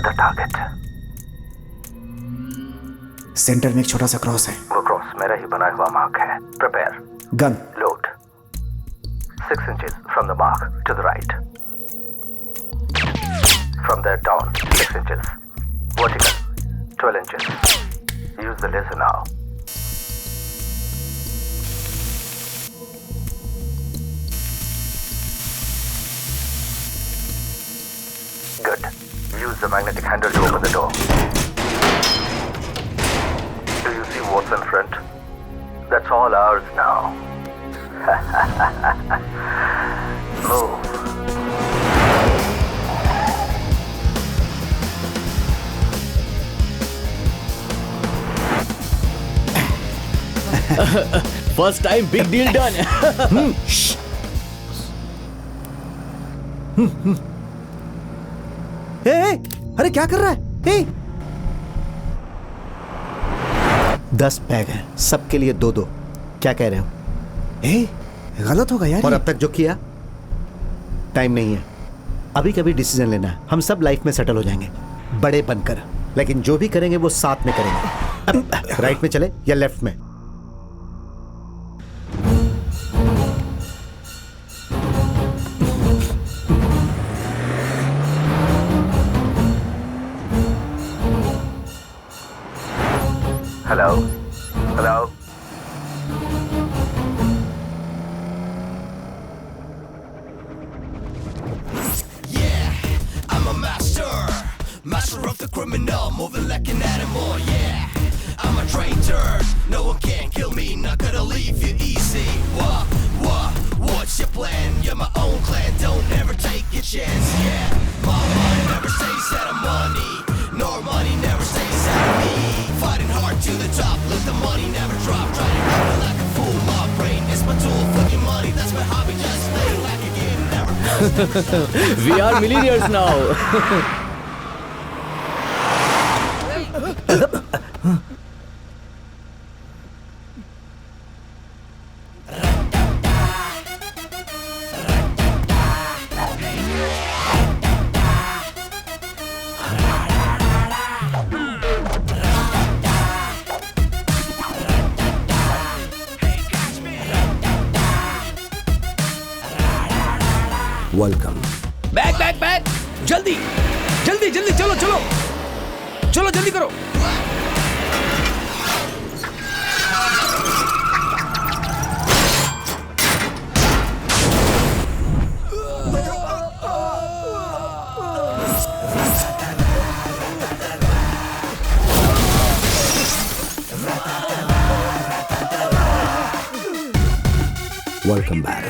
The target. Centre में एक छोटा सा क्रॉस है। वो क्रॉस मेरा ही बनाया हुआ मार्क है। Prepare. Gun load. 6 inches from the mark to the right. From there down 6 inches. Vertical 12 inches. Use the laser now. Good. Use the magnetic handle to open the door. Do you see what's in front? That's all ours now. Move. First time, big deal done. अरे क्या कर रहा है? 10 bag हैं, सबके लिए 2-2। क्या कह रहे हो? गलत होगा यार। और अब तक जो किया, टाइम नहीं है। अभी कभी डिसीजन लेना है। हम सब लाइफ में सेटल हो जाएंगे बड़े बनकर, लेकिन जो भी करेंगे वो साथ में करेंगे। राइट में चले या लेफ्ट में? Hello? Hello? Yeah, I'm a master of the criminal, moving like an animal, yeah. I'm a traitor, no one can kill me, not gonna leave you easy. What's your plan? You're my own clan, don't ever take a chance, yeah. My money never stays out of money, nor money never stays out of me. Fighting hard to the top, let the money never drop. Try to grab it like a fool, my brain is my tool. Fucking money, that's my hobby, just play like a game, never. We are millionaires now. Welcome. Bag जल्दी चलो जल्दी करो। Welcome back.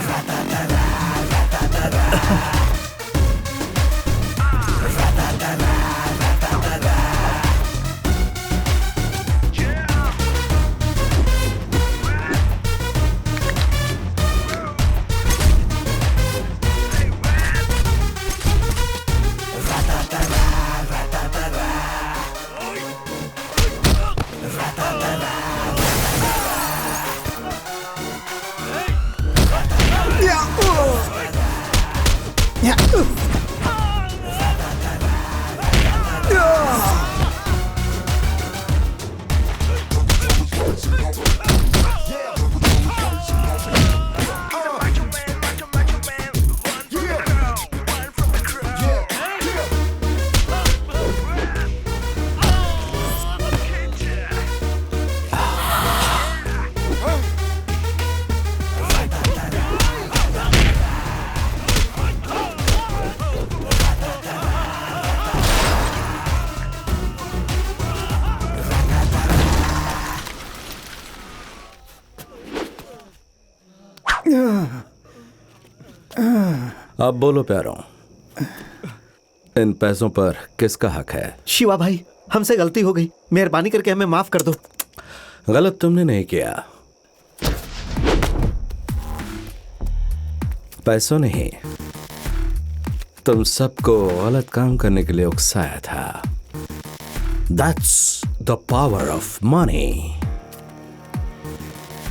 अब बोलो प्यारों, इन पैसों पर किसका हक है? शिवा भाई, हमसे गलती हो गई, मेहरबानी करके हमें माफ कर दो। गलत तुमने नहीं किया, पैसों ने ही तुम सबको गलत काम करने के लिए उकसाया था। That's the power of money.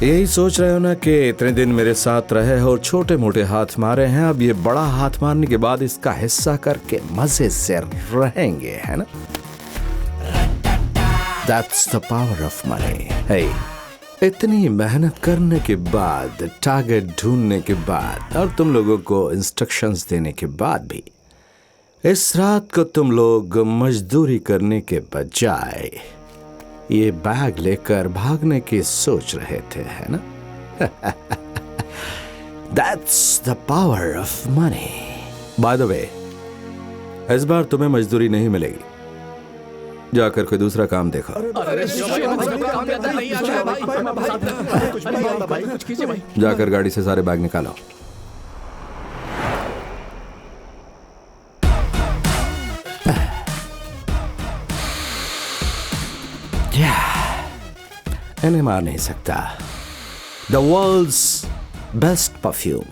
यही सोच रहे हो ना कि इतने दिन मेरे साथ रहे और छोटे मोटे हाथ मारे हैं, अब ये बड़ा हाथ मारने के बाद इसका हिस्सा करके मजे से रहेंगे, है ना? That's the power of money. Hey, इतनी मेहनत करने के बाद, टारगेट ढूंढने के बाद और तुम लोगों को इंस्ट्रक्शंस देने के बाद भी इस रात को तुम लोग मजदूरी करने के बजाय ये बैग लेकर भागने की सोच रहे थे, है ना? That's the power of money. By the way, इस बार तुम्हें मजदूरी नहीं मिलेगी, जाकर कोई दूसरा काम देखो। जाकर गाड़ी से सारे बैग निकालो। इन्हें मार नहीं सकता। The world's best perfume.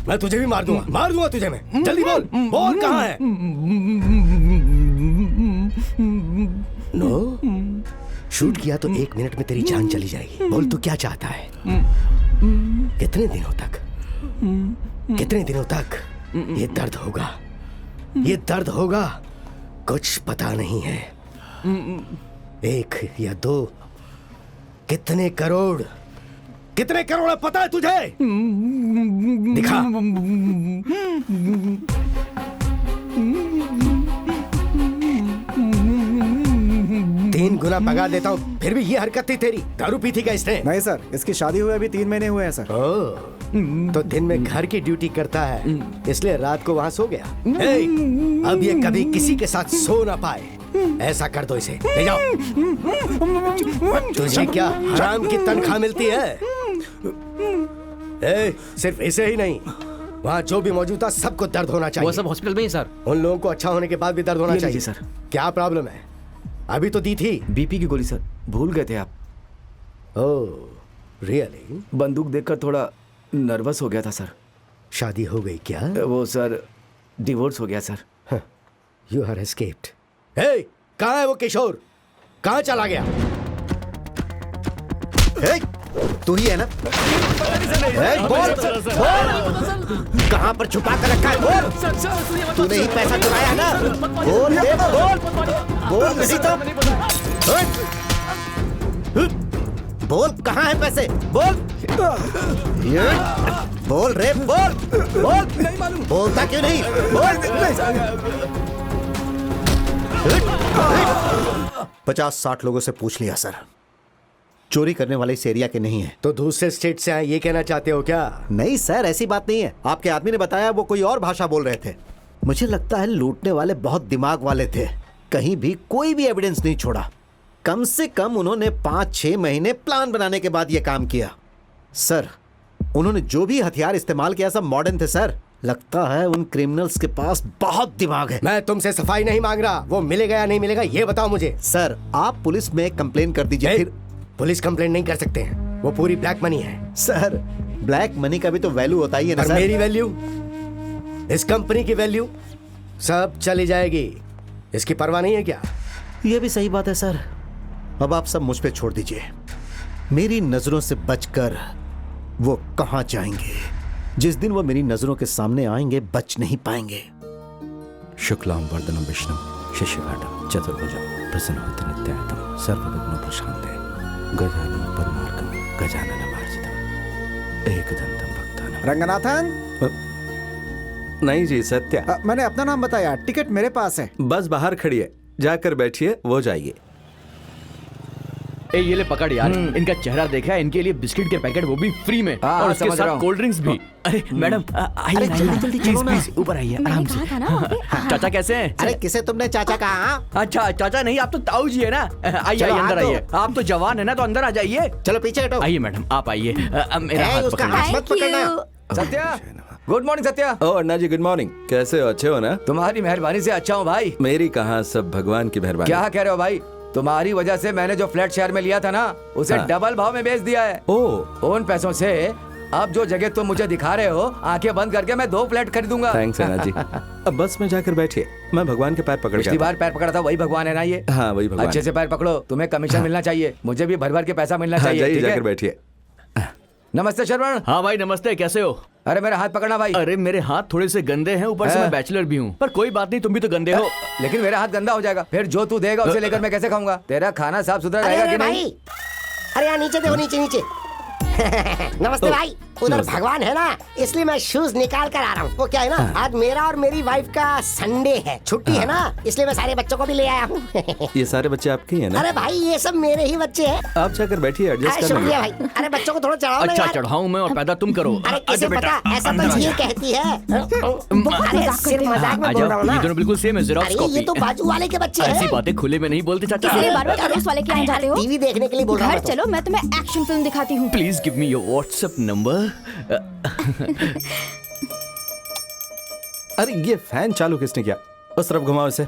मैं तुझे भी मार दूंगा तुझे मैं। जल्दी बोल, बोल कहाँ है? नो, शूट किया तो 1 मिनट में तेरी जान चली जाएगी। बोल तू क्या चाहता है? कितने दिनों तक ये दर्द होगा? कुछ पता नहीं है। 1 या 2, कितने करोड़ है पता है तुझे? दिखा। 3 गुना पगार देता हूँ, फिर भी ये हरकत थी तेरी। दारू पी थी क्या इसने? नहीं सर, इसकी शादी हुए अभी 3 महीने हुए हैं सर। तो दिन में घर की ड्यूटी करता है, इसलिए रात को वहाँ सो गया। अब ये कभी किसी के साथ सो ना पाए, ऐसा कर दो इसे। ले जाओ। तुझे क्या हराम की तनख्वाह मिलती है? सिर्फ इसे ही नहीं, वहाँ जो भी मौजूद था सबको दर्द होना चाहिए। वो सब हॉस्पिटल में ही सर। उन लोगों को अच्छा होने के बाद भी दर्द होना चाहिए सर। क्या प्रॉब्लम है? अभी तो दी थी। बीपी की गोली सर, भूल गए थे आप। Oh really? बंदूक देखकर थोड़ा नर्वस हो गया था सर। शादी हो गई क्या? वो सर डिवोर्स हो गया सर। You are escaped. कहाँ है वो किशोर? कहाँ चला गया? तू ही है ना? बोल कहाँ पर छुपा कर रखा है? बोल, तूने ही पैसा चुराया ना? बोल नहीं तो बोल कहाँ है पैसे? बोल रे, बोल नहीं मालूम। बोलता क्यों नहीं? बोल। 50-60 लोगों से पूछ लिया सर, चोरी करने वाले इस एरिया के नहीं है। तो दूसरे स्टेट से आए, ये कहना चाहते हो क्या? नहीं सर, ऐसी बात नहीं है। आपके आदमी ने बताया वो कोई और भाषा बोल रहे थे। मुझे लगता है लूटने वाले बहुत दिमाग वाले थे, कहीं भी कोई भी एविडेंस नहीं छोड़ा। कम से कम उन्होंने 5-6 महीने प्लान बनाने के बाद ये काम किया। सर, उन्होंने जो भी हथियार इस्तेमाल किया सब मॉडर्न थे सर। लगता है उन क्रिमिनल्स के पास बहुत दिमाग है। मैं तुमसे सफाई नहीं मांग रहा, वो मिलेगा या नहीं मिलेगा ये बताओ मुझे। सर, आप पुलिस में कंप्लेन कर दीजिए। फिर पुलिस कंप्लेन नहीं कर सकते हैं, वो पूरी ब्लैक मनी है। सर, ब्लैक मनी का भी तो वैल्यू होता ही है ना सर। मेरी वैल्यू, इस कंपनी की वैल्यू सब चली जाएगी। इसकी परवाह नहीं है क्या? ये भी सही बात है सर। अब आप सब मुझ पे छोड़ दीजिए। मेरी नजरों से बचकर वो कहां जाएंगे? जिस दिन वो मेरी नजरों के सामने आएंगे बच नहीं पाएंगे। शुक्लां वरदनं विष्णुं शशिवर्णं चतुर्भुजं प्रसन्नवदनं ध्यायेत् सर्वविघ्नोपशान्तये गजाननं पद्मार्कं गजाननमार्जितम् एकदन्तं भक्तानां। रंगनाथन? नहीं जी, सत्या। मैंने अपना नाम बताया, टिकट मेरे पास है। बस बाहर खड़ी है, जाकर बैठिए, वो जाइए। ये ले पकड़ यार, इनका चेहरा देखा है, इनके लिए बिस्किट के पैकेट वो भी फ्री में, और उसके साथ कोल्ड ड्रिंक्स भी। अरे मैडम आइए, जल्दी प्लीज ऊपर आइए आराम से। चाचा कैसे हैं? अरे किसे तुमने चाचा कहा? अच्छा चाचा नहीं, आप तो ताऊ जी है ना। आइए अंदर आइए, आप तो जवान है ना, तो अंदर आ जाइए। चलो पीछे हटो। आइए मैडम, आप आइए, मेरा हाथ पकड़ना। Satya, good morning Satya. ओ अन्ना जी, गुड मॉर्निंग। कैसे हो? अच्छे हो ना? तुम्हारी मेहरबानी से अच्छा हूँ भाई। मेरी कहाँ, सब भगवान की मेहरबानी। क्या कह रहे हो भाई? तुम्हारी वजह से मैंने जो फ्लैट शहर में लिया था ना, उसे हाँ। डबल भाव में बेच दिया है। ओह उन पैसों से अब जो जगह तुम मुझे दिखा रहे हो, आंखें बंद करके मैं 2 फ्लैट खरीदूंगा। थैंक्स है ना जी। अब बस में जाकर बैठिए, मैं भगवान के पैर पकड़ पिछली के बार पैर पकड़ा था वही भगवान है ना ये? हाँ वही भगवान। अच्छे से पैर पकड़ो, तुम्हें कमीशन मिलना चाहिए, मुझे भी भर भर के पैसा मिलना हाँ, चाहिए। जाइए ठीक है? जाकर बैठिए। नमस्ते श्रवण। हाँ भाई नमस्ते, कैसे हो? अरे मेरा हाथ पकड़ना भाई। अरे मेरे हाथ थोड़े से गंदे हैं, ऊपर से मैं बैचलर भी हूँ, पर कोई बात नहीं, तुम भी तो गंदे हो। लेकिन मेरा हाथ गंदा हो जाएगा, फिर जो तू देगा उसे लेकर मैं कैसे खाऊंगा? तेरा खाना साफ सुथरा अरे रहेगा अरे कि नहीं? भाई, अरे यार नीचे देखो, नीचे नीचे। नमस्ते भाई। उधर भगवान है ना, इसलिए मैं शूज निकाल कर आ रहा हूँ। वो क्या है ना, आज मेरा और मेरी वाइफ का संडे है, छुट्टी है ना, इसलिए मैं सारे बच्चों को भी ले आया हूँ। ये सारे बच्चे आपके ही हैं ना? अरे भाई ये सब मेरे ही बच्चे हैं। आप जाकर बैठिए, एडजस्ट कर शुक्रिया लेंगे। भाई। अरे बच्चों को थोड़ा चढ़ाओ ना अच्छा यार। चढ़ाऊं मैं और पैदा तुम करो। अरे किसे पता, ऐसा तो झील कहती है। अरे सिर्फ मजाक में बोल रहा हूँ ये ना। दोनों बिल्कुल सेम है, जेरॉक्स अरे ये कॉपी। तो बाजू वाले के बच्चे ऐसी हैं। बातें खुले में नहीं बोलते चाचा। इसलिए बार बार पड़ोस वाले के यहाँ जाते हो? टीवी देखने के लिए बोल रहा हूँ घर मैं तो। चलो, मैं तुम्हें एक्शन फिल्म दिखाती हूँ। Please give me your WhatsApp number. अरे ये फैन चालू किसने किया? उस तरफ घुमाओ इसे।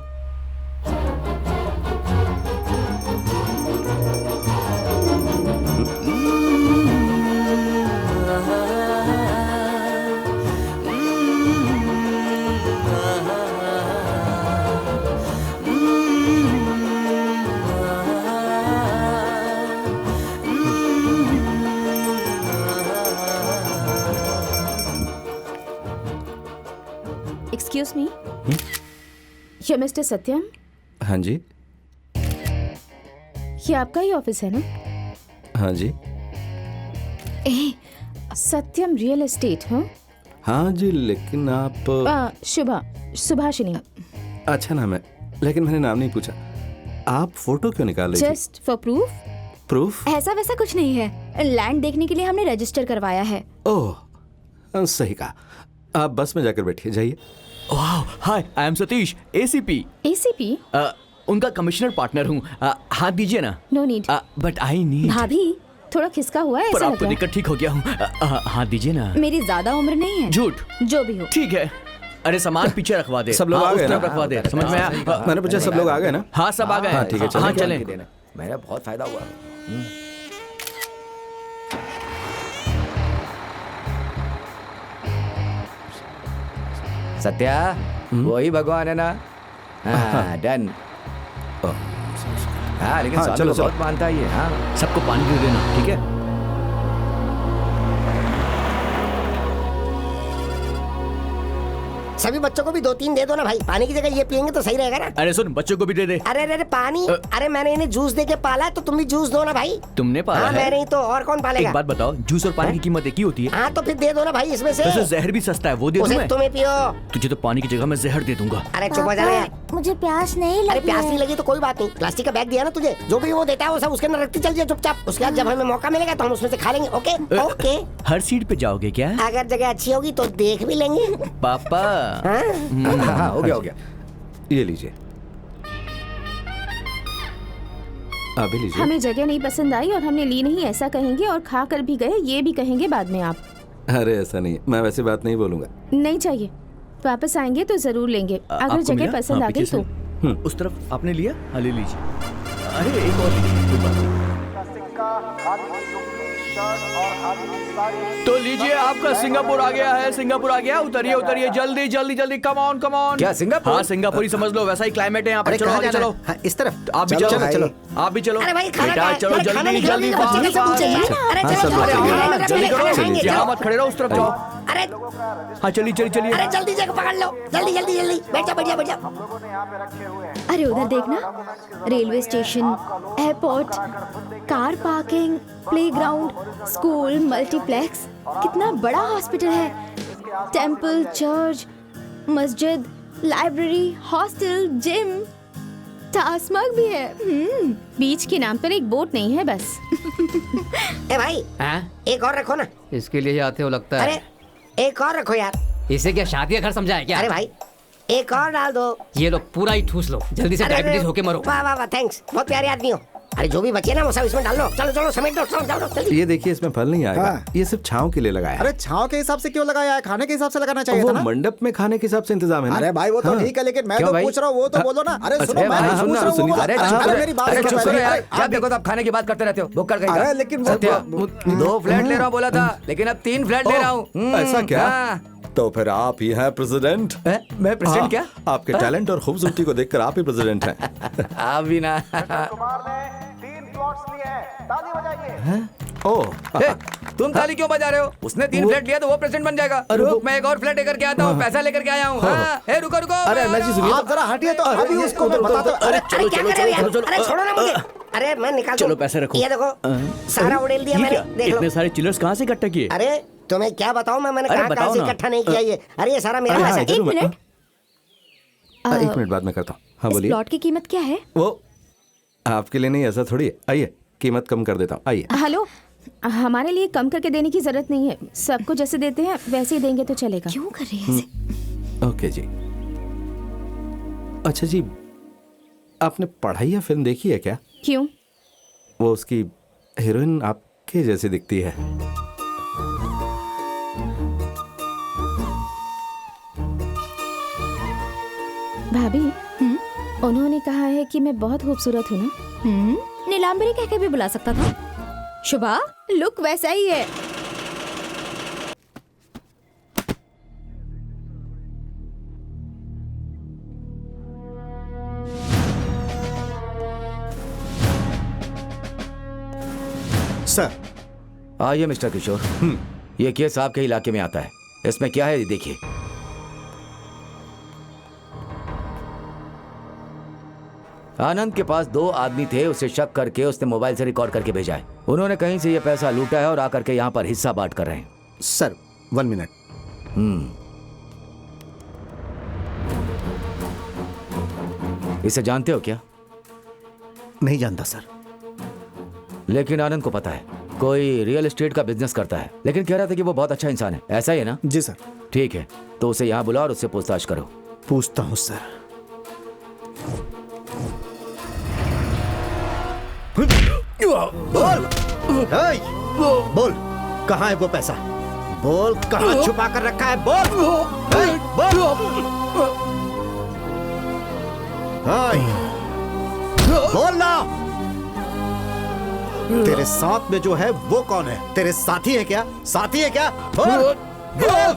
एक्सक्यूज मी, ये मिस्टर सत्यम, हाँ जी, ये आपका ही ऑफिस है ना? हाँ जी, सत्यम रियल एस्टेट? हाँ हाँ जी, लेकिन आप शुभा, सुभाषिनी। अच्छा नाम है, लेकिन मैंने नाम नहीं पूछा। आप फोटो क्यों निकाल रही थी? Just for proof. प्रूफ? ऐसा वैसा कुछ नहीं है, लैंड देखने के लिए हमने रजिस्टर करवाया है। ओह सही कहा। आप बस में जाकर बैठिए, जाइए। वाह, hi, I am Satish, ACP. ACP? उनका कमिश्नर पार्टनर हूँ। हाथ दीजिए ना। No need. But I need. भाभी थोड़ा खिसका हुआ है, पर ऐसा लग आपको रहा दिक्कत ठीक हो गया हूँ। हाथ दीजिए ना। है। मेरी ज्यादा उम्र नहीं है। झूठ। जो भी हो। ठीक है। अरे सामान पीछे रखवा दे। सब लोग हाँ, आ उस गए ना? तरफ रखवा दे। समझ में आया? मैंने पूछा सब लोग आ गए ना? हाँ सब आ गए। हाँ, ठीक है, चलें। हाँ चलें। मेरा बहुत फायदा हुआ। सत्या, वही भगवान है ना? हाँ डन। हाँ लेकिन हाँ, स्वामी चलो, को बहुत मानता है ये। हाँ सबको पानी दे देना, ठीक है? सभी बच्चों को भी 2-3 दे दो ना भाई, पानी की जगह ये पियेंगे तो सही रहेगा ना। अरे सुन, बच्चों को भी दे दे। अरे अरे अरे पानी, अरे मैंने इन्हें जूस दे के पाला है, तो तुम भी जूस दो ना भाई। तुमने पाला हाँ है? मैं नहीं तो और कौन पालेगा? एक बात बताओ, जूस और पानी की कीमत एक ही होती है? हाँ तो फिर दे दो ना भाई इसमें से। वैसे जहर भी सस्ता है, वो दे दूं उसे मैं? तुम्हें पियो। तुझे तो पानी की जगह मैं जहर दे दूंगा। अरे चुप हो जा रे। मुझे प्यास नहीं लगी। अरे प्यास नहीं लगी तो कोई बात नहीं, प्लास्टिक का बैग दिया ना तुझे, जो भी वो देता है वो सब उसके अंदर रखती चल जाए चुपचाप। उसके बाद जब हमें मौका मिलेगा तो हम उसमें से खा लेंगे। Okay okay. हर सीट पे जाओगे क्या अगर जगह अच्छी होगी तो देख भी लेंगे। पापा? हाँ? हो गया हो गया। ये लीजिए, आप भी लीजिए। हमें जगह नहीं पसंद आई और हमने ली नहीं, ऐसा कहेंगे, और खा कर भी गए ये भी कहेंगे बाद में आप। अरे ऐसा नहीं है, मैं वैसे बात नहीं बोलूंगा। नहीं चाहिए, वापस आएंगे तो जरूर लेंगे, अगर आपको जगह मिला? पसंद हाँ, आ गई पीछे तो। से। उस तरफ आपने लिया? हाँ ले लीजिए। अरे एक और लीजिए, कोई बात नहीं। तो लीजिए, आपका सिंगापुर आ गया है। सिंगापुर आ गया, उतरिए उतरिए, जल्दी जल्दी जल्दी, कम ऑन कम ऑन। क्या सिंगापुर? हाँ सिंगापुरी समझ लो, वैसा ही क्लाइमेट है यहाँ पर। अरे चलो कहाँ आगे जाना चलो। है? हाँ, इस तरफ। आप भी चलो, चलो, भाई। चलो आप भी चलो। अरे भाई खाना बेटा खाए, चलो अरे खाना जल्दी नहीं जल्दी, खिलाओगे, बच्चे कैसे पूछे यार? अरे हाँ, चलो सब लोग चलो, चलिए। खाना जल्दी खाना करो, खाएंगे, यहाँ चलो। मत खड़े रहो, उस तरफ जाओ। अरे हाँ चलिए चलिए चलिए। अरे जल्दी जगह पकड़ लो, जल्दी जल्दी जल्दी, बैठ जा बैठ जा बैठ जा। अरे उधर देखना, railway station, airport, car parking, playground, school, multiplex, कितना बड़ा हॉस्पिटल है। टेंपल, चर्च, मस्जिद, लाइब्रेरी, हॉस्टल, जिम, टासमग भी है। बीच के नाम पर एक बोट नहीं है बस। ए भाई एक और रखो ना। इसके लिए ही आते हो लगता है। अरे एक और रखो यार। इसे क्या शादी का घर समझा है क्या? अरे भाई एक और डाल दो। ये लो पूरा ही ठूस लो, जल्दी से अरे, डायबिटीज अरे, होके मरो। वाह वाह वाह, थैंक्स, बहुत प्यारे आदमी हो। अरे जो भी बचे ना वो सब इसमें डाल लो। चलो चलो समेट दो, चलो चलो जल्दी। ये देखिए, इसमें फल नहीं आएगा। ये सिर्फ छांव के लिए लगाया है। अरे छाव के हिसाब से क्यों लगाया है? खाने के हिसाब से लगाना चाहिए वो था ना। मंडप में खाने के हिसाब से इंतजाम है ना। अरे भाई वो तो ठीक है, लेकिन मैं क्यों तो भाई? पूछ रहा हूँ, वो तो बोलो ना। अरे सुनो, मैं भाई, पूछ सुनना, रहा हूँ, वो बोलो। अरे अरे मेरी बात चुप सुनो करो पहले। यार। जब देखो तब खाने की बात करते रहते हो। बुक कर अरे लेकिन वो- सत्या, 2 फ्लैट ले रहा हूँ बोला था, लेकिन अब 3 फ्लैट ले रहा हूँ। ऐसा क्या? हाँ। तो फिर आप ही हैं प्रेसिडेंट। मैं प्रेसिडेंट क्या? आपके टैलेंट और खूबसूरती को देखकर आप ही प्रेसिडेंट हैं। आप भी ना। कुमार ने 3 प्लॉट्स लिए हैं, ताली बजाइए। ओह, ए, तुम ताली क्यों बजा रहे हो? उसने 3 फ्लैट लिया तो वो प्रेसिडेंट बन जाएगा। रुक, मैं एक और फ्लैट लेकर के आता हूँ, पैसा लेकर के आया हूँ। हाँ, ए, रुको रुको। अरे अन्ना जी सुनिए, आप जरा हटिए तो अभी उसको मैं बताता हूँ। अरे अरे क्या कर रहे हो यार? अरे छोड़ो ना मुझे। अरे मैं निकाल चलो दूं। पैसे रखो। ये देखो सारा उड़ेल दिया ये मैंने, क्या? देख लो। इतने सारे चिल्लर्स कहाँ से इकट्ठा किए? अरे तुम्हें क्या बताऊं मैंने अरे कहाँ बताओ से ना। इकट्ठा नहीं किया ये। अरे ये सारा मेरा पैसा है। एक मिनट। एक मिनट बाद में करता हूँ। हाँ इस बोलिए। प्लॉट की कीमत क्या है? वो आपके लिए नहीं, ऐसा थोड़ी है। आइए, कीमत कम कर देता हूँ। आइए। हेलो, हमारे लिए कम करके देने की जरूरत नहीं है। सबको जैसे देते हैं वैसे ही देंगे तो चलेगा। क्यों कर रही है ऐसे? ओके जी। अच्छा जी, आपने पढ़ाई या फिल्म देखी है क्या? क्यों? वो उसकी हीरोइन आपके जैसी दिखती है। भाभी, उन्होंने कहा है कि मैं बहुत खूबसूरत हूँ ना। नीलांबरी कह के भी बुला सकता था। शुभा, लुक वैसा ही है। सर, आइए मिस्टर किशोर। ये केस आपके इलाके में आता है। इसमें क्या है ये देखिए। आनंद के पास 2 आदमी थे, उसे शक करके उसने मोबाइल से रिकॉर्ड करके भेजा है। उन्होंने कहीं से ये पैसा लूटा है और आकर के यहाँ पर हिस्सा बांट कर रहे हैं। Sir 1 minute. इसे जानते हो क्या? नहीं जानता सर। लेकिन आनंद को पता है, कोई रियल एस्टेट का बिजनेस करता है, लेकिन कह रहा था कि वो बहुत अच्छा इंसान है। ऐसा ही है ना? जी सर। ठीक है, तो उसे यहाँ बुलाओ और उससे पूछताछ करो। पूछता हूँ सर। बोल, हे, बोल, कहाँ है वो पैसा? बोल, कहाँ छुपा कर रखा है? बोल, हे, बोल, बोल ना। तेरे साथ में जो है वो कौन है? तेरे साथी है क्या? साथी है क्या? बोल, बोल।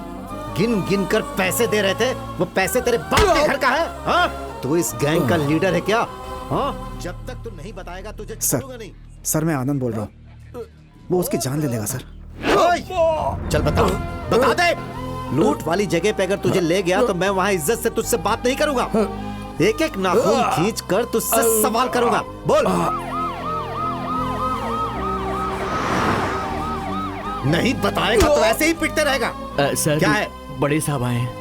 गिन गिन कर पैसे दे रहे थे, वो पैसे तेरे बाप के घर का है? हाँ? तू इस गैंग का लीडर है क्या? हाँ? जब तक तू नहीं बताएगा तुझे छोड़ूंगा नहीं। सर मैं आनंद बोल रहा हूँ। वो उसकी जान ले लेगा सर। ओए, चल बता, बता दे। लूट वाली जगह पे अगर तुझे ले गया तो मैं वहाँ इज्जत से तुझसे बात नहीं करूंगा। एक एक नाखून खींच कर तुझसे सवाल करूंगा। बोल। नहीं बताएगा तो ऐसे ही पिटते रहेगा। सर क्या है? बड़े साहब आए हैं।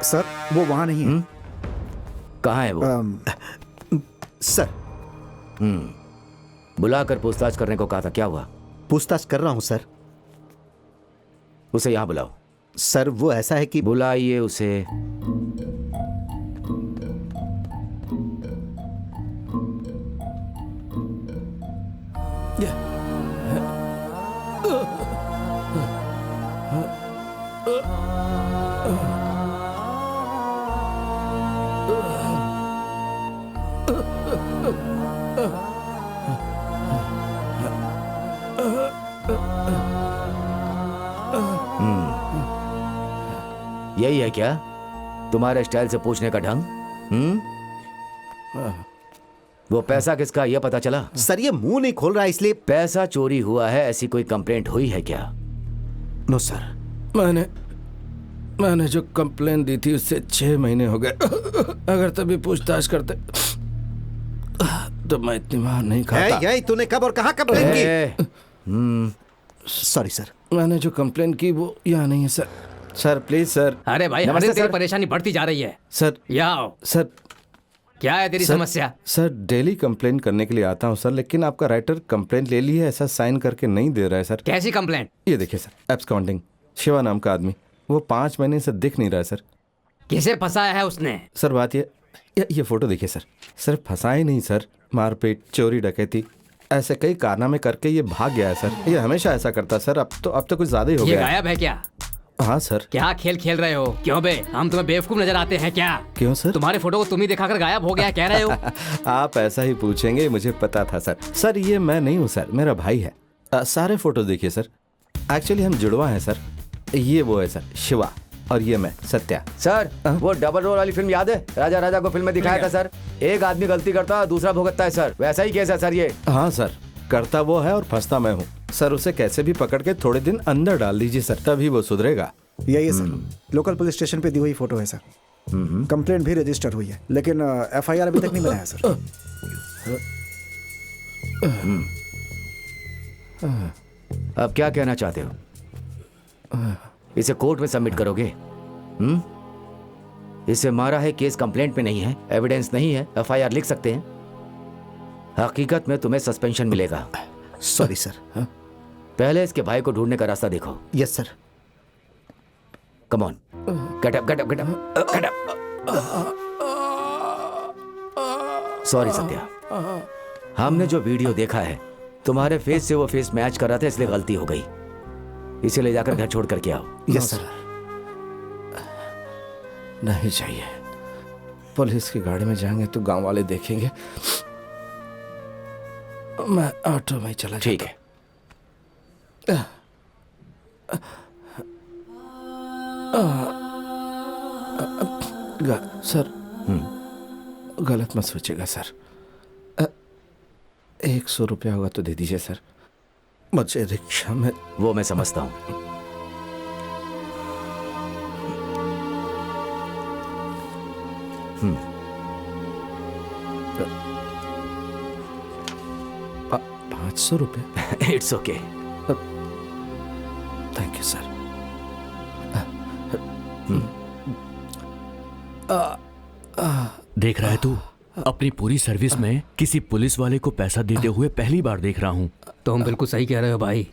सर वो वहाँ नहीं है। कहाँ है वो? सर, बुलाकर पूछताछ करने को कहा था, क्या हुआ? पूछताछ कर रहा हूँ सर। उसे यहाँ बुलाओ। सर वो ऐसा है कि बुलाइए उसे। यही है क्या तुम्हारे स्टाइल से पूछने का ढंग? वो पैसा किसका ये पता चला? सर ये मुंह नहीं खोल रहा इसलिए। पैसा चोरी हुआ है ऐसी कोई कंप्लेंट हुई है क्या? No sir. मैंने जो कंप्लेन दी थी उससे 6 महीने हो गए। अगर तभी पूछताछ करते तो मैं इतनी मार नहीं खाता। यही तूने कब और कहाँ कंप्लेन की? Sorry sir. मैंने जो कंप्लेन की वो यहाँ नहीं है सर। Sir please sir. अरे भाई, हर दिन तेरी परेशानी बढ़ती जा रही है। सर यहाँ आओ। सर, क्या है तेरी समस्या? सर डेली कंप्लेन करने के लिए आता हूँ सर, लेकिन आपका राइटर कंप्लेंट ले ली है, ऐसा साइन करके नहीं दे रहा है सर। कैसी कंप्लेंट? ये देखिए सर, एब्सकॉन्डिंग शिवा नाम का आदमी, वो 5 महीने से दिख नहीं रहा है सर। किसे फंसाया है उसने? सर बात ये फोटो देखिए सर। सिर्फ फंसाए नहीं सर, मारपीट, चोरी, डकैती, ऐसे कई कारनामे करके ये भाग गया है सर। ये हमेशा ऐसा करता सर। अब तो कुछ ज्यादा ही हो ये गया। गायब है क्या? हाँ सर। क्या खेल खेल रहे हो? क्यों बे, हम तुम्हें बेवकूफ नजर आते हैं क्या? क्यों सर? तुम्हारे फोटो को तुम ही दिखाकर गायब हो गया कह रहे हो? आप ऐसा ही पूछेंगे, मुझे पता था सर। सर ये मैं नहीं हूँ सर, मेरा भाई है। सारे फोटो देखिए सर, एक्चुअली हम जुड़वा हैं सर। ये वो है सर शिवा, और ये मैं सत्या। सर वो डबल रोल वाली फिल्म याद है? राजा राजा को फिल्म में दिखाया था सर। एक आदमी गलती करता है, दूसरा भुगतता है सर। वैसा ही केस है सर ये। हाँ सर, करता वो है और फंसता मैं हूँ सर। उसे कैसे भी पकड़ के थोड़े दिन अंदर डाल दीजिए सर, तभी वो सुधरेगा। यही है सर, लोकल पुलिस स्टेशन पे दी हुई फोटो है सर। कंप्लेंट भी रजिस्टर हुई है, लेकिन एफआईआर अभी तक नहीं बनाया सर। अब क्या कहना चाहते हो? इसे कोर्ट में सबमिट करोगे? इसे मारा है, केस कंप्लेंट में नहीं है, एविडेंस नहीं है, एफआईआर लिख सकते हैं। हकीकत में तुम्हें सस्पेंशन मिलेगा। Sorry sir. पहले इसके भाई को ढूंढने का रास्ता देखो। Yes sir. Come on, get up, get up, get up, get up. Sorry Satya, हमने जो वीडियो देखा है तुम्हारे फेस से वो फेस मैच कर रहा था, इसलिए गलती हो गई। इसे ले जाकर घर छोड़ करके आओ। Yes sir. नहीं चाहिए, पुलिस की गाड़ी में जाएंगे तो गांव वाले देखेंगे। मैं ऑटो में चला। ठीक है। सर गलत मत सोचिएगा सर। 100 रुपया होगा तो दे दीजिए सर, मुझे रिक्शा में। वो मैं समझता हूं। ₹500? It's okay. Thank you sir. देख रहा है तू, अपनी पूरी सर्विस में किसी पुलिस वाले को पैसा देते हुए पहली बार देख रहा हूँ। तुम बिल्कुल सही कह रहे हो भाई।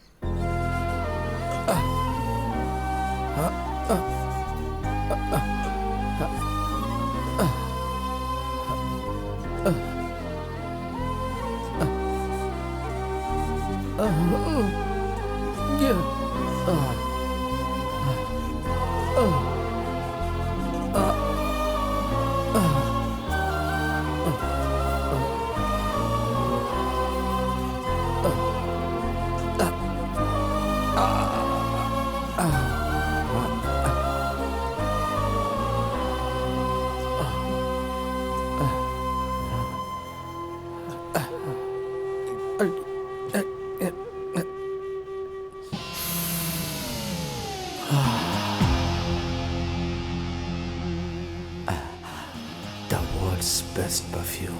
The world's best perfume.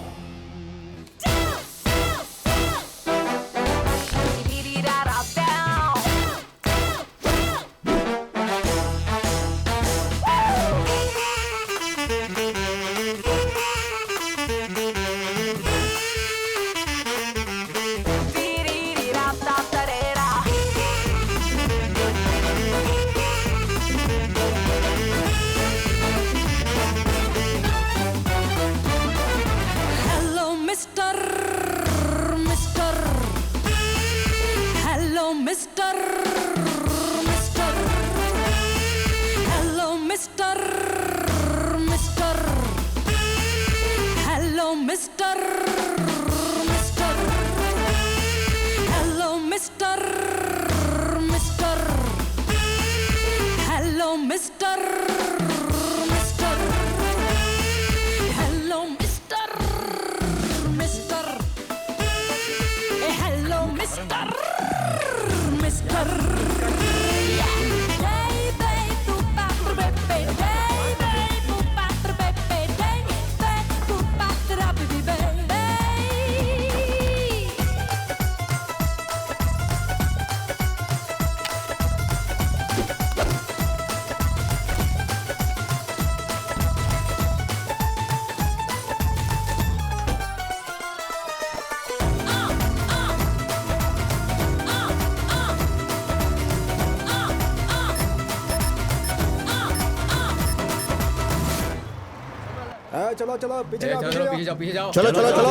चलो चलो पीछे जाओ चलो पीछे जाओ पीछे जाओ चलो, चलो, चलो।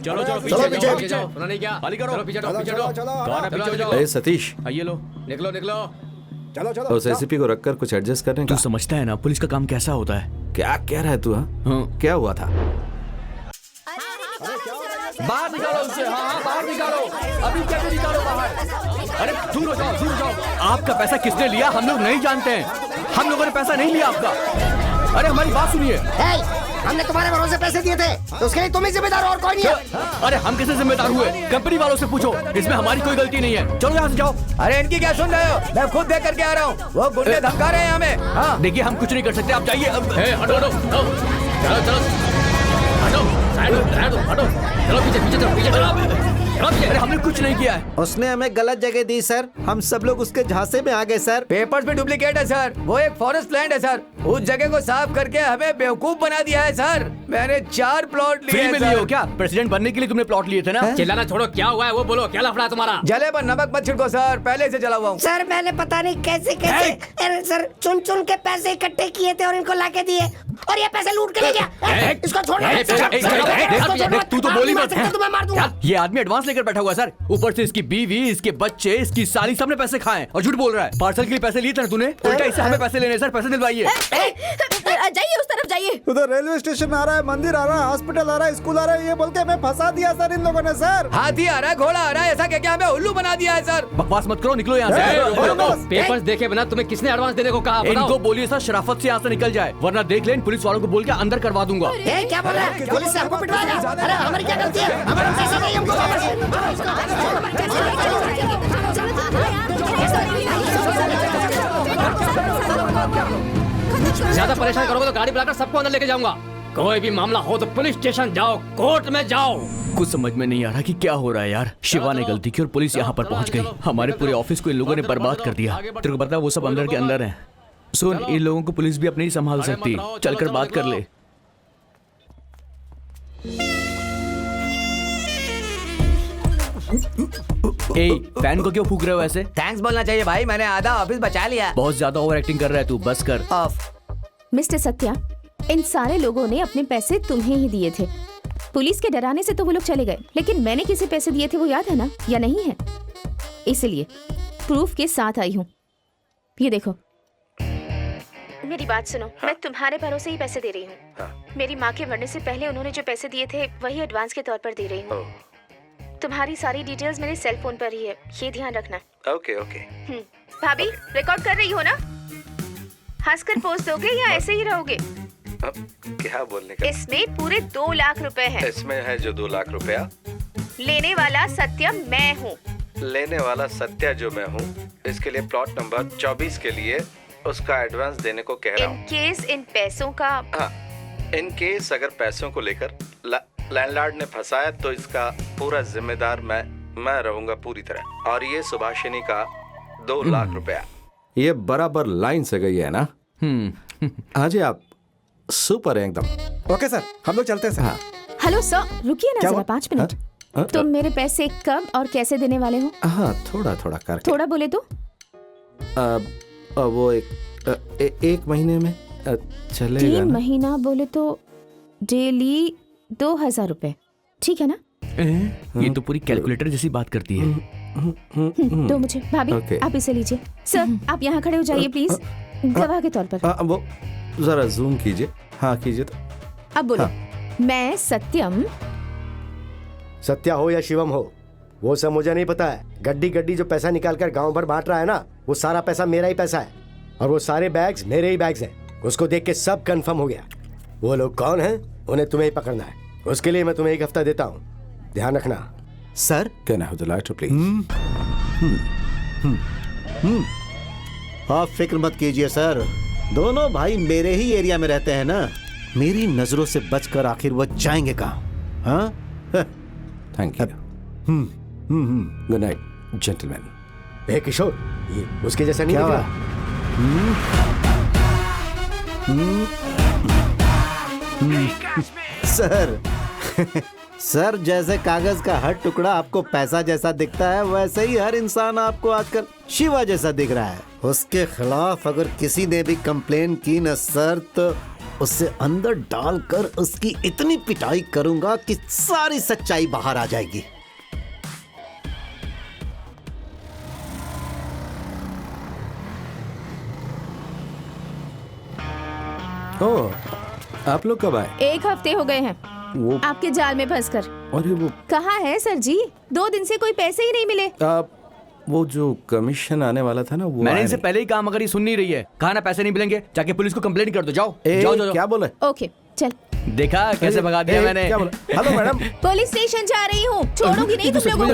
चलो चलो चलो, पीछे पीछे। जाओ सुना नहीं क्या खाली करो। चलो पीछे चलो, पीछे चलो, चलो। कौन है पीछे जाओ ए सतीश, आइए लो। निकलो निकलो चलो चलो उस एसीपी को रखकर कुछ एडजस्ट करने तू का। समझता है ना पुलिस का काम कैसा होता है? क्या कह रहा है तू? हाँ, क्या हुआ था? बाहर निकालो उसे। हाँ बाहर निकालो, अभी कैसे निकालो बाहर? अरे दूर हो जाओ, दूर हो जाओ। आपका पैसा किसने लिया हम लोग नहीं जानते हैं, हम लोगों ने पैसा नहीं लिया आपका। अरे हमारी बात सुनिए। हमने तुम्हारे भरोसे पैसे दिए थे तो उसके लिए तुम ही जिम्मेदार हो और कोई नहीं है। अरे हम कैसे जिम्मेदार हुए? कंपनी वालों से पूछो, इसमें हमारी कोई गलती नहीं है। चलो यहाँ से जाओ। अरे इनकी क्या सुन रहे हो? मैं खुद देख करके आ रहा हूँ, वो गुंडे धमका रहे हैं हमें। हाँ देखिए हम कुछ नहीं कर सकते, आप जाइए। हटो हटो चलो चलो हटो साइड हटो हटो चलो पीछे पीछे चलो पीछे चलो। अरे हमने कुछ नहीं किया है। उसने हमें गलत जगह दी सर, हम सब लोग उसके झांसे में आ गए सर। पेपर्स में डुप्लीकेट है सर, वो एक फॉरेस्ट लैंड है सर, उस जगह को साफ करके हमें बेवकूफ बना दिया है सर। मैंने 4 प्लॉट लिए फ्री में सर। लिए हो क्या? प्रेसिडेंट बनने के लिए तुमने प्लॉट लिए थे ना? चिल्लाना छोड़ो, क्या हुआ है वो बोलो, क्या लफड़ा तुम्हारा? जले पर नमक मत छिड़को सर, पहले से जला हुआ हूँ। सर मैंने पता नहीं कैसे कैसे अरे सर चुन चुन के पैसे इकट्ठे किए थे और इनको लाके दिए और ये पैसे लूट के ले गया। इसको छोड़ना। तू तो बोली मत। तुम्हें मार दूंगा। ये आदमी एडवांस लेकर बैठा हुआ सर, ऊपर से इसकी बीवी, इसके बच्चे, इसकी साली, सबने पैसे खाए और झूठ बोल रहा है। पार्सल के लिए पैसे लिए थे ना तूने, उल्टा इससे हमें पैसे लेने। सर पैसे दिलवाइए। जाइए उस तरफ जाइए। उधर रेलवे स्टेशन आ रहा है, मंदिर आ रहा है, हॉस्पिटल आ रहा है, स्कूल आ रहा है, ये बोल के हमें फंसा दिया सर इन लोगों ने सर। हाथी आ रहा है, घोड़ा आ रहा है, ऐसा क्या क्या हमें उल्लू बना दिया है सर। बकवास मत करो, निकलो यहाँ से। पेपर्स देखे बिना तुम्हें किसने एडवांस देने को कहा? इनको बोलिए सर शराफत से यहाँ से निकल जाए, वरना देख लें पुलिस वालों को बोल के अंदर करवा दूंगा। क्या बोल रहा है? पुलिस से हमको पिटवाएगा? अरे हमारी क्या गलती है? हमारे पैसे नहीं हमको ज्यादा परेशान करोगे तो गाड़ी बुलाकर सबको अंदर लेके जाऊंगा। कोई भी मामला हो तो पुलिस स्टेशन जाओ, कोर्ट में जाओ। कुछ समझ में नहीं आ रहा कि क्या हो रहा है यार। शिवा ने गलती की और पुलिस यहाँ पर पहुँच गई। हमारे पूरे ऑफिस को इन लोगों ने बर्बाद कर दिया। तेरे को पता है वो सब अंदर के अंदर हैं। सुन, इन लोगों को पुलिस भी अपने ही संभाल सकती। चलकर बात कर ले। फैन को क्यों फूक रहे हो ऐसे? थैंक्स बोलना चाहिए भाई, मैंने आधा ऑफिस बचा लिया। बहुत ज्यादा ओवर एक्टिंग कर रहा है तू, बस कर। मिस्टर सत्या, इन सारे लोगों ने अपने पैसे तुम्हें ही दिए थे। पुलिस के डराने से तो वो लोग चले गए, लेकिन मैंने किसे पैसे दिए थे वो याद है ना, या नहीं है? इसलिए प्रूफ के साथ आई हूँ। ये देखो। मेरी बात सुनो, मैं तुम्हारे भरोसे ही पैसे दे रही हूँ। मेरी माँ के मरने से पहले उन्होंने जो पैसे दिए थे वही एडवांस के तौर पर दे रही हूँ। तुम्हारी सारी डिटेल्स मेरे सेल फोन पर ही है, ये ध्यान रखना। Okay okay. भाभी, रिकॉर्ड कर रही हो ना? हंसकर पोस्ट दोगे या ऐसे ही रहोगे? क्या बोलने का? इसमें पूरे 2 लाख रुपए हैं। इसमें है जो 2 लाख रुपया। लेने वाला सत्या मैं हूँ। लेने वाला सत्या जो मैं हूँ, इसके लिए प्लॉट नंबर 24 के लिए उसका एडवांस देने को कह रहा हूँ। इन केस इन पैसों का, हाँ, इन केस अगर पैसों को लेकर लैंडलॉर्ड ने फंसाया तो इसका पूरा जिम्मेदार मैं रहूंगा पूरी तरह। और ये सुभाषिनी का 2 लाख रुपया, ये बराबर लाइन से गई है ना? हाँ जी, आप सुपर है एकदम। ओके सर, हम लोग चलते हैं सर। हेलो सर, रुकिए ना जरा 5 मिनट। तुम मेरे पैसे कब और कैसे देने वाले हो? हाँ, थोड़ा थोड़ा करके। थोड़ा बोले तो? वो एक महीने में चलेगा 3 ना? महीना बोले तो डेली 2000 रुपए, ठीक है ना? ये तो पूरी कैलकुलेटर जैसी बात करती है। दो मुझे। भाभी, आप इसे लीजिए। सर, आप यहाँ खड़े हो जाइए प्लीज, गवाह के तौर पर। वो जरा जूम कीजिए। हाँ कीजिए तो। अब बोलो। मैं सत्यम। सत्या हो या शिवम हो, वो सब मुझे नहीं पता है। गड्डी गड्डी जो पैसा निकाल कर गाँव भर बांट रहा है ना, वो सारा पैसा मेरा ही पैसा है और वो सारे बैग्स मेरे ही बैग्स हैं। उसको देख के सब कंफर्म हो गया। वो लोग कौन हैं उन्हें तुम्हें ही पकड़ना है। उसके लिए मैं तुम्हें 1 हफ्ता देता हूँ, ध्यान रखना। Sir, can I have the lighter please? आप फिक्र मत कीजिए सर, दोनों भाई मेरे ही एरिया में रहते हैं ना। मेरी नजरों से बचकर आखिर वो जाएंगे कहाँ? हाँ, thank you. Good night gentleman. ए किशोर, ये उसके जैसा नहीं क्या सर सर, जैसे कागज का हर टुकड़ा आपको पैसा जैसा दिखता है, वैसे ही हर इंसान आपको आजकल शिवा जैसा दिख रहा है। उसके खिलाफ अगर किसी ने भी कंप्लेन की न सर, तो उसे अंदर डालकर उसकी इतनी पिटाई करूंगा कि सारी सच्चाई बाहर आ जाएगी। ओह, आप लोग कब आए? 1 हफ्ते हो गए हैं वो आपके जाल में फंसकर। अरे वो कहाँ है सर जी? 2 दिन से कोई पैसे ही नहीं मिले। वो जो कमीशन आने वाला था ना, वो मैंने आया इनसे नहीं। पहले ही कहा, मगर ये सुन नहीं रही है। कहा ना पैसे नहीं मिलेंगे, जाके पुलिस को कंप्लेंट कर दो। जाओ ए, जाओ जाओ। क्या बोले? ओके चल। देखा कैसे भगा दिया मैंने। क्या बोला? Hello madam. पुलिस स्टेशन जा रही हूँ, छोड़ूंगी नहीं तुम लोगों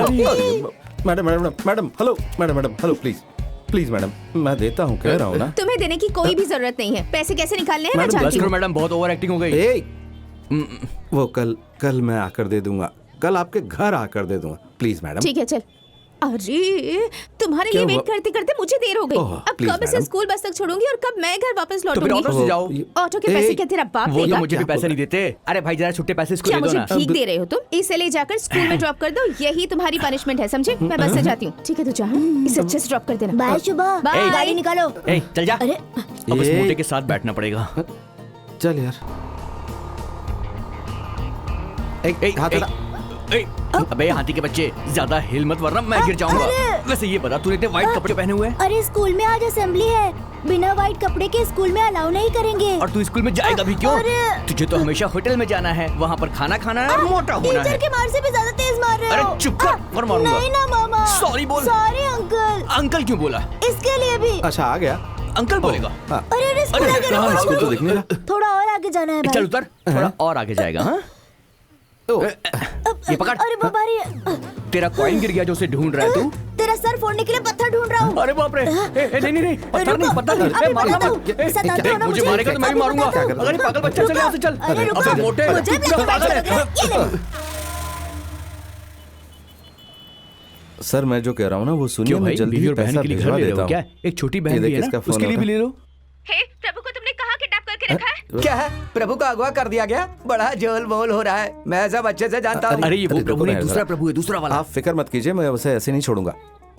को। Madam madam madam hello, madam madam hello, please please madam, मैं देता हूँ, कह रहा हूँ ना। तुम्हें देने की कोई भी जरूरत नहीं है। पैसे कैसे निकालने हैं मैं जानती हूँ। मैडम बहुत ओवर एक्टिंग हो गई। ए, वो कल मैं आकर दे दूंगा, कल आपके घर आकर दे दूंगा, प्लीज मैडम। ठीक है चल। अरे तुम्हारे लिए क्या वेट हुआ? करते करते मुझे देर हो गई। ओह, अब प्लीज कब इसे मैडम। स्कूल बस तक छोड़ूंगी और कब मैं घर वापस तो फिर लौटूंगी। ऑटो से जाओ। ऑटो के पैसे क्या तेरा बाप वो तो देगा? मुझे भी पैसे नहीं देते। अरे भाई जरा छुट्टे पैसे इसको क्या दे दो मुझे ना। भीख दे रहे हो तुम? इसे ले जाकर स्कूल में ड्रॉप कर दो, यही तुम्हारी पनिशमेंट है, समझे? मैं बस से जाती हूँ। ठीक है तू जा, इसे अच्छे से ड्रॉप कर देना। बाय शुभा, बाय। गाड़ी निकालो। ए, चल जा। अरे अब इस मोटे के साथ बैठना पड़ेगा। चल यार। हाथ हटा। अबे हाथी के बच्चे, ज्यादा हिल मत वरना मैं गिर जाऊंगा। वैसे ये बता, तूने इतने व्हाइट कपड़े पहने हुए हैं अरे स्कूल में आज असेंबली है, बिना व्हाइट कपड़े के स्कूल में अलाउ नहीं करेंगे। और तू स्कूल में जाएगा भी क्यों? तुझे तो हमेशा होटल में जाना है, वहाँ पर खाना खाना है और मोटा होना टीचर है। के मार से भी ज्यादा तेज मार रहे हो। अरे चुप कर, और मारूंगा। नहीं ना मामा। सॉरी बोल। Sorry uncle. अंकल क्यों बोला? इसके लिए भी। अच्छा आ गया। अंकल बोलेगा। हाँ। अरे स्कूल अरे, आगे हाँ, इसको तो दिखने लगा। थोड़ा और आगे जाना है भाई। चल उतर, थोड़ा और आगे जाएगा। हाँ ये पकड़। अरे बाबा रे, तेरा कॉइन गिर गया जो उसे ढूंढ रहा है तू। तेरा सर फोड़ने के लिए पत्थर ढूंढ रहा हूँ। अरे बाप रे। नहीं पत्थर नहीं, पत्थर नहीं। अभी मारना बताता मत। हूँ। सताता हो ना मुझे मुझे। मारेगा तो मैं भी अभी मारूंगा। बताता हूँ। अरे पागल बच्चा, चल यहाँ से चल। अरे रुको, अब मोटे मुझे भी पूरा पागल है। ये ले। सर मैं जो कह रहा हूँ ना वो सुनिए, क्यों मैं भाई, जल्दी बीवी ही और बहन पैसा के लिए घर भिजवा ले रहे देता हो हूँ। क्या? एक छोटी ये बहन भी देखिए, है ना, इसका फोन उसके लिए भी आता ले लो। हे प्रभु को तुमने कहाँ किडनैप करके रखा है? क्या है? प्रभु का अगवा कर दिया गया? बड़ा जोल बोल हो रहा है, मैं सब अच्छे से जानता हूँ। अरे ये वो अरे प्रभु रुको नहीं, ना दूसरा जरा। प्रभु है, दूसरा वाला। आप फिक्र मत कीजिए, मैं उसे ऐसे नहीं छोड़ूंगा।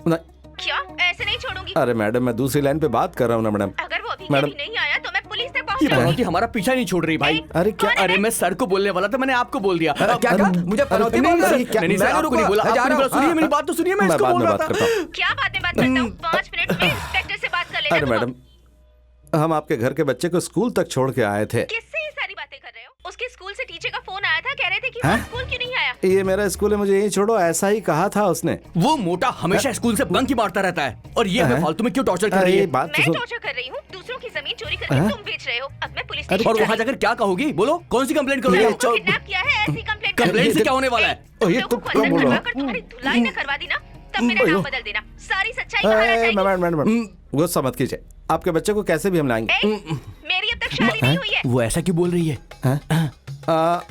क्या ऐसे नहीं छोड़ूंगी? अरे मैडम मैं दूसरी लाइन पे बात कर रहा हूँ ना मैडम। अगर वो अभी मैडम। कभी नहीं आया तो मैं पुलिस तक ये पहुंच जाऊंगी। पनौती हमारा पीछा नहीं छोड़ रही भाई। अरे क्या? अरे मैं सर को बोलने वाला था, मैंने आपको बोल दिया। क्या कहा? मुझे पनौती बोल रहा है? नहीं सर, आपको नहीं बोला, आपको नहीं बोला। सुनिए मेरी बात तो सुनिए, मैं मैं इसको बाद बोल में रहा बात था। करता हूँ। क्या बात में बात करता हूँ? 5 मिनट में इंस्पेक्टर से बात कर लेना। अरे मैडम हम आपके घर के बच्चे को स्कूल तक छोड़ के आए थे। किससे ये सारी बातें कर रहे हो? उसके स्कूल से टीचर का फोन आया था, कह रहे थे कि वो स्कूल क्यों नहीं आया? ये मेरा स्कूल है, मुझे यहीं छोड़ो, ऐसा ही कहा था उसने। वो मोटा हमेशा स्कूल से बंक ही मारता रहता है और ये हमें फालतू में क्यों टॉर्चर कर रही अरे है? बात तो मैं सुन। टॉर्चर कर रही हूँ, दूसरों की जमीन चोरी करके तुम बेच रहे हो। अब मैं पुलिस स्टेशन और वहाँ जाकर क्या कहोगी? बोलो, कौन सी कंप्लेंट करोगी? किडनैप किया है, ऐसी कंप्लेंट कंप्लेंट से क्या होने वाला है? ये तो अंदर बोल रहा करवाकर तुम्हारी धुलाई न करवा दी ना, तब मेरा नाम बदल देना। सारी सच्चाई बाहर आ जाएगी। मैडम गुस्सा मत कीजिए, आपके बच्चे को कैसे भी हम लाएंगे। मेरी अब तक शादी नहीं हुई है। वो ऐसा क्यों बोल रही है?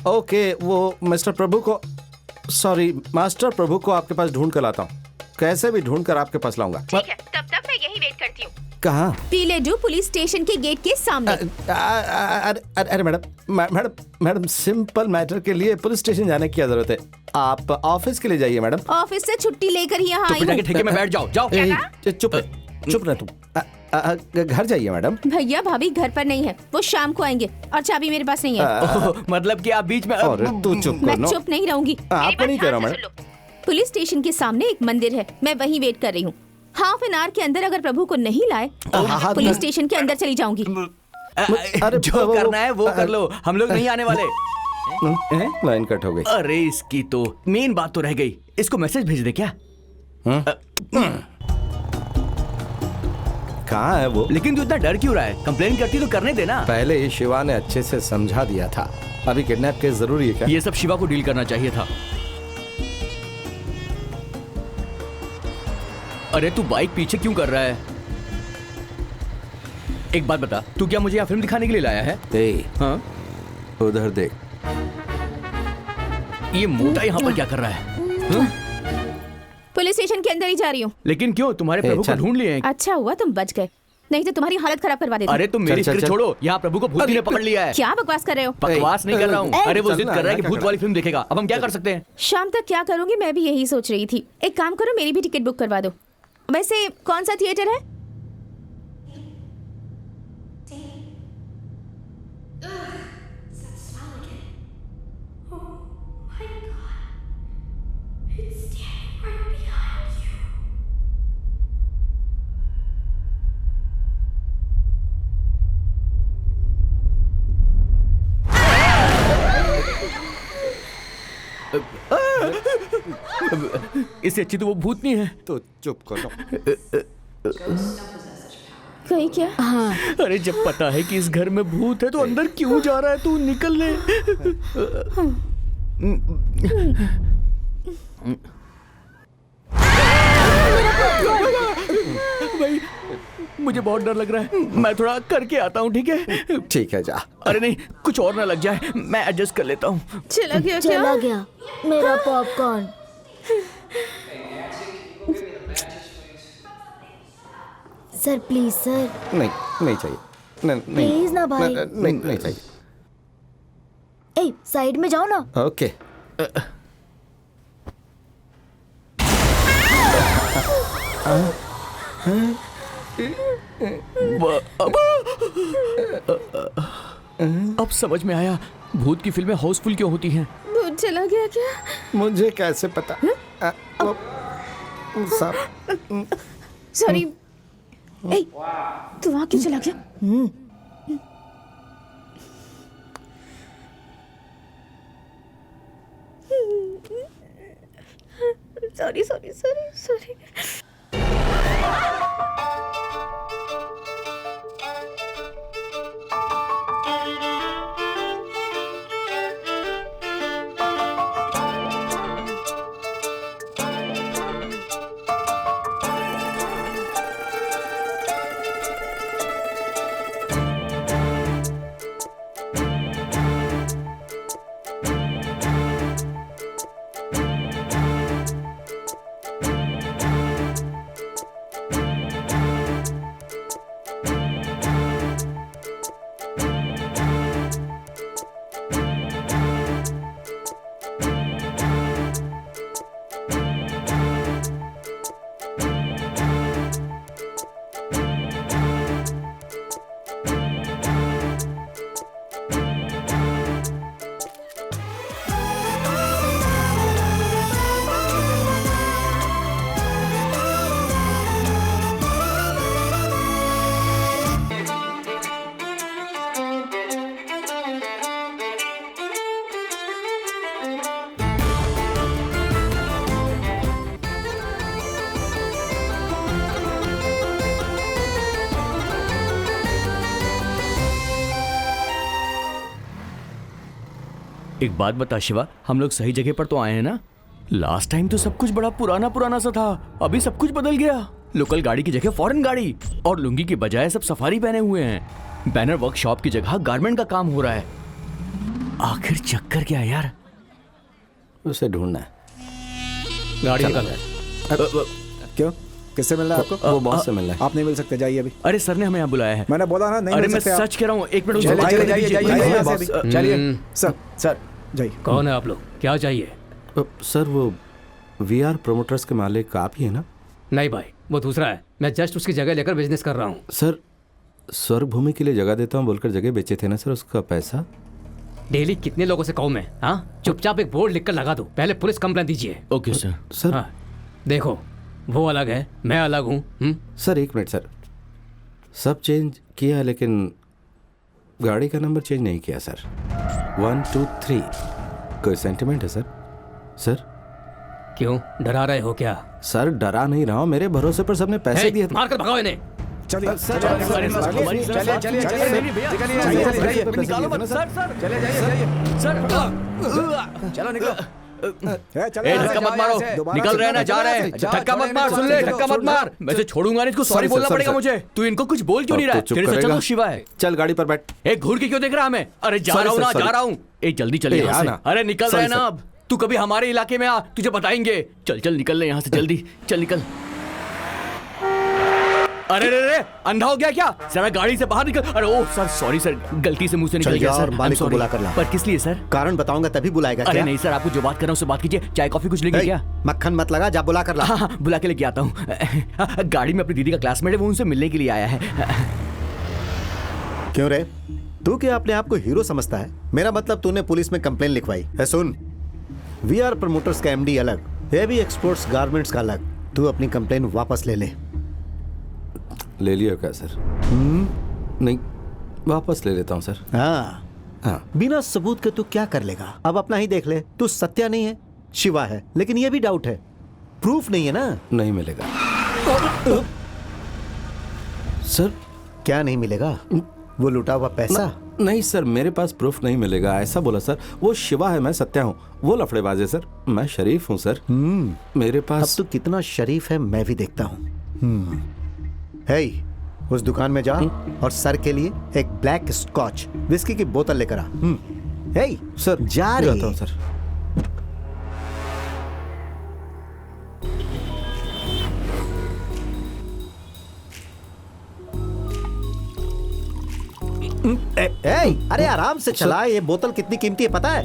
ओके वो मिस्टर प्रभु को, सॉरी मास्टर प्रभु को आपके पास ढूंढ कर लाता हूँ, कैसे भी ढूंढ कर आपके पास लाऊंगा। ठीक है, तब तक मैं यही वेट करती हूँ। कहाँ? पीलेडू पुलिस स्टेशन के गेट के सामने। अरे मैडम सिंपल मैटर के लिए पुलिस स्टेशन जाने की क्या जरूरत है? आप ऑफिस के लिए जाइए मैडम। ऑफिस से छुट्टी लेकर यहाँ तो आई फिर जाके हूँ। ठेके में बैठ जाओ। जाओ चुप रह तुम। घर जाइए मैडम। भैया भाभी घर पर नहीं है, वो शाम को आएंगे और चाबी मेरे पास नहीं है। मतलब कि आप बीच में। और तू चुप मैं कर नो। चुप नहीं रहूंगी। आपको नहीं कह रहा मैडम। पुलिस स्टेशन के सामने एक मंदिर है, मैं वहीं वेट कर रही हूँ। हाफ एन आवर के अंदर अगर प्रभु को नहीं लाए तो पुलिस स्टेशन के अंदर चली जाऊंगी। अरे जो करना है वो कर लो, हम लोग नहीं आने वाले। लाइन कट हो गई। अरे इसकी तो मेन बात तो रह गई, इसको मैसेज भेज दे क्या? कहाँ है वो? लेकिन तू इतना डर क्यों रहा है? कंप्लेन करती तो करने देना। पहले ये शिवा ने अच्छे से समझा दिया था, अभी किडनैप केस जरूरी है क्या? ये सब शिवा को डील करना चाहिए था। अरे तू बाइक पीछे क्यों कर रहा है? एक बात बता, तू क्या मुझे यहाँ फिल्म दिखाने के लिए लाया है? हाँ? उधर देख। ये मोटा यहाँ पर क्या कर रहा है? हाँ? पुलिस स्टेशन के अंदर ही जा रही हूँ। लेकिन क्यों? तुम्हारे प्रभु को ढूंढ लिए हैं। अच्छा हुआ तुम बच गए, नहीं तो तुम्हारी हालत खराब करवा देती। अरे तुम मेरी फिक्र छोड़ो, यहाँ प्रभु को भूत ने पकड़ लिया है। क्या बकवास कर रहे हो? बकवास नहीं कर रहा हूँ। अरे वो जिद कर रहा है कि भूत वाली फिल्म देखेगा। अब हम क्या कर सकते हैं? शाम तक क्या करूंगी मैं भी यही सोच रही थी। एक काम करो, मेरी भी टिकट बुक करवा दो। वैसे कौन सा थिएटर है? इससे अच्छी तो वो भूतनी है। तो चुप करो। कहीं क्या? हाँ अरे जब पता है कि इस घर में भूत है तो अंदर क्यों जा रहा है? तू निकल ले। भाई मुझे बहुत डर लग रहा है, मैं थोड़ा करके आता हूँ, ठीक है? ठीक है, जा। अरे नहीं, कुछ और ना लग जाए, मैं एडजस्ट कर लेता हूँ। चला गया क्या? चला गया मेरा पॉपकॉर्न। Sir please sir. नहीं, नहीं चाहिए। नहीं, प्लीज ना भाई। नहीं, नहीं चाहिए। ए साइड में जाओ ना। ओके। अब समझ में आया भूत की फिल्में हाउसफुल क्यों होती हैं। भूत चला गया क्या? मुझे कैसे पता? सब सॉरी। ए, तू वहाँ क्यों चला गया? Sorry sorry sorry sorry. एक बात बता शिवा, हम लोग सही जगह पर तो आए हैं ना? लास्ट टाइम तो सब कुछ बड़ा पुराना पुराना सा था, अभी सब कुछ बदल गया। लोकल गाड़ी की जगह फॉरेन गाड़ी, और लुंगी की बजाय सब सफारी पहने हुए हैं। बैनर वर्कशॉप की जगह गारमेंट का काम हो रहा है। आखिर चक्कर क्या है यार? उसे ढूंढना है। गाड़ी निकाल। क्यों, किससे मिलना है आपको? वो बॉस से मिलना है। आप नहीं मिल सकते, जाइए अभी। अरे सर ने हमें यहाँ बुलाया है। मैंने बोला ना नहीं अरे मिल मैं सकते आप। सच कह रहा हूँ, एक मिनट चलिए सर, सर जाइए। कौन है आप लोग? क्या चाहिए? सर वो वीआर प्रोमोटर्स के मालिक आप ही है ना? नहीं भाई, वो दूसरा है। मैं जस्ट उसकी जगह लेकर बिजनेस कर रहा हूँ। सर स्वर्ग भूमि के लिए जगह देता हूँ बोलकर जगह बेचे थे ना सर, उसका पैसा? डेली कितने लोगों से कहूँ मैं? हाँ, चुपचाप एक बोर्ड लिखकर लगा दो, पहले पुलिस कंप्लेंट दीजिए। Okay sir. सर हाँ, देखो वो अलग है, मैं अलग हूँ। सर एक मिनट सर, सब चेंज किया लेकिन गाड़ी का नंबर चेंज नहीं किया सर। 1 2 3 कोई सेंटिमेंट है सर? सर क्यों डरा रहे हो क्या? सर डरा नहीं रहा हूँ, मेरे भरोसे पर सबने पैसे दिए थे। मारकर भगाओ इन्हें। चलिए चलो निकलो। धक्का मत मारो, निकल रहे ना, जा रहे हैं। धक्का मत मार, सुन ले, धक्का मत मार। वैसे छोड़ूंगा नहीं, इसको सॉरी बोलना पड़ेगा मुझे। तू इनको कुछ बोल क्यों नहीं रहा है? तेरे से चलो शिवा है। चल गाड़ी पर बैठ। एक घूर के क्यों देख रहा है हमें? अरे जा रहा हूँ ना, जा रहा हूँ। एक जल्दी चले यहाँ से। अरे निकल रहे ना अब। तू कभी हमारे इलाके में आ, तुझे बताएंगे। चल चल निकल ले यहाँ से, जल्दी चल निकल। अरे रे रे, अंधा हो गया क्या? जरा गाड़ी से बाहर निकल। अरे ओह सर, सॉरी सर, गलती से मुंह से निकल गया सर। मालिक को बुला कर ला। पर किस लिए सर? कारण बताऊंगा तभी बुलाएगा। अरे क्या? नहीं सर, आपको जो बात कर रहा हूँ उससे बात कीजिए। चाय कॉफी कुछ लेंगे क्या? मक्खन मत लगा, जा बुला कर ला। हाँ, बुला के लेके आता हूँ। गाड़ी में अपनी दीदी का क्लासमेट है, वो उनसे मिलने के लिए आया है। क्यों रे, तू क्या अपने आप को हीरो समझता है? मेरा मतलब तूने पुलिस में कंप्लेन लिखवाई है। सुन, वीआर प्रमोटर्स का एमडी अलग, हेवी एक्सपोर्ट्स गारमेंट्स का अलग। तू अपनी कंप्लेन वापस ले ले। ले लिया क्या सर? नहीं, वापस ले लेता हूँ सर। हाँ, बिना सबूत के तू क्या कर लेगा? अब अपना ही देख ले। तू सत्या नहीं है, शिवा है, लेकिन ये भी डाउट है, प्रूफ नहीं है ना। नहीं मिलेगा सर। क्या नहीं मिलेगा? वो लुटा हुआ पैसा? नहीं सर, मेरे पास प्रूफ नहीं मिलेगा, ऐसा बोला सर। वो शिवा है, मैं सत्या हूँ। वो लफड़ेबाज है सर, मैं शरीफ हूँ सर। मेरे पास। अब तू कितना शरीफ है मैं भी देखता हूँ। हे, उस दुकान में जा और सर के लिए एक ब्लैक स्कॉच विस्की की बोतल लेकर आ। हे सर, जा रही हूँ सर। अरे आराम से चला। ये बोतल कितनी कीमती है पता है?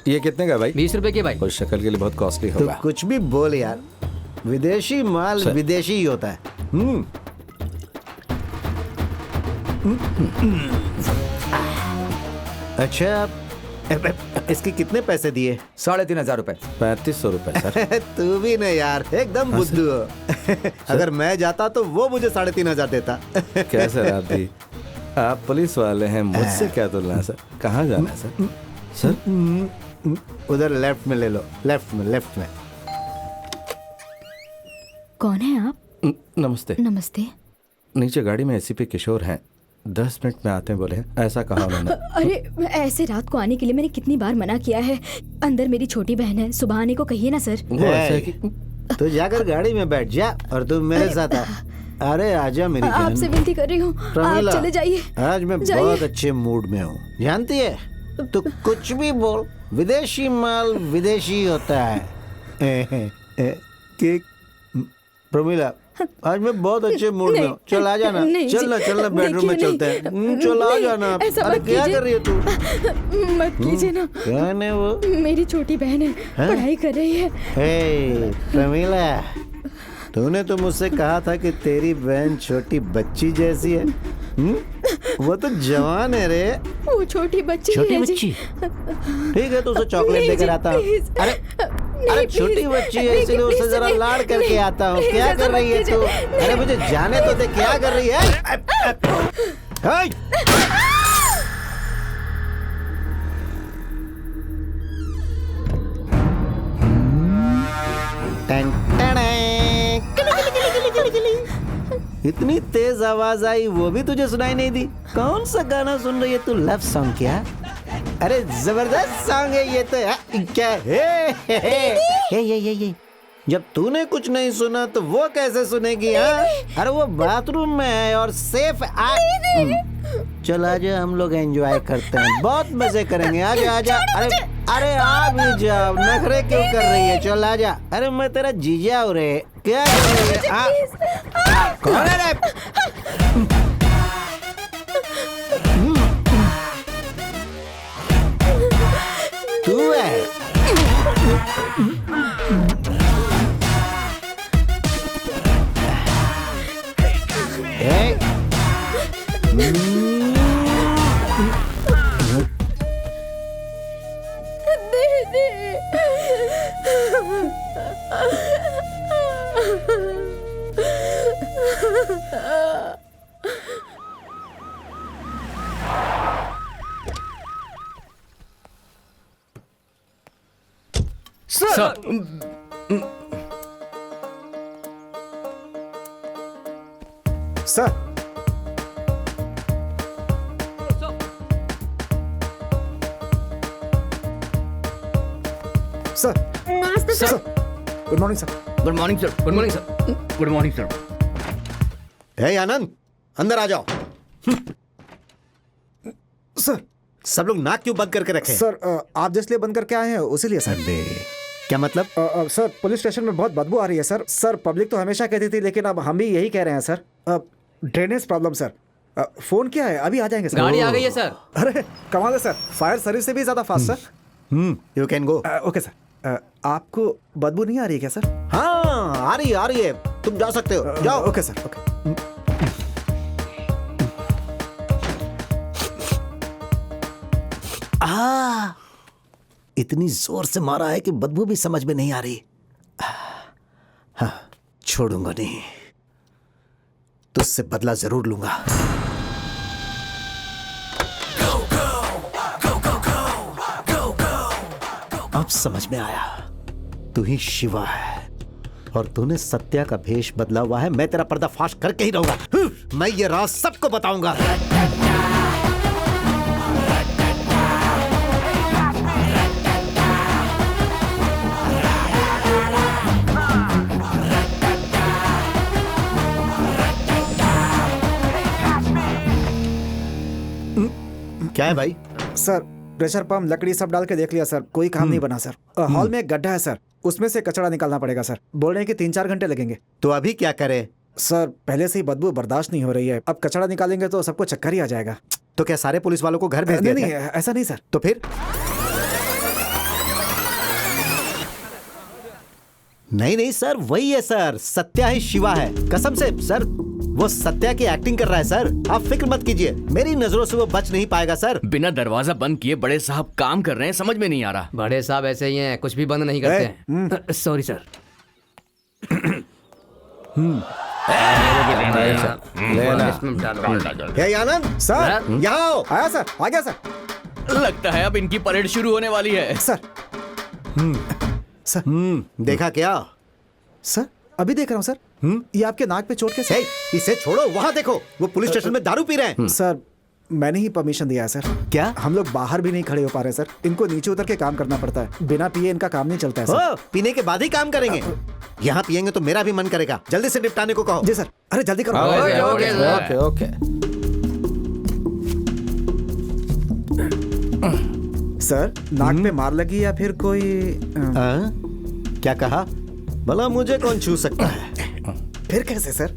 ये कितने का भाई? 20 रुपए के भाई। और शक्ल के लिए बहुत कॉस्टली तो होगा। कुछ भी बोल यार, विदेशी माल विदेशी ही होता है। अच्छा, इसके कितने पैसे दिए? 3,500 रुपए। 3500 रुपए सर। तू भी ना यार, एकदम बुद्धू हो। अगर मैं जाता तो वो मुझे 3,500 देता। कैसे आप भी? आप पुलिस वाले हैं, मुझसे क्या तुलना सर? कहाँ जाना है सर? सर उधर लेफ्ट में ले लो, लेफ्ट में। कौन है आप? नमस्ते। नमस्ते। नीचे गाड़ी में एसीपी किशोर हैं, 10 मिनट में आते हैं बोले हैं, ऐसा कहा उन्होंने। अरे ऐसे रात को आने के लिए मैंने कितनी बार मना किया है। अंदर मेरी छोटी बहन है, सुबह आने को कहिए ना सर। वो ऐसा है कि तो जाकर गाड़ी में बैठ जा और तू मेरे साथ आ। अरे आजा मेरी जान। आपसे विनती कर रही हूँ, आप चले जाइए। आज मैं बहुत अच्छे मूड में हूँ, जानती है? तो कुछ भी बोल, विदेशी माल विदेशी होता है। प्रमिला, आज मैं बहुत अच्छे मूड में हूँ। चल आ जाना, चलना बेडरूम में चलते हैं। चल आ जाना। अरे क्या कर रही है तू? मत कीजिए ना। कौन है वो? मेरी छोटी बहन है, पढ़ाई कर रही है। हे प्रमिला, तूने तो मुझसे कहा था कि तेरी बहन छोटी बच्ची जैसी है। वो तो जवान है रे। वो छोटी बच्ची है जी। ठीक है, तो उसे चॉकलेट देकर आता हूँ। अरे छोटी बच्ची है, इसलिए उसे जरा लाड़ करके आता हूँ। क्या कर रही है तू? अरे मुझे जाने तो दे, क्या कर रही है? इतनी तेज आवाज आई, वो भी तुझे सुनाई नहीं दी? कौन सा गाना सुन रही है तू? लव सॉन्ग क्या? अरे जबरदस्त सॉन्ग है ये तो। क्या है? ये जब तूने कुछ नहीं सुना तो वो कैसे सुनेगी? हाँ, अरे वो बाथरूम में है और सेफ। चल आजा, हम लोग एंजॉय करते हैं, बहुत मजे करेंगे। आजा। अरे आ भी जाओ, नखरे क्यों कर रही है? चल आजा। अरे मैं तेरा जीजा हूँ रे। क्या कर रही है? कौन है रे? तू है? Sir, sir, sir, good morning sir. Good morning sir. Good morning sir. Good morning sir. Hey Anand, अंदर आ जाओ। सर, सब लोग नाक क्यों बंद करके रखे? सर, आप जिस लिए बंद करके आए हैं उसी लिए सर। क्या मतलब? सर, पुलिस स्टेशन में बहुत बदबू आ रही है सर। सर, पब्लिक तो हमेशा कहती थी, लेकिन अब हम भी यही कह रहे हैं sir. Drainage problem sir. Phone किया है, अभी आ जाएंगे सर। गाड़ी आ गई है सर। अरे कमाल है सर, फायर सर्विस से भी ज्यादा fast sir. You can go. Okay sir. आपको बदबू नहीं आ रही है क्या सर? हाँ, आ रही है। तुम जा सकते हो, जाओ। Okay sir, okay. इतनी जोर से मारा है कि बदबू भी समझ में नहीं आ रही। हाँ, छोड़ूंगा नहीं, तुझसे बदला जरूर लूंगा। अब समझ में आया, तू ही शिवा है और तूने सत्या का भेष बदला हुआ है। मैं तेरा पर्दाफाश करके ही रहूंगा। मैं ये राज सबको बताऊंगा। क्या है भाई? सर प्रेशर पंप लकड़ी सब डाल के देख लिया सर, कोई काम नहीं बना सर। हॉल में एक गड्ढा है सर, उसमें से कचरा निकालना पड़ेगा सर। बोल रहे हैं कि 3-4 घंटे लगेंगे। तो अभी क्या करें? सर पहले से ही बदबू बर्दाश्त नहीं हो रही है, अब कचरा निकालेंगे तो सबको चक्कर ही आ जाएगा। तो क्या सारे पुलिस वालों को घर भेज नहीं, दिया? नहीं ऐसा नहीं सर। तो फिर? नहीं नहीं सर, वही है सर, सत्या ही शिवा है। कसम से सर, वो सत्या की एक्टिंग कर रहा है सर। आप फिक्र मत कीजिए, मेरी नजरों से वो बच नहीं पाएगा सर। बिना दरवाजा बंद किए बड़े साहब काम कर रहे हैं, समझ में नहीं आ रहा। बड़े साहब ऐसे ही हैं, कुछ भी बंद नहीं करते हैं। Sorry sir. आनंद सर, यहाँ आओ। आया सर, आ गया सर। लगता है अब इनकी परेड शुरू होने वाली है। सर देखा क्या? सर अभी देख रहा हूँ सर। ये आपके नाक पे चोट कैसे? इसे छोड़ो, वहाँ देखो, वो पुलिस स्टेशन में दारू पी रहे हैं। सर मैंने ही परमिशन दिया है सर। क्या? हम लोग बाहर भी नहीं खड़े हो पा रहे सर, इनको नीचे उतर के काम करना पड़ता है, बिना पिए इनका काम नहीं चलता है सर। पीने के बाद ही काम करेंगे। यहाँ पियेंगे तो मेरा भी मन करेगा। जल्दी से निपटाने को कहो। जी सर। अरे जल्दी करो। Okay okay. सर नाक पे मार लगी या फिर कोई क्या कहा? भला मुझे कौन छू सकता है? फिर कैसे सर?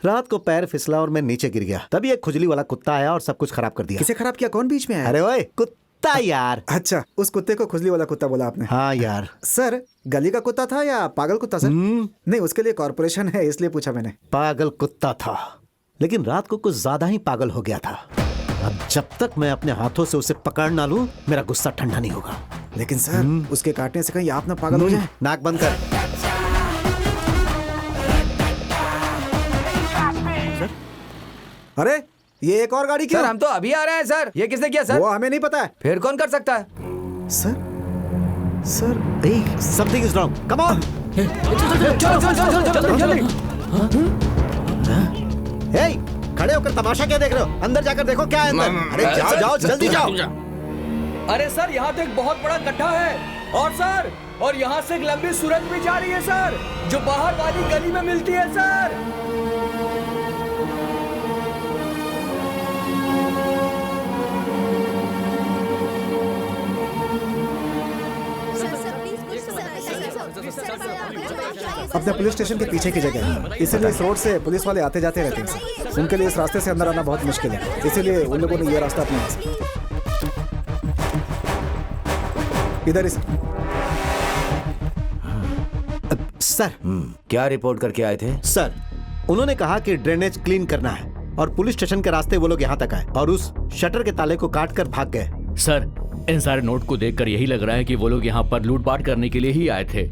रात को पैर फिसला और मैं नीचे गिर गया, तभी एक खुजली वाला कुत्ता आया और सब कुछ खराब कर दिया। किसे खराब किया? कौन बीच में आया? अरे ओए कुत्ता यार। अच्छा, उस कुत्ते को खुजली वाला कुत्ता बोला आपने? हाँ यार। सर गली का कुत्ता था या पागल कुत्ता सर? नहीं, उसके लिए कॉर्पोरेशन है इसलिए पूछा मैंने। पागल कुत्ता था, लेकिन रात को कुछ ज्यादा ही पागल हो गया था। अब जब तक मैं अपने हाथों से उसे पकड़ ना लूं, मेरा गुस्सा ठंडा नहीं होगा। लेकिन सर उसके काटने से कहीं आप ना पागल हो जाए। नाक बंद कर। अरे ये एक और गाड़ी क्यों? सर हम तो अभी आ रहे हैं सर। ये किसने किया सर? वो हमें नहीं पता है। फिर कौन कर सकता है? Sir something is wrong, come on. खड़े होकर तमाशा क्या देख रहे हो? अंदर जाकर देखो क्या है अंदर। अरे जाओ जाओ, जल्दी जाओ। अरे सर यहाँ तो एक बहुत बड़ा गड्ढा है और सर, और यहाँ से एक लंबी सुरंग भी जा रही है सर, जो बाहर वाली गली में मिलती है सर। अपने पुलिस स्टेशन के पीछे की जगह है, इसीलिए इस रोड से पुलिस वाले आते जाते रहते हैं। उनके लिए इस रास्ते से अंदर आना बहुत मुश्किल है, इसीलिए उन लोगों ने ये रास्ता अपनाया। इधर ही सर। क्या रिपोर्ट करके आए थे? सर उन्होंने कहा कि ड्रेनेज क्लीन करना है और पुलिस स्टेशन के रास्ते वो लोग यहाँ तक आए और उस शटर के ताले को काट कर भाग गए। सर इन सारे नोट को देखकर यही लग रहा है कि वो लोग यहाँ पर लूटपाट करने के लिए ही आए थे।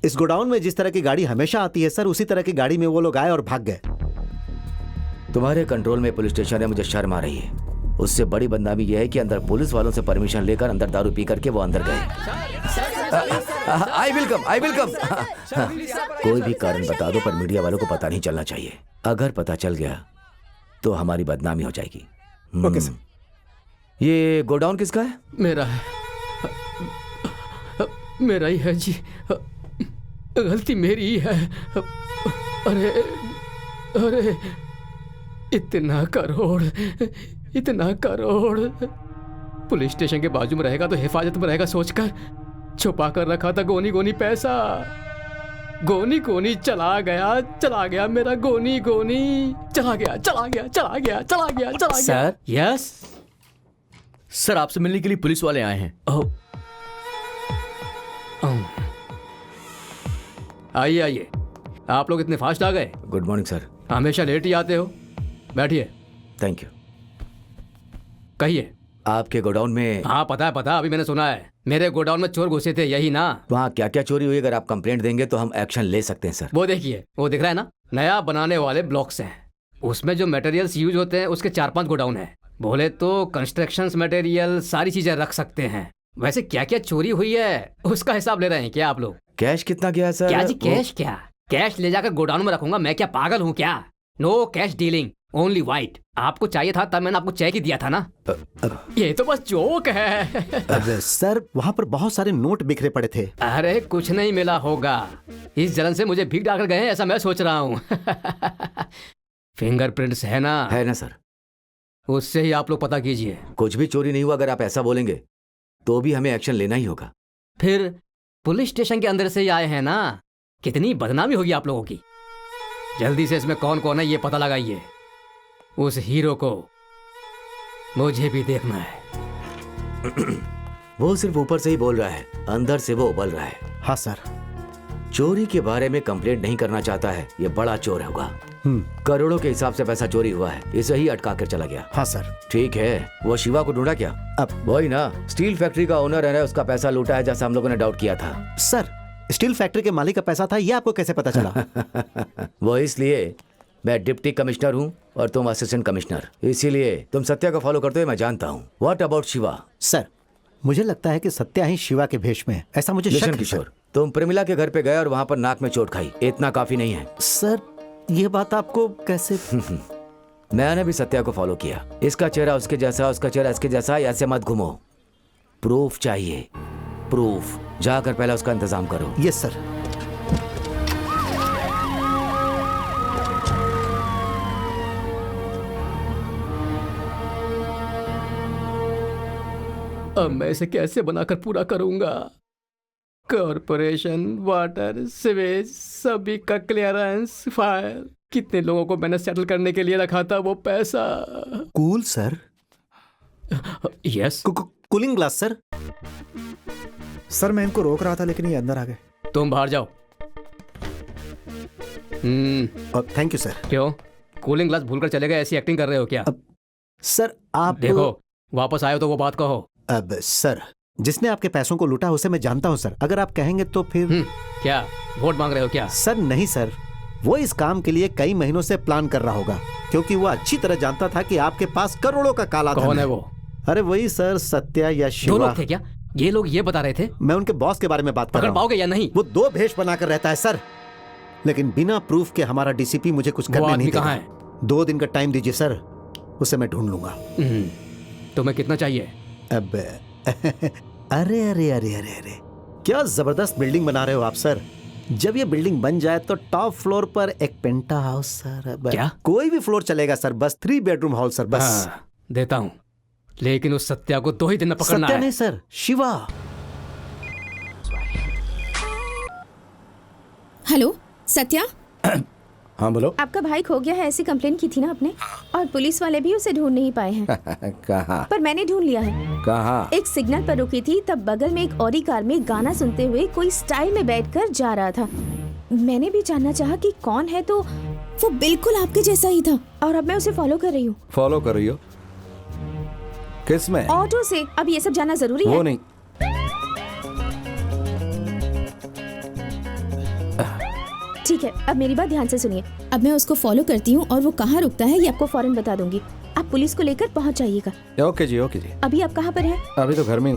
इस गोडाउन में जिस तरह की गाड़ी हमेशा आती है सर, उसी तरह की गाड़ी में वो लोग आए और भाग गए। तुम्हारे कंट्रोल में पुलिस स्टेशन है, मुझे शर्म आ रही है। उससे बड़ी बदनामी यह है कि अंदर पुलिस वालों से परमिशन लेकर अंदर दारू पी करके वो अंदर गए। I will come. कोई भी कारण बता दो, पर मीडिया वालों को पता नहीं चलना चाहिए। अगर पता चल गया तो हमारी बदनामी हो जाएगी। Okay sir. ये गोडाउन किसका है? मेरा है, मेरा ही है जी, गलती मेरी ही है। अरे इतना करोड़ पुलिस स्टेशन के बाजू में रहेगा तो हिफाजत में रहेगा सोचकर छुपा कर रखा था गोनी पैसा। गोनी चला गया मेरा गोनी चला गया। सर। यस सर आपसे मिलने के लिए पुलिस वाले आए हैं। आइए। आप लोग इतने फास्ट आ गए? Good morning sir. हमेशा लेट ही आते हो। बैठिए। Thank you. कहिए आपके गोडाउन में? हाँ पता है, अभी मैंने सुना है। मेरे गोडाउन में चोर घुसे थे, यही ना? वहाँ क्या क्या चोरी हुई? अगर आप कंप्लेंट देंगे तो हम एक्शन ले सकते हैं सर। वो देखिए, वो दिख रहा है ना, नया बनाने वाले ब्लॉक्स हैं। उसमें जो मटेरियल्स यूज होते हैं उसके 4-5 गोडाउन है। बोले तो कंस्ट्रक्शन मटेरियल सारी चीजें रख सकते हैं। वैसे क्या क्या चोरी हुई है उसका हिसाब ले रहे हैं क्या आप लोग? कैश कितना गया सर? क्या जी कैश? क्या कैश ले जाकर गोडाउन में रखूंगा मैं? क्या पागल हूँ क्या? No cash dealing, only white. आपको चाहिए था तब मैंने आपको चेक ही दिया था ना। ये तो बस जोक है। अरे सर, वहाँ पर बहुत सारे नोट बिखरे पड़े थे। अरे कुछ नहीं मिला होगा, इस जलन से मुझे भीख डालकर गए हैं ऐसा मैं सोच रहा हूँ। फिंगरप्रिंट्स है ना? है ना सर। उससे ही आप लोग पता कीजिए। कुछ भी चोरी नहीं हुआ। अगर आप ऐसा बोलेंगे तो भी हमें एक्शन लेना ही होगा। फिर पुलिस स्टेशन के अंदर से ही आए हैं ना, कितनी बदनामी होगी आप लोगों की। जल्दी से इसमें कौन कौन है ये पता लगाइए। उस हीरो को मुझे भी देखना है। वो सिर्फ ऊपर से ही बोल रहा है, अंदर से वो उबल रहा है। हाँ सर। चोरी के बारे में कंप्लेंट नहीं करना चाहता है। ये बड़ा चोर होगा। करोड़ों के हिसाब से पैसा चोरी हुआ है, इसे ही अटका कर चला गया। हाँ सर। ठीक है, वो शिवा को ढूंढा क्या? अब वही ना, स्टील फैक्ट्री का ओनर है, उसका पैसा लूटा है जैसा हम लोगों ने डाउट किया था। सर, स्टील फैक्ट्री के मालिक का पैसा था, ये आपको कैसे पता चला? वो इसलिए मैं डिप्टी कमिश्नर हूँ और तुम असिस्टेंट कमिश्नर, इसीलिए तुम सत्या को फॉलो करते हुए मैं जानता हूँ। What about Shiva? सर, मुझे लगता है कि सत्या ही शिवा के भेष में है, ऐसा मुझे शक है। किशोर, तुम प्रेमिला के घर पे गए और वहाँ पर नाक में चोट खाई, इतना काफी नहीं है? सर, ये बात आपको कैसे? मैंने भी सत्या को फॉलो किया। इसका चेहरा उसके जैसा, उसका चेहरा इसके जैसा, ऐसे मत घूमो। प्रूफ चाहिए, प्रूफ। जाकर पहले उसका इंतजाम करो। Yes sir. अब मैं इसे कैसे बनाकर पूरा करूंगा? कॉर्पोरेशन, वाटर, सीवेज, सभी का क्लियरेंस, फायर, कितने लोगों को मैंने सेटल करने के लिए रखा था वो पैसा। Cool sir. Yes. Cooling glass sir. Sir मैं इनको रोक रहा था लेकिन ये अंदर आ गए। तुम बाहर जाओ। Thank you sir. क्यों कूलिंग ग्लास भूलकर चले गए? ऐसी एक्टिंग कर रहे हो क्या? सर आप देखो, वापस आए तो वो बात कहो। अब सर, जिसने आपके पैसों को लूटा उसे मैं जानता हूं सर। अगर आप कहेंगे तो फिर क्या वोट मांग रहे हो क्या? सर नहीं सर, वो इस काम के लिए कई महीनों से प्लान कर रहा होगा, क्योंकि वो अच्छी तरह जानता था कि आपके पास करोड़ों का काला धन है। कौन है वो? अरे वही सर, सत्या या शिवा। दो लोग थे क्या? ये लोग ये बता रहे थे? मैं उनके बॉस के बारे में बात कर रहा हूं। पकड़ पाओगे या नहीं? वो 2 भेष बनाकर रहता है सर, लेकिन बिना प्रूफ के हमारा डीसीपी मुझे कुछ करने नहीं देगा। 2 दिन का टाइम दीजिए सर, उसे मैं ढूंढ लूंगा। तुम्हें कितना चाहिए? अब अरे अरे अरे अरे अरे, क्या जबरदस्त बिल्डिंग बना रहे हो आप सर। जब ये बिल्डिंग बन जाए तो टॉप फ्लोर पर एक पेंटा हाउस सर। क्या? कोई भी फ्लोर चलेगा सर, बस 3 बेडरूम हॉल सर, बस। हाँ, देता हूँ, लेकिन उस सत्या को 2 ही दिन में पकड़ना है। सत्या नहीं सर, शिवा। हेलो सत्या। हाँ बोलो। आपका भाई खो गया है ऐसी कंप्लेन की थी ना आपने, और पुलिस वाले भी उसे ढूंढ नहीं पाए हैं। कहाँ? पर मैंने ढूंढ लिया है। कहाँ? एक सिग्नल पर रुकी थी, तब बगल में एक औरी कार में गाना सुनते हुए कोई स्टाइल में बैठकर जा रहा था। मैंने भी जानना चाहा कि कौन है, तो वो बिल्कुल आपके जैसा ही था, और अब मैं उसे फॉलो कर रही हूँ। फॉलो कर रही हो? किस में? ऑटो से। अब ये सब जानना जरूरी है? वो नहीं। ठीक है, अब मेरी बात ध्यान से सुनिए। अब मैं उसको फॉलो करती हूँ और वो कहाँ रुकता है ये आपको फौरन बता दूंगी। आप पुलिस को लेकर पहुँच जाइएगा। ओके जी, ओके जी। अभी आप कहाँ पर हैं? अभी तो घर में ही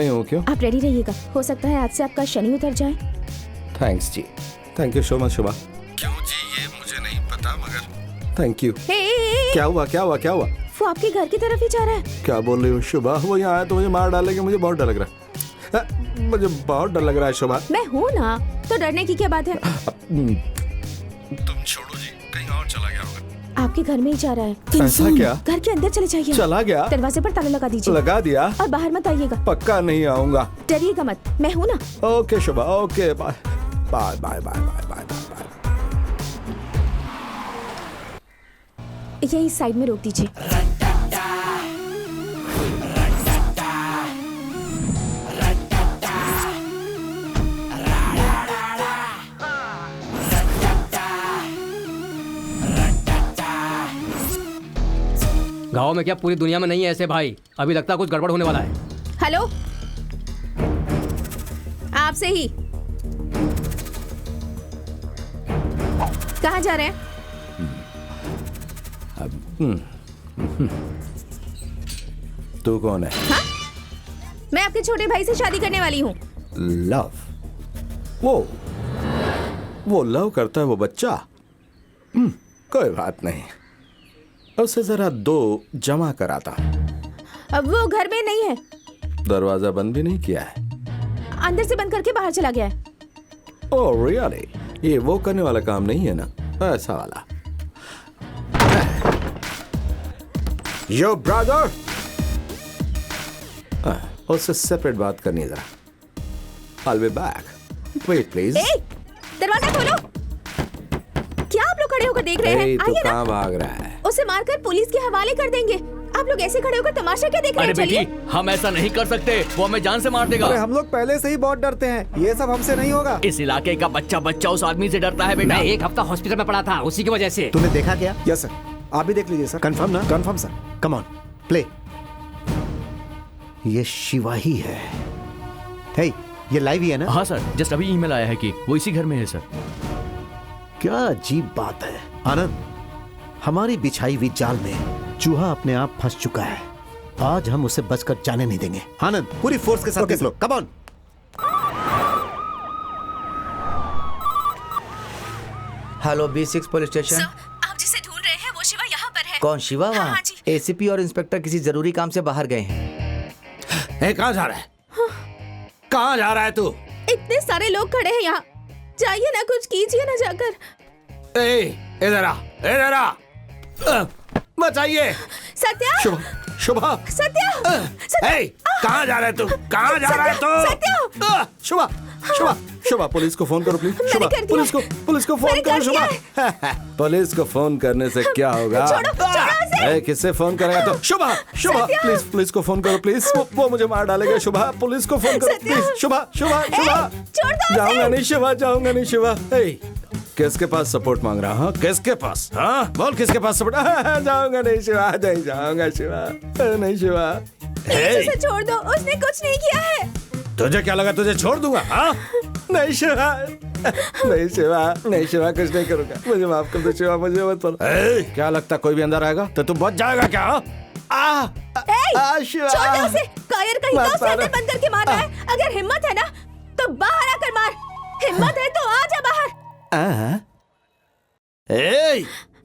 हूँ। क्यों? आप रेडी रहिएगा, हो सकता है आज से आपका शनि उतर जाए। थैंक्स जी, thank you so much Shubha. क्यों जी, ये मुझे नहीं पता, मगर थैंक यू। क्या हुआ? वो आपके घर की तरफ ही जा रहा है। क्या बोल रही हो शुभा? वो यहाँ आया तो मुझे मार डालेंगे, मुझे बहुत डर लग रहा है। मुझे बहुत डर लग रहा है शुभा। मैं हूँ ना, तो डरने की क्या बात है? तुम छोड़ो जी, कहीं और चला गया होगा। आपके घर में ही जा रहा है। ऐसा क्या? घर के अंदर चले जाइए। चला गया? दरवाजे पर ताला लगा दीजिए। लगा दिया? और बाहर मत आइएगा। पक्का नहीं आऊंगा। डरिएगा मत, मैं हूँ ना। Okay Shubha, okay, bye bye bye bye bye bye bye. यही साइड में रोक दीजिए। गाँव में क्या पूरी दुनिया में नहीं है ऐसे भाई। अभी लगता है कुछ गड़बड़ होने वाला है। हेलो, आपसे ही। कहाँ जा रहे हैं? तू कौन है? हाँ? मैं आपके छोटे भाई से शादी करने वाली हूँ। लव? वो लव करता है वो बच्चा? कोई बात नहीं, उसे जरा 2 जमा कराता। अब वो घर में नहीं है। दरवाजा बंद भी नहीं किया है? अंदर से बंद करके बाहर चला गया है। Oh really? ये वो करने वाला काम नहीं है ना, ऐसा वाला। यो ब्रदर, उससे सेपरेट बात करनी है जरा। I'll be back. Wait please. ए, दरवाजा खोलो। क्या आप लोग खड़े होकर देख रहे हैं? तू आइए ना। कहाँ भाग रहा है? उसे मारकर पुलिस के हवाले कर देंगे। आप लोग ऐसे खड़े होकर तमाशा क्या देख रहे अरे हैं? बेटी, चलिए। हम ऐसा नहीं कर सकते, वो हमें जान से मार देगा। अरे हम लोग पहले से ही बहुत डरते हैं, ये सब हमसे नहीं होगा। इस इलाके का बच्चा उस आदमी से डरता है बेटा। मैं 1 हफ्ता हॉस्पिटल में पड़ा था उसी की वजह से। तूने देखा क्या? यस सर, आप भी देख लीजिए सर। कंफर्म ना? Confirm sir. Come on play. ये शिवा ही है। हे, ये लाइव ही है ना? हाँ सर, जस्ट अभी ईमेल आया है कि वो इसी घर में है सर। क्या अजीब बात है आनंद, हमारी बिछाई हुई जाल में चूहा अपने आप फंस चुका है। आज हम उसे बचकर जाने नहीं देंगे। आनंद, पूरी फोर्स के साथ देख लो। Come on. Hello B6 police station. आप जिसे ढूंढ रहे हैं वो शिवा यहाँ पर है। कौन शिवा? हाँ, वहाँ जी। ACP और इंस्पेक्टर किसी जरूरी काम से बाहर गए हैं। कहाँ जा रहा है? कहाँ जा रहा है तू? इतने सारे लोग खड़े हैं यहाँ, जाइए ना, कुछ कीजिए ना जाकर। इधर आ, इधर आ। बचाइए। सत्या, शुभा, सत्या, कहाँ जा रहा है तू? कहाँ जा रहा है तू? सत्या, शुभा, पुलिस को फोन करो प्लीज। शुभा, पुलिस को फोन करो शुभा। पुलिस को फोन करने से क्या होगा? किससे फोन करेगा तो? शुभा, प्लीज पुलिस को फोन करो प्लीज। वो मुझे मार डालेगा। शुभा, पुलिस को फोन करो प्लीज। शुभा, जाऊंगा नहीं शुभा। किसके पास सपोर्ट मांग रहा? हाँ, किसके पास? हाँ, बोल किसके पास सपोर्ट? जाऊंगा नहीं शिवा, नहीं जाऊंगा शिवा, नहीं शिवा। उसे छोड़ दो, उसने कुछ नहीं किया है। तुझे क्या लगा तुझे छोड़ दूंगा? हाँ, नहीं शिवा, नहीं शिवा, कुछ नहीं करूंगा। मुझे माफ कर दो शिवा, मुझे मत बोलो। क्या लगता कोई भी अंदर आएगा तो तू बच जाएगा क्या? छोड़ दो उसे, कायर कहीं का उसे अंदर बंद करके मार रहा है। अगर हिम्मत है ना तो बाहर आकर मार, हिम्मत है तो आ जा बाहर।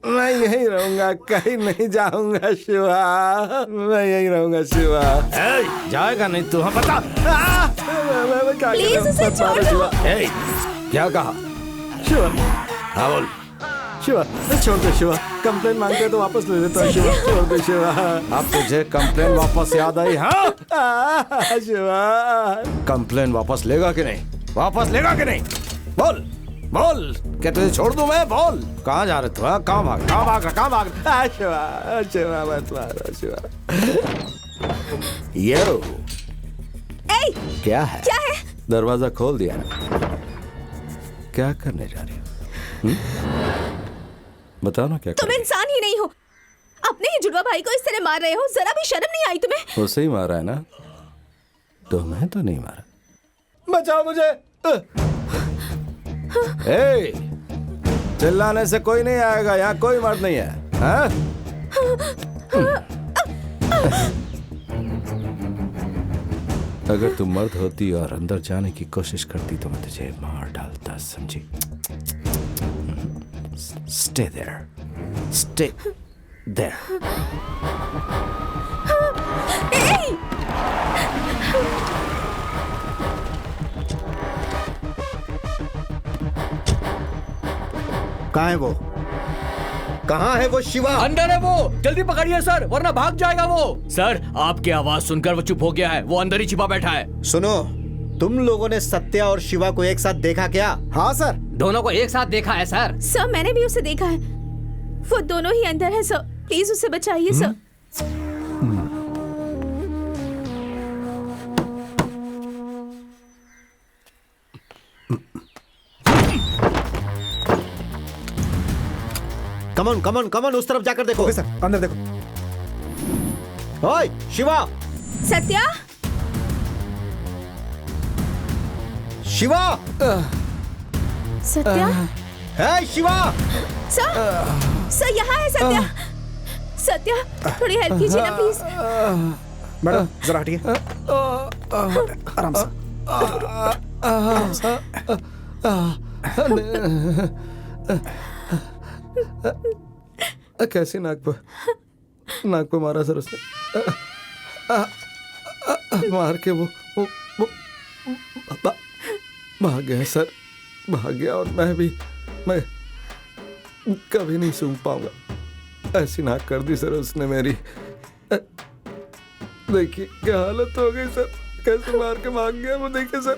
मैं यहीं रहूंगा, कहीं नहीं जाऊंगा शिवा, मैं यहीं रहूंगा शिवा। जाएगा नहीं तू? हाँ बता। प्लीज उसे छोड़ दो। क्या कहा? शिवा, हाँ बोल। शिवा, छोड़ दे शिवा, कंप्लेन मांगते तो वापस ले लेता हूँ शिवा, छोड़ दे शिवा। अब तुझे कंप्लेन वापस याद आई? हाँ शिवा, कंप्लेन वापस लेगा कि नहीं? वापस लेगा कि नहीं? बोल क्या तुझे छोड़ दूं मैं? बोल कहाँ जा रहे तू? कहाँ भाग शिवा, मत मारो शिवा। यो क्या है? दरवाजा खोल दिया ना? क्या करने जा रही हो? बताओ ना क्या? तुम इंसान ही नहीं हो, अपने ही जुड़वा भाई को इस तरह मार रहे हो, जरा भी शर्म नहीं आई तुम्हें? उसे ही मारा है ना? तुम्हें तो नहीं मारा। बचाओ मुझे। चिल्लाने से कोई नहीं आएगा, यहाँ कोई मर्द नहीं है। हाँ? अगर तुम मर्द होती और अंदर जाने की कोशिश करती तो मैं तुझे मार डालता, समझी? Stay there. कहाँ है वो शिवा? अंदर है वो, जल्दी पकड़िए सर, वरना भाग जाएगा वो। सर, आपकी आवाज सुनकर वो चुप हो गया है, वो अंदर ही छिपा बैठा है। सुनो, तुम लोगों ने सत्या और शिवा को एक साथ देखा क्या? हाँ सर, दोनों को एक साथ देखा है सर। सर, मैंने भी उसे देखा है, वो दोनों ही अंदर है सर, प्लीज उसे बचाइए सर। कम ऑन, उस तरफ जाकर देखो। ओके सर, अंदर देखो। ओए शिवा, सत्या, शिवा, सत्या, है शिवा। सर यहाँ है सत्या। सत्या, थोड़ी हेल्प कीजिए ना प्लीज। मैडम जरा हटिए, आराम से। कैसी नाक पे मारा सर उसने। मार के वो भाग गया सर, भाग गया। और मैं कभी नहीं सूंघ पाऊंगा, ऐसी नाक कर दी सर उसने मेरी। देखिए क्या हालत हो गई सर, कैसे मार के भाग गया वो। देखिए सर,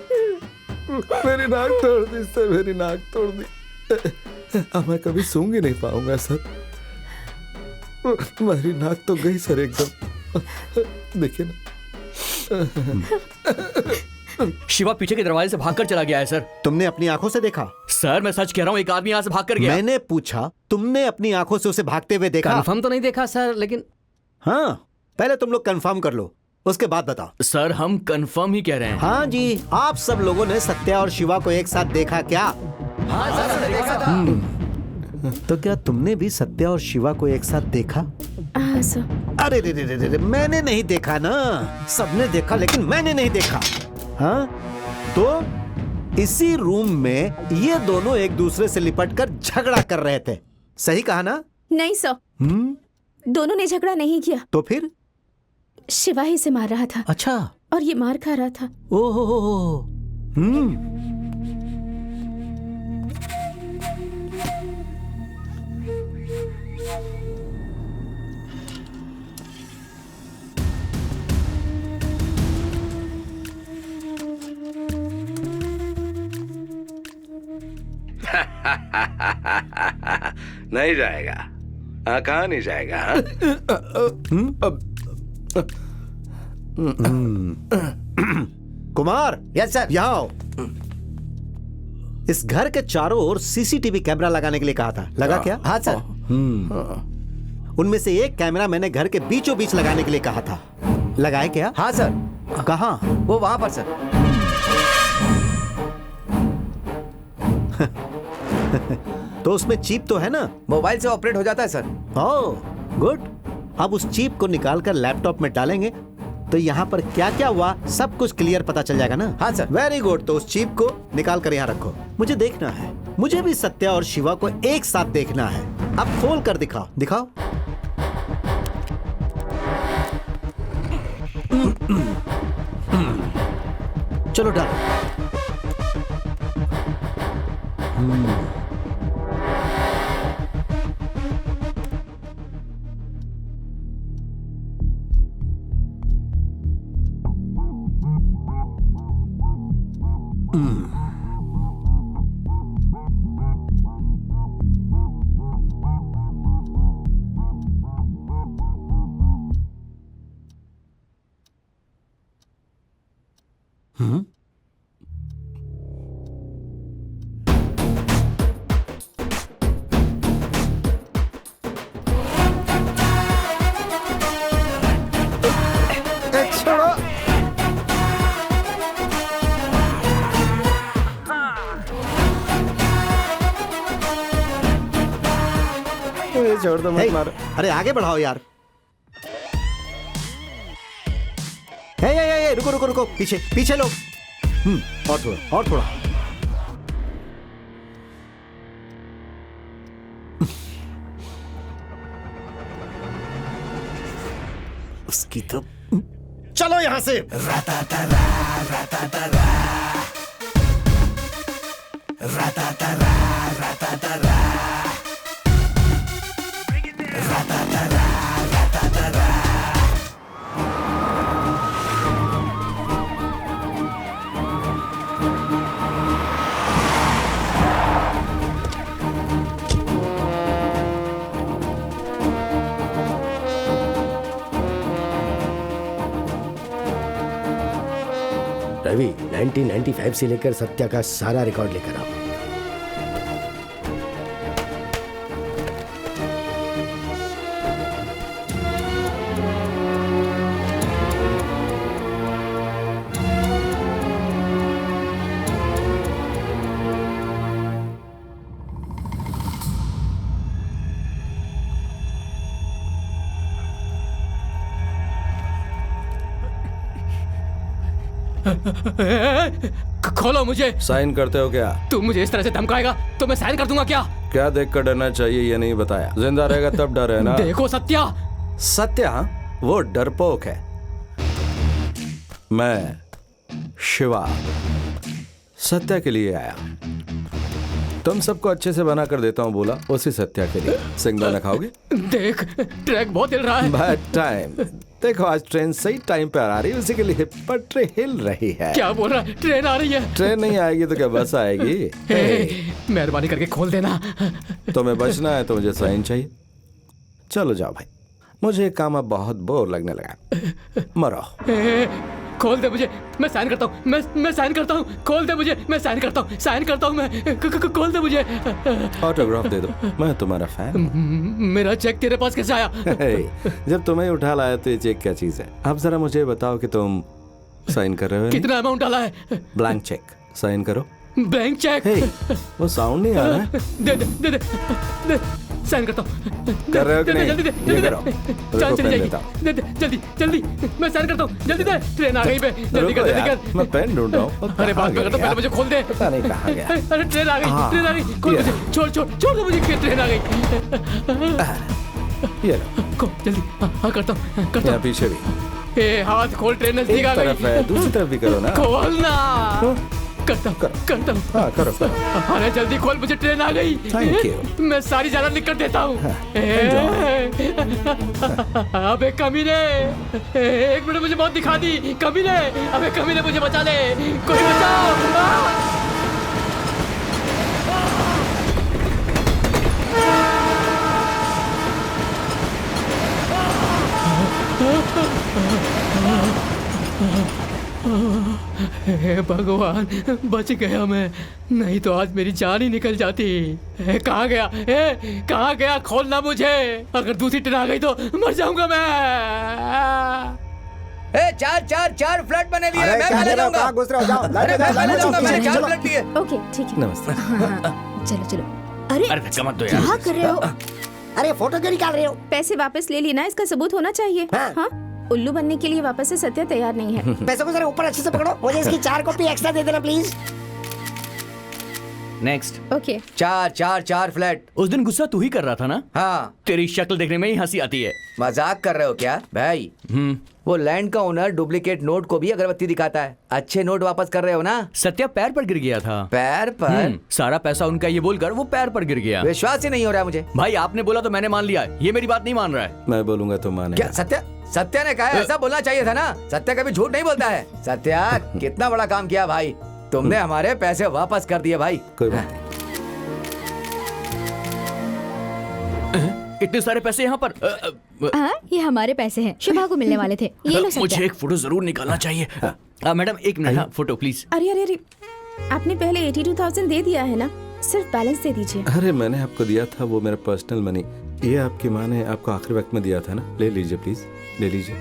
मेरी नाक तोड़ दी सर, मेरी नाक तोड़ दी। अब मैं कभी सूंघ ही नहीं पाऊंगा सर, मेरी नाक तो गई सर एकदम। देखिए ना। शिवा पीछे के दरवाजे से भागकर चला गया है सर। तुमने अपनी आंखों से देखा? सर मैं सच कह रहा हूँ, एक आदमी यहाँ से भागकर गया। मैंने पूछा, तुमने अपनी आंखों से उसे भागते हुए देखा? कंफर्म तो नहीं देखा सर, लेकिन हाँ, पहले तुम लोग कंफर्म कर लो, उसके बाद बताओ। सर हम कंफर्म ही कह रहे हैं। हाँ जी, आप सब लोगों ने सत्या और शिवा को एक साथ देखा क्या? हाँ सर, देखा था। तो क्या तुमने भी सत्या और शिवा को एक साथ देखा? हाँ सर। अरे रे रे रे रे, मैंने नहीं देखा ना, सबने देखा लेकिन मैंने नहीं देखा। हाँ, तो इसी रूम में ये दोनों एक दूसरे से लिपटकर झगड़ा कर रहे थे, सही कहा ना? नहीं सर, दोनों ने झगड़ा नहीं किया। तो फिर? शिवा ही से मार रहा था। अच्छा। और ये मार खा रहा था। ओहो। नहीं जाएगा। कहाँ नहीं जाएगा? Kumar, yes sir. यहाँ आओ। इस घर के चारों ओर सीसीटीवी कैमरा लगाने के लिए कहा था, लगा क्या? हाँ सर। उनमें से एक कैमरा मैंने घर के बीचों बीच लगाने के लिए कहा था, लगाए क्या? हाँ सर। कहाँ? वो वहां पर सर। तो उसमें चिप तो है ना? मोबाइल से ऑपरेट हो जाता है सर। Oh good. अब उस चिप को निकालकर लैपटॉप में डालेंगे तो यहाँ पर क्या क्या हुआ सब कुछ क्लियर पता चल जाएगा ना? हाँ सर। Very good. तो उस चिप को निकाल कर यहाँ रखो, मुझे देखना है। मुझे भी सत्या और शिवा को एक साथ देखना है। अब खोल कर दिखाओ, दिखाओ। चलो डालो। छोड़ दो, मत मारो। अरे आगे बढ़ाओ यार। हे, रुको रुको रुको, पीछे पीछे लो। और थोड़ा, और थोड़ा। उसकी तो चलो यहां से। Ratatara, ratatara. Ratatara, ratatara. Ratatara, ratatara. Ravi, 1995 से लेकर सत्या का सारा रिकॉर्ड लेकर आओ। खोलो मुझे। साइन करते हो क्या? तुम मुझे इस तरह से धमकाएगा तो मैं साइन कर दूंगा क्या? क्या देख कर डरना चाहिए ये नहीं बताया। जिंदा रहेगा तब डर है ना। देखो सत्या। सत्या वो डरपोक है, मैं शिवा सत्या के लिए आया। तुम सबको अच्छे से बना कर देता हूँ बोला, उसी सत्या के लिए। सिंगदाना खाओगे? देख ट्रैक बहुत हिल रहा है। Bad time. देखो आज ट्रेन सही टाइम पे आ रही है, उसी के लिए पटरी हिल रही है। क्या बोल रहा है? ट्रेन आ रही है। ट्रेन नहीं आएगी तो क्या बस आएगी? मेहरबानी करके खोल देना। तुम्हें बचना है तो मुझे साइन चाहिए। चलो जाओ भाई, मुझे काम अब बहुत बोर लगने लगा। मरो। खोल दे मुझे, मैं साइन करता हूँ। मैं साइन करता हूँ। खोल दे मुझे, मैं साइन करता हूँ। साइन करता हूँ मैं। खोल दे मुझे। ऑटोग्राफ दे दो, मैं तुम्हारा फैन। मेरा चेक तेरे पास कैसे आया? जब तुम्हें उठा लाया तो ये चेक क्या चीज है? अब जरा मुझे बताओ कि तुम साइन कर रहे हो? कितना अमाउंट डाला है? Blank cheque. साइन करो। Blank cheque? वो साउंड नहीं आ रहा है। दे दे दे दे साइन करता हूँ। कर रहे हो कि नहीं? जल्दी दे, ये करो। चल चली जाएगी। दे दे जल्दी जल्दी, मैं साइन करता हूँ। जल्दी दे, ट्रेन आ गई बे। जल्दी कर जल्दी कर। मैं पेन ढूंढ रहा हूँ। अरे बात कर तो पहले मुझे खोल दे। पता नहीं कहाँ गया। अरे ट्रेन आ गई, ट्रेन आ गई। खोल मुझे, छोड़ छोड़ छोड़ दे मुझे कि ट्रेन आ गई। ये खोल जल्दी। हाँ करता हूँ करता हूँ। पीछे भी। ए हाथ खोल, ट्रेन नजदीक आ गई। तरफ है, दूसरी तरफ भी करो ना। खोलना। करता हूँ करता हूँ। हाँ करो करो। अरे जल्दी खोल, मुझे ट्रेन आ गई। Thank you. मैं सारी ज्यादा निकल देता हूँ। अबे कमीने, एक मिनट मुझे बहुत दिखा दी। कमीने, अबे कमीने मुझे बचा ले, कोई बचाओ। हे भगवान, बच गया मैं, नहीं तो आज मेरी जान ही निकल जाती। कहाँ गया? कहाँ गया? खोलना मुझे, अगर दूसरी ट्रेन आ गई तो मर जाऊंगा मैं। चार फ्लैट बने लिए। अरे मैं क्या पहले दे रहे हो? जाऊंगा। कहाँ घुस रहे हो? जाओ। अरे मैं पहले जाऊंगा, मैंने 4 चलो। फ्लैट लिए। ओके ठीक है। नमस्ते। चलो चलो। अरे अरे धक्का मत दो यार। क्या कर रहे हो? अरे फोटो क्यों निकाल रहे हो? पैसे वापस ले लिए ना, इसका सबूत होना चाहिए। हाँ। हाँ? उल्लू बनने के लिए वापस से सत्या तैयार नहीं है। पैसों को जरा ऊपर अच्छे से पकड़ो, मुझे इसकी 4 कॉपी एक्स्ट्रा दे देना प्लीज। नेक्स्ट। ओके। 4 फ्लैट। उस दिन गुस्सा तू ही कर रहा था ना? हाँ। तेरी शक्ल देखने में ही हंसी आती है। मजाक कर रहे हो क्या भाई? वो लैंड का ओनर डुप्लीकेट नोट को भी अगरबत्ती दिखाता है। अच्छे नोट वापस कर रहे हो ना? सत्या पैर पर गिर गया था। पैर पर? सारा पैसा उनका ये बोलकर वो पैर पर गिर गया। विश्वास ही नहीं हो रहा मुझे। भाई आपने बोला तो मैंने मान लिया, ये मेरी बात नहीं मान रहा है। मैं बोलूंगा तो मानेगा। क्या सत्या ने कहा है? ऐसा बोलना चाहिए था ना। सत्या कभी झूठ नहीं बोलता है। सत्या कितना बड़ा काम किया भाई, तुमने हमारे पैसे वापस कर दिए भाई। कोई बात नहीं। इतने सारे पैसे यहाँ पर। हाँ ये हमारे पैसे हैं, शिवा को मिलने वाले थे। ये लो मुझे सत्या। एक फोटो जरूर निकालना चाहिए। मैडम एक मिनट। हाँ, फोटो प्लीज। अरे अरे अरे, आपने पहले 82,000 दे दिया है ना, सिर्फ बैलेंस दे दीजिए। अरे मैंने आपको दिया था, वो मेरा पर्सनल मनी। ये आपकी माँ ने आपको आखिरी वक्त में दिया था ना, ले लीजिए प्लीज, ले लीजिए।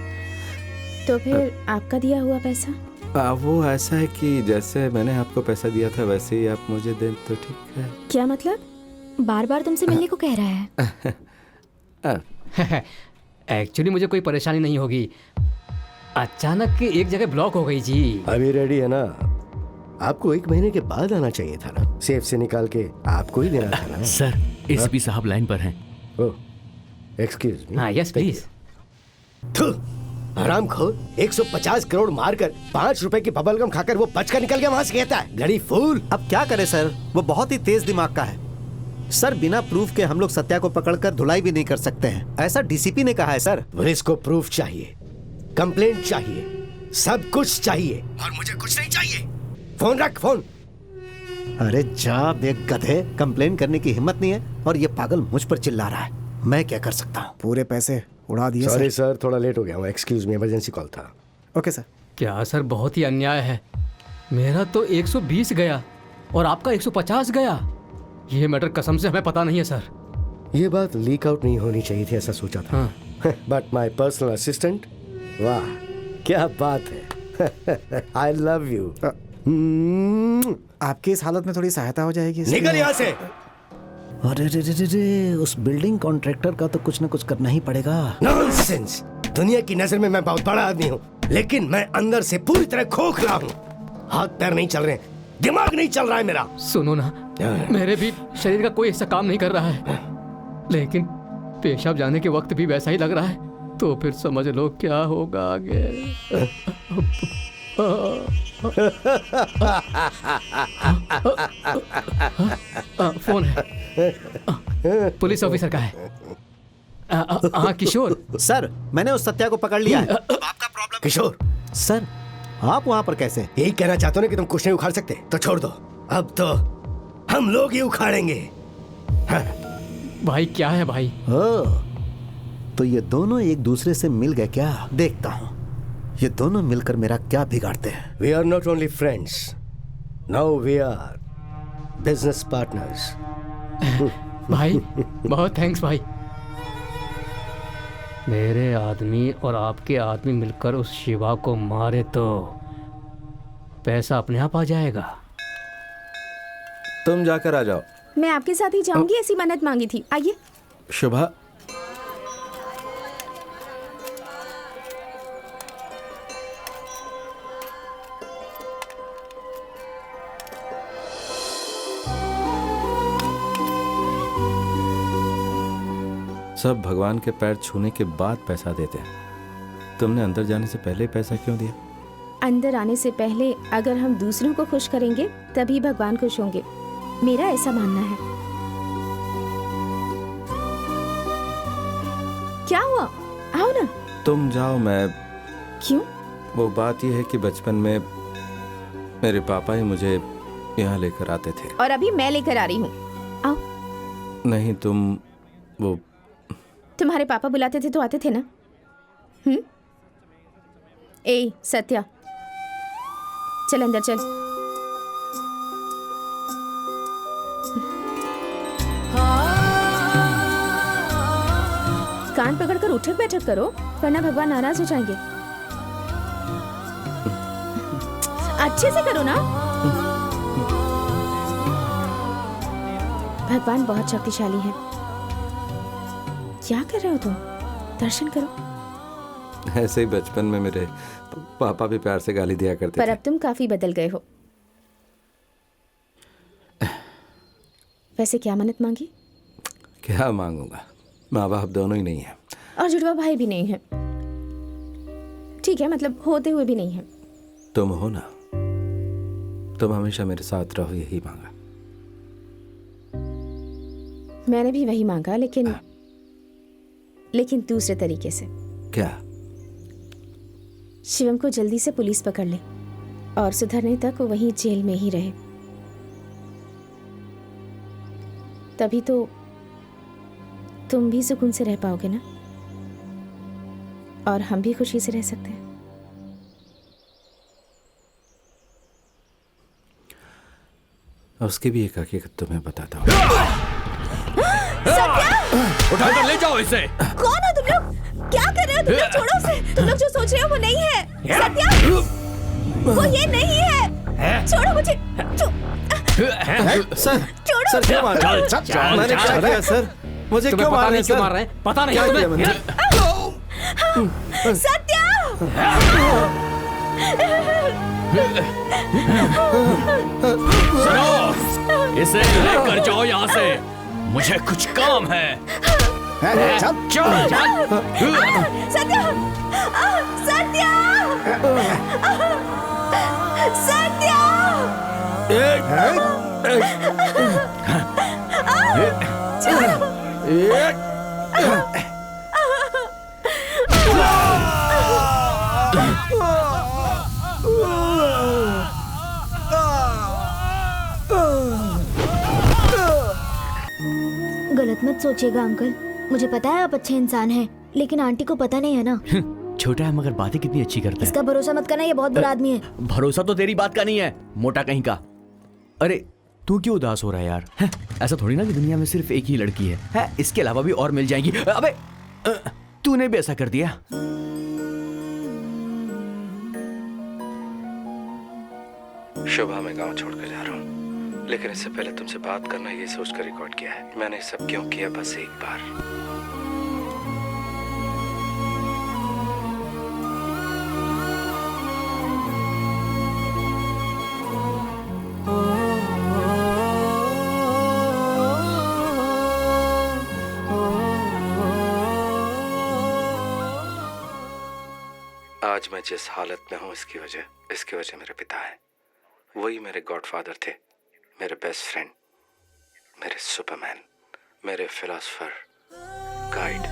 तो फिर आपका दिया हुआ पैसा? वो ऐसा है कि जैसे मैंने आपको पैसा दिया था वैसे ही आप मुझे दें तो ठीक है। क्या मतलब? बार बार तुमसे मिलने को कह रहा है। एक्चुअली मुझे कोई परेशानी नहीं होगी, अचानक एक जगह ब्लॉक हो गई जी। अभी रेडी है ना? आपको 1 महीने के बाद आना चाहिए था ना, सेफ से निकाल के आपको ही देना था ना। सर एसपी साहब लाइन पर हैं। Oh excuse me. हाँ यस प्लीज। आराम खो 150 करोड़ मारकर 5 रुपए की बबलगम खाकर वो बचकर निकल गया वहां से। कहता है गड़ी फूल। अब क्या करे सर, वो बहुत ही तेज दिमाग का है सर। बिना प्रूफ के हम लोग सत्या को पकड़कर धुलाई भी नहीं कर सकते हैं, ऐसा डीसीपी ने कहा है सर। पुलिस को प्रूफ चाहिए, कंप्लेंट चाहिए, सब कुछ चाहिए, और मुझे कुछ नहीं चाहिए। फोन रख फोन। अरे जा बे गधे, कंप्लेन करने की हिम्मत नहीं है और ये पागल मुझ पर चिल्ला रहा है। मैं क्या कर सकता हूँ? पूरे पैसे उड़ा दिए सॉरी सर, थोड़ा लेट हो गया हूँ। एक्सक्यूज मी, इमरजेंसी कॉल था। Okay sir. क्या सर, बहुत ही अन्याय है। मेरा तो 120 गया और आपका 150 गया। ये मैटर कसम से हमें पता नहीं है सर। ये बात लीक आउट नहीं होनी चाहिए थी, ऐसा सोचा था। बट माय पर्सनल असिस्टेंट, वाह क्या बात है। I love you. आपकी इस हालत में थोड़ी सहायता हो जाएगी। निकल यहाँ से। अरे रे रे रे रे, उस बिल्डिंग कॉन्ट्रैक्टर का तो कुछ ना कुछ करना ही पड़ेगा। नॉनसेंस, दुनिया की नजर में मैं बहुत बड़ा आदमी हूँ, लेकिन मैं अंदर से पूरी तरह खोखला हूँ। हाथ पैर नहीं चल रहे, दिमाग नहीं चल रहा है मेरा। सुनो ना, मेरे भी शरीर का कोई ऐसा काम नहीं कर रहा है, लेकिन पेशाब जाने के वक्त भी वैसा ही लग रहा है। तो फिर समझ लो क्या होगा आगे। फोन है, पुलिस ऑफिसर का है। हाँ किशोर। सर, मैंने उस सत्या को पकड़ लिया है। आपका प्रॉब्लम किशोर सर, आप वहां पर कैसे? यही कहना चाहते हो ना कि तुम कुछ नहीं उखाड़ सकते? तो छोड़ दो, अब तो हम लोग ही उखाड़ेंगे। हाँ। भाई क्या है भाई? तो ये दोनों एक दूसरे से मिल गए क्या? देखता हूँ ये दोनों मिलकर मेरा क्या बिगाड़ते हैं। We are not only friends, now we are business partners. भाई बहुत थैंक्स भाई। मेरे आदमी और आपके आदमी मिलकर उस शिवा को मारे तो पैसा अपने आप आ जाएगा। तुम जाकर आ जाओ। मैं आपके साथ ही जाऊंगी, ऐसी मन्नत मांगी थी। आइए। शुभा, सब भगवान के पैर छूने के बाद पैसा देते हैं। तुमने अंदर जाने से पहले पैसा क्यों दिया? अंदर आने से पहले अगर हम दूसरों को खुश करेंगे तभी भगवान खुश होंगे, मेरा ऐसा मानना है। क्या हुआ? आओ ना। तुम जाओ, मैं। क्यों? वो बात यह है कि बचपन में मेरे पापा ही मुझे यहाँ लेकर आते थे। और अभी मैं लेकर आ रही हूँ। आओ। नहीं, तुम वो तुम्हारे पापा बुलाते थे तो आते थे ना? ए सत्या, चल अंदर चल। कान पकड़कर उठक बैठक करो, वरना भगवान नाराज हो जाएंगे। अच्छे से करो ना। भगवान बहुत शक्तिशाली है। क्या कर रहे हो तुम? दर्शन करो। ऐसे ही बचपन में मेरे पापा भी प्यार से गाली दिया करते पर थे। अब तुम काफी बदल गए हो। वैसे क्या मन्नत मांगी? क्या मांगूंगा, माँ बाप दोनों ही नहीं है और जुड़वा भाई भी नहीं है। ठीक है, मतलब होते हुए भी नहीं है। तुम हो ना, तुम हमेशा मेरे साथ रहो, यही मांगा। मैंने भी वही मांगा, लेकिन दूसरे तरीके से। क्या? शिवम को जल्दी से पुलिस पकड़ ले और सुधरने तक वो वहीं जेल में ही रहे। तभी तो तुम भी सुकून से रह पाओगे ना, और हम भी खुशी से रह सकते हैं। उसकी भी एक हकीकत तुम्हें बताता हूँ। उठाकर ले जाओ इसे। कौन हो तुम लोग? क्या कर रहे हो तुम लोग? छोड़ो उसे। तुम लोग जो सोच रहे हो वो नहीं है। सत्या, वो ये नहीं है। छोड़ो मुझे। सर, छोड़ो। सर क्यों मार रहे हैं? मैंने क्या किया सर? मुझे क्यों मार रहे हैं? क्यों मार रहे हैं? पता नहीं तुम्हें? सत्या! सुनो, इसे लेकर जाओ यहाँ से, मुझे कुछ काम है। चल सत्या! सत्या! सत्या! गलत मत सोचिएगा अंकल, मुझे पता है आप अच्छे इंसान हैं, लेकिन आंटी को पता नहीं है ना। छोटा है मगर बातें कितनी अच्छी करता है। इसका भरोसा मत करना, ये बहुत बुरा आदमी है। भरोसा तो तेरी बात का नहीं है, मोटा कहीं का। अरे तू क्यों उदास हो रहा है यार? है? ऐसा थोड़ी ना कि दुनिया में सिर्फ एक ही लड़की है, इसके अलावा भी और मिल जाएंगी। अबे तूने भी ऐसा कर दिया। शुभा, मैं गांव छोड़कर जा रहा हूँ, लेकिन इससे पहले तुमसे बात करना ये सोचकर रिकॉर्ड किया है। मैंने ये सब क्यों किया, बस एक बार आज मैं जिस हालत में हूँ इसकी वजह मेरे पिता है। वही मेरे गॉडफादर थे, मेरे बेस्ट फ्रेंड, मेरे सुपरमैन, मेरे फिलोसोफर, गाइड,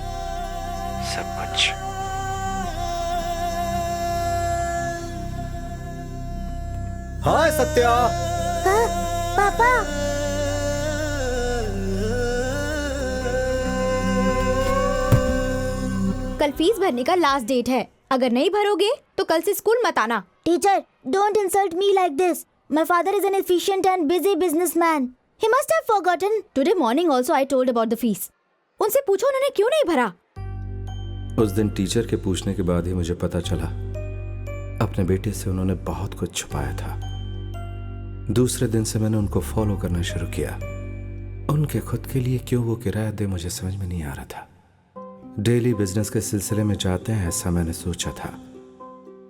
सब कुछ। हाय सत्या। पापा कल फीस भरने का लास्ट डेट है, अगर नहीं भरोगे तो कल से स्कूल मत आना। Teacher, don't insult me like this. My father is an efficient and busy businessman. He must have forgotten. Today morning also I told about the fees. उनसे पूछो उन्होंने क्यों नहीं भरा। उस दिन टीचर के पूछने के बाद ही मुझे पता चला अपने बेटे से उन्होंने बहुत कुछ छुपाया था। दूसरे दिन से मैंने उनको फॉलो करना शुरू किया। उनके खुद के लिए क्यों वो किराया दे मुझे समझ में नहीं आ रहा था। डेली बिजनेस के सिलसिले में जाते हैं ऐसा मैंने सोचा था,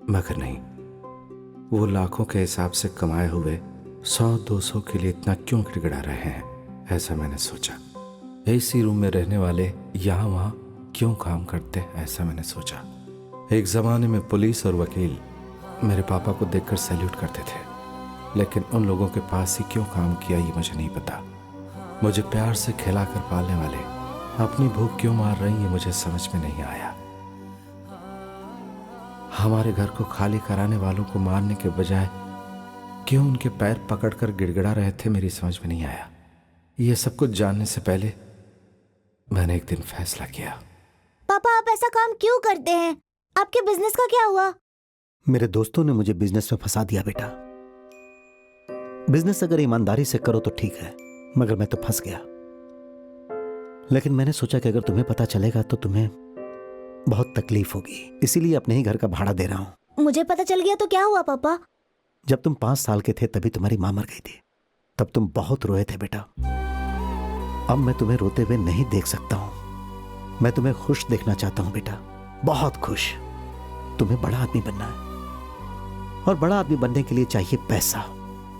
मगर नहीं। वो लाखों के हिसाब से कमाए हुए 100-200 के लिए इतना क्यों गिड़गिड़ा रहे हैं ऐसा मैंने सोचा। एसी रूम में रहने वाले यहाँ वहाँ क्यों काम करते हैं ऐसा मैंने सोचा। एक ज़माने में पुलिस और वकील मेरे पापा को देखकर सैल्यूट करते थे, लेकिन उन लोगों के पास ही क्यों काम किया ये मुझे नहीं पता। मुझे प्यार से खिलाकर पालने वाले अपनी भूख क्यों मार रही है मुझे समझ में नहीं आया। हमारे घर को खाली कराने वालों को मारने के बजाय क्यों उनके पैर पकड़कर गिड़गिड़ा रहे थे मेरी समझ में नहीं आया। ये सब कुछ जानने से पहले मैंने एक दिन फैसला किया। पापा आप ऐसा काम क्यों करते हैं? आपके बिजनेस का क्या हुआ? मेरे दोस्तों ने मुझे बिजनेस में फंसा दिया बेटा। बिजनेस अगर ईमानदारी से करो तो ठीक है, मगर मैं तो फंस गया। लेकिन मैंने सोचा कि अगर तुम्हें पता चलेगा तो तुम्हें बहुत तकलीफ होगी, इसीलिए अपने ही घर का भाड़ा दे रहा हूं। मुझे पता चल गया तो क्या हुआ पापा? जब तुम 5 साल के थे तभी तुम्हारी मां मर गई थी, तब तुम बहुत रोए थे बेटा। अब मैं तुम्हें रोते हुए नहीं देख सकता हूं। मैं तुम्हें खुश देखना चाहता हूं बेटा, बहुत खुश। तुम्हें बड़ा आदमी बनना है, और बड़ा आदमी बनने के लिए चाहिए पैसा।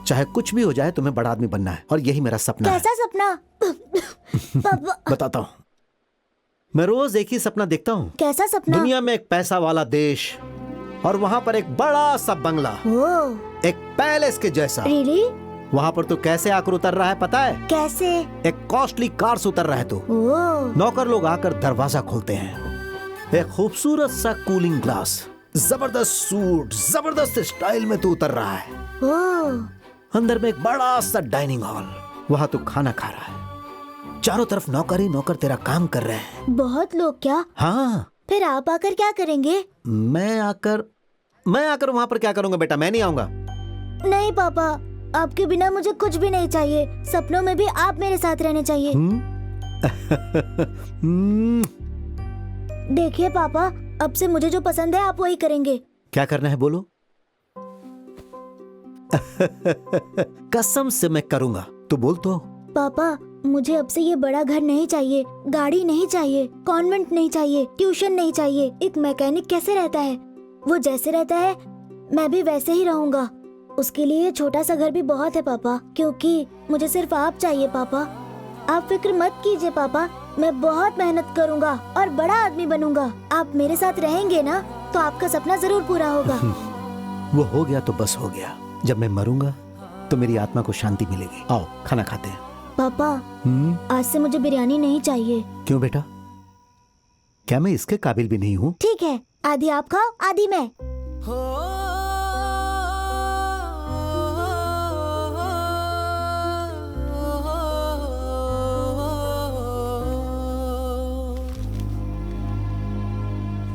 चाहे कुछ भी हो जाए तुम्हें बड़ा आदमी बनना है, और यही मेरा सपना है। कैसा सपना? पापा बताता हूं। मैं रोज एक ही सपना देखता हूं। कैसा सपना? दुनिया में एक पैसा वाला देश, और वहां पर एक बड़ा सा बंगला, एक पैलेस के जैसा। Really? वहां पर तो कैसे आकर उतर रहा है पता है? कैसे? एक कॉस्टली कार से उतर रहा है तो नौकर लोग आकर दरवाजा खोलते हैं। एक खूबसूरत सा कूलिंग ग्लास, जबरदस्त सूट, जबरदस्त स्टाइल में तो उतर रहा है। अंदर में एक बड़ा सा डाइनिंग हॉल, वहां तो खाना खा रहा है। चारों तरफ नौकर ही नौकर तेरा काम कर रहे हैं। बहुत लोग क्या? हाँ। फिर आप आकर क्या करेंगे? मैं आकर वहां पर क्या करूंगा बेटा? मैं नहीं आऊंगा। नहीं पापा, आपके बिना मुझे कुछ भी नहीं चाहिए। सपनों में भी आप मेरे साथ रहने चाहिए। देखिए पापा, अब से मुझे जो पसंद है आप वही करेंगे। क्या करना है बोलो? कसम से मैं करूंगा, तो बोल तो। पापा, मुझे अब से ये बड़ा घर नहीं चाहिए, गाड़ी नहीं चाहिए, कॉन्वेंट नहीं चाहिए, ट्यूशन नहीं चाहिए। एक मैकेनिक कैसे रहता है, वो जैसे रहता है मैं भी वैसे ही रहूंगा। उसके लिए ये छोटा सा घर भी बहुत है पापा, क्योंकि मुझे सिर्फ आप चाहिए पापा। आप फिक्र मत कीजिए पापा, मैं बहुत मेहनत करूंगा और बड़ा आदमी बनूंगा। आप मेरे साथ रहेंगे ना, तो आपका सपना जरूर पूरा होगा। वो हो गया तो बस हो गया। जब मैं मरूंगा तो मेरी आत्मा को शांति मिलेगी। आओ खाना खाते हैं। पापा, आज से मुझे बिरयानी नहीं चाहिए। क्यों बेटा? क्या मैं इसके काबिल भी नहीं हूँ? ठीक है, आधी आप खाओ, आधी मैं।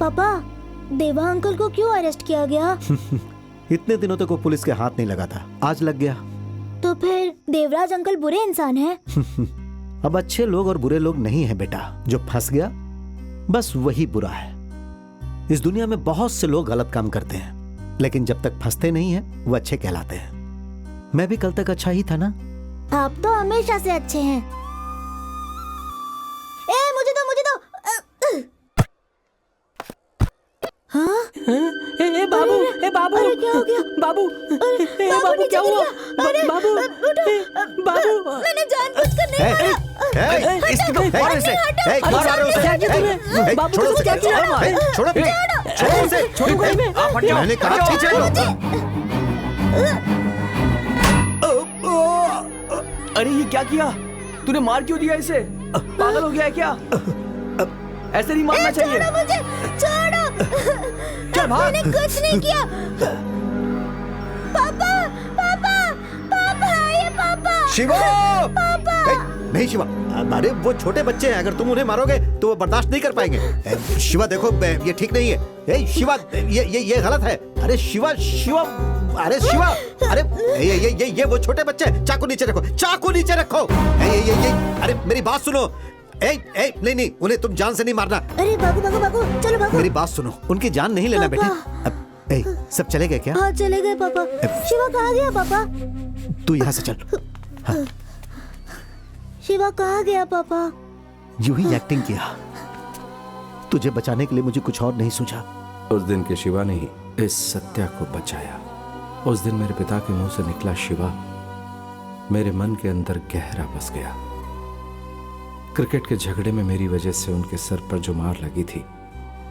पापा, देवा अंकल को क्यों अरेस्ट किया गया? इतने दिनों तक वो पुलिस के हाथ नहीं लगा था, आज लग गया। तो फिर देवराज अंकल बुरे इंसान हैं? अब अच्छे लोग और बुरे लोग नहीं है बेटा, जो फंस गया बस वही बुरा है। इस दुनिया में बहुत से लोग गलत काम करते हैं, लेकिन जब तक फंसते नहीं हैं वो अच्छे कहलाते हैं। मैं भी कल तक अच्छा ही था ना। आप तो हमेशा से अच्छे हैं। मुझे दो। हाँ? बाबू, बाबू, अरे क्या हो गया? बाबू, बाबू क्या हुआ? बाबू, बाबू, मैंने जानबूझकर नहीं मारा। छोड़ो, क्या किया? छोड़ो उसे, आप हट जाओ। मैंने कहा खींचे लो। अरे ये क्या किया तूने? मार क्यों दिया इसे? पागल हो गया है क्या? ऐसे नहीं मारना चाहिए। छोड़ो मुझे, छोड़ो। चल भाग। मैंने कुछ नहीं किया। पापा, पापा, पापा, ये पापा। शिवा! पापा। नहीं शिवा, अरे वो छोटे बच्चे हैं, अगर तुम उन्हें मारोगे तो वो बर्दाश्त नहीं कर पाएंगे। शिवा देखो, ये ठीक नहीं है। ए, शिवा, ये गलत है। अरे शिवा, शिवा, अरे शिवा, अरे ये वो छोटे बच्चे हैं। चाकू नीचे रखो, चाकू नीचे रखो। ये अरे मेरी बात सुनो। नहीं, उन्हें तुम जान से नहीं मारना। अरे भागो, चलो भागो। मेरी बात सुनो, उनकी जान नहीं लेना बेटे। सब चले गए क्या? हाँ चले गए पापा। शिवा कहाँ गया पापा? तू यहाँ से चल। हाँ। शिवा कहाँ गया पापा? यूं ही एक्टिंग किया। तुझे बचाने के लिए मुझे कुछ और नहीं सूझा। उस दिन के शिवा ने ही इस सत्या को बचाया। उस दिन मेरे पिता के मुंह से निकला शिवा मेरे मन के अंदर गहरा बस गया। क्रिकेट के झगड़े में मेरी वजह से उनके सर पर जो मार लगी थी,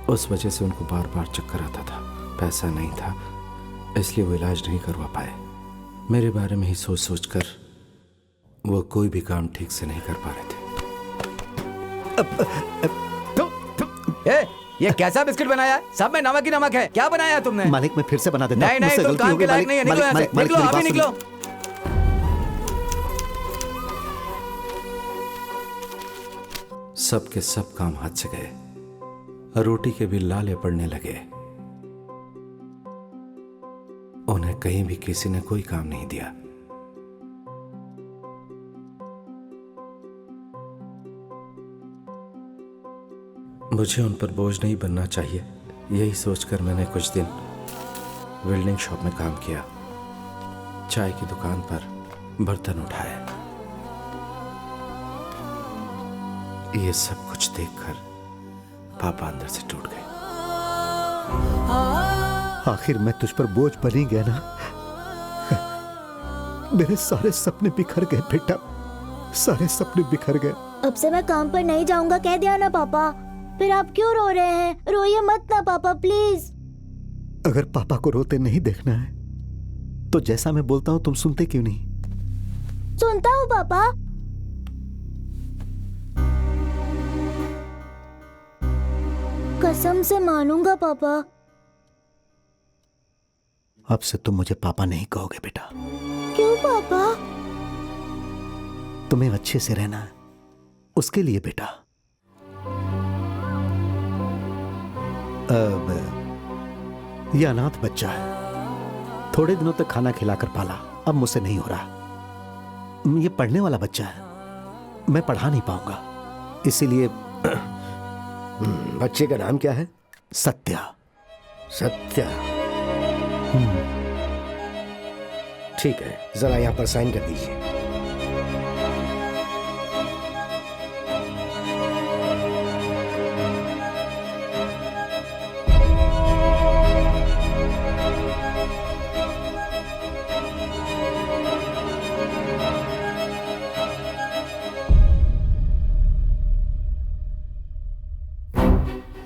उस वजह से उनको बार बार चक्कर आता था। पैसा नहीं था, इसलिए वो इलाज नहीं करवा पाए। मेरे बारे में ही सोच सोच कर वो कोई भी काम ठीक से नहीं कर पा रहे थे। ये कैसा बिस्किट बनाया है? सब में नमक ही नमक है। क्या बनाया है तुमने? मालिक, मैं फिर से बना देता हूं। नहीं, तुम काम के लायक नहीं है। निकलो यहाँ से, निकलो, अभी निकलो। सब के सब काम हाथ से गए। रोटी के भी लाले पड़ने लगे। उन्हें कहीं भी किसी ने कोई काम नहीं दिया। मुझे उन पर बोझ नहीं बनना चाहिए, यही सोचकर मैंने कुछ दिन वेल्डिंग शॉप में काम किया। चाय की दुकान पर बर्तन उठाए। ये सब कुछ देखकर पापा अंदर से टूट गए। आखिर मैं तुझ पर बोझ बन ही गया ना। मेरे सारे सपने बिखर गए बेटा, सारे सपने बिखर गए। अब से मैं काम पर नहीं जाऊंगा कह दिया ना पापा। फिर आप क्यों रो रहे हैं? रोइए मत ना पापा, प्लीज। अगर पापा को रोते नहीं देखना है तो जैसा मैं बोलता हूं तुम सुनते क्यों नहीं? सुनता हूँ पापा। कसम से मानूंगा पापा। अब से तुम मुझे पापा नहीं कहोगे बेटा। क्यों पापा? तुम्हें अच्छे से रहना है, उसके लिए बेटा। यह अनाथ बच्चा है, थोड़े दिनों तक खाना खिलाकर पाला, अब मुझसे नहीं हो रहा। ये पढ़ने वाला बच्चा है, मैं पढ़ा नहीं पाऊंगा, इसीलिए। बच्चे का नाम क्या है? सत्या। सत्या, ठीक है, जरा यहां पर साइन कर दीजिए।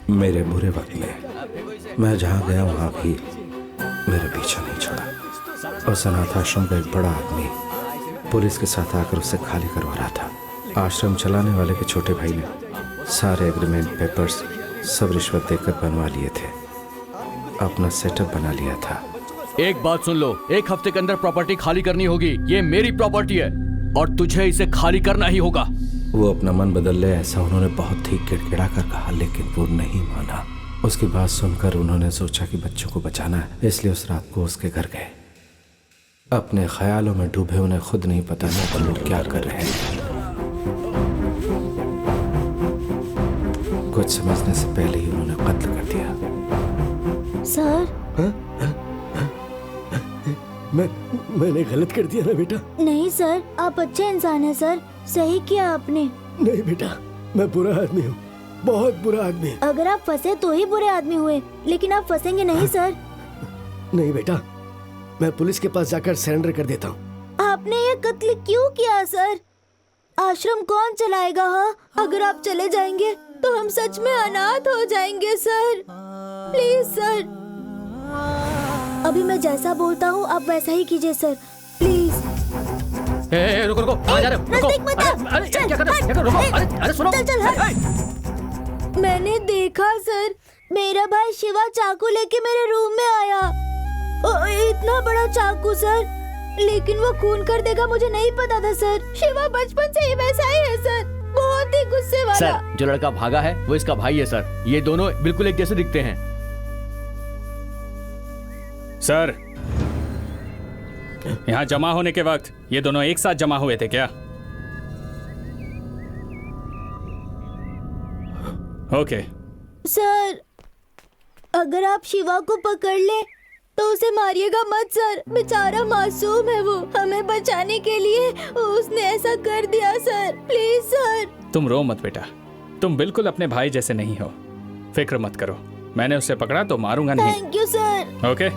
मेरे बुरे वक्त में मैं जहां गया वहां भी मेरा पीछा नहीं छोड़ा। उस अनाथ आश्रम का एक बड़ा आदमी पुलिस के साथ आकर उसे खाली करवा रहा था। आश्रम चलाने वाले के छोटे भाई ने सारे एग्रीमेंट पेपर्स सब रिश्वत देकर बनवा लिए थे, अपना सेटअप बना लिया था। एक बात सुन लो, एक हफ्ते के अंदर प्रॉपर्टी खाली करनी होगी। ये मेरी प्रॉपर्टी है और तुझे इसे खाली करना ही होगा। वो अपना मन बदल ले ऐसा उन्होंने बहुत ही गिड़गिड़ा कर कहा, लेकिन वो नहीं माना। उसकी बात सुनकर उन्होंने सोचा कि बच्चों को बचाना है, इसलिए उस रात को उसके घर गए। अपने ख्यालों में डूबे, उन्हें खुद नहीं पता था कि लोग क्या कर रहे हैं। कुछ समझने से पहले ही उन्होंने कत्ल कर दिया। सर, मैंने गलत कर दिया ना बेटा? नहीं सर, आप अच्छे इंसान हैं सर, सही किया आपने। नहीं बेटा, मैं बुरा आदमी हूँ, बहुत बुरा आदमी। अगर आप फंसे तो ही बुरे आदमी हुए, लेकिन आप फंसेंगे नहीं सर। नहीं बेटा, मैं पुलिस के पास जाकर सरेंडर कर देता हूँ। आपने ये कत्ल क्यों किया सर? आश्रम कौन चलाएगा? हाँ, अगर आप चले जाएंगे तो हम सच में अनाथ हो जाएंगे सर। Please sir. अभी मैं जैसा बोलता हूँ आप वैसा ही कीजिए सर, प्लीज। रुको रुको, कहाँ जा रहे हो? रुको। अरे क्या कर रहे हो? रुको, अरे सुनो। चल हट। मैंने देखा सर, मेरा भाई शिवा चाकू लेके मेरे रूम में आया। इतना बड़ा चाकू सर, लेकिन वो खून कर देगा मुझे नहीं पता था सर। शिवा बचपन से ही वैसा ही है सर, बहुत ही गुस्से वाला। सर जो लड़का भागा है वो इसका भाई है सर, ये दोनों बिल्कुल एक जैसे दिखते हैं। सर यहाँ जमा होने के वक्त ये दोनों एक साथ जमा हुए थे क्या? ओके सर, अगर आप शिवा को पकड़ ले तो उसे मारिएगा मत सर, बेचारा मासूम है वो, हमें बचाने के लिए उसने ऐसा कर दिया सर, प्लीज सर। तुम रो मत बेटा, तुम बिल्कुल अपने भाई जैसे नहीं हो, फिक्र मत करो, मैंने उसे पकड़ा तो मारूंगा नहीं। Thank you sir. ओके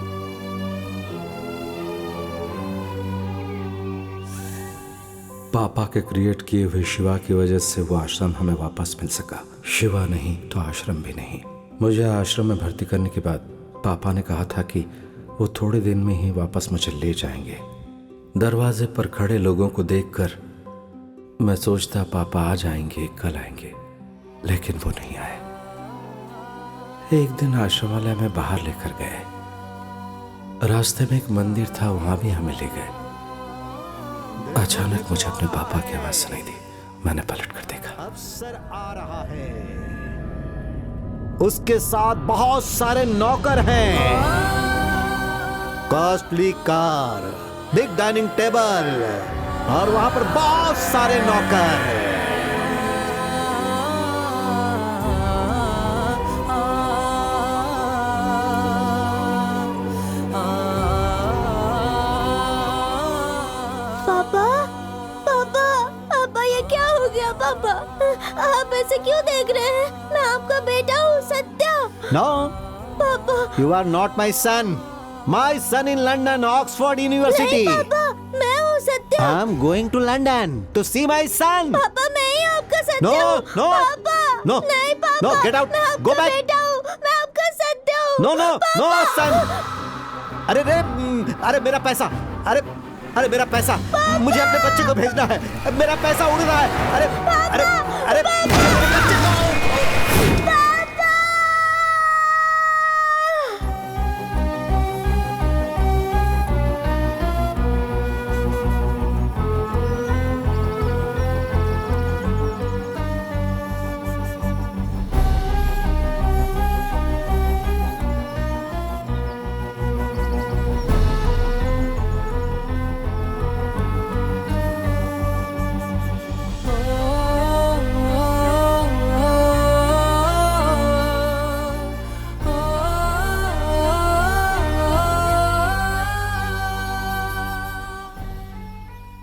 पापा के क्रिएट किए हुए शिवा की वजह से वो आश्रम हमें वापस मिल सका। शिवा नहीं तो आश्रम भी नहीं। मुझे आश्रम में भर्ती करने के बाद पापा ने कहा था कि वो थोड़े दिन में ही वापस मुझे ले जाएंगे। दरवाजे पर खड़े लोगों को देखकर मैं सोचता पापा आ जाएंगे, कल आएंगे, लेकिन वो नहीं आए। एक दिन आश्रम वाले हमें बाहर लेकर गए। रास्ते में एक मंदिर था, वहां भी हमें ले गए। अचानक मुझे अपने पापा की आवाज सुनाई दी। मैंने पलट कर देखा। अफसर आ रहा है, उसके साथ बहुत सारे नौकर हैं। Costly car, big dining table और वहां पर बहुत सारे नौकर। पापा, आप ऐसे क्यों देख रहे हैं? मैं आपका बेटा हूँ, Satya. No papa, you are not my son. My son in London, Oxford University. नहीं पापा, मैं हूँ Satya. I am going to London to see my son. पापा, मैं ही आपका सत्या नो हूँ। नो पापा, नो नहीं पापा, no, get out, go back. बेटा हूँ, मैं आपका सत्या हूँ। No no no son. अरे रे, अरे मेरा पैसा, अरे मेरा पैसा, मुझे अपने बच्चे को भेजना है, मेरा पैसा उड़ रहा है। अरे अरे अरे मेरे बच्चे को।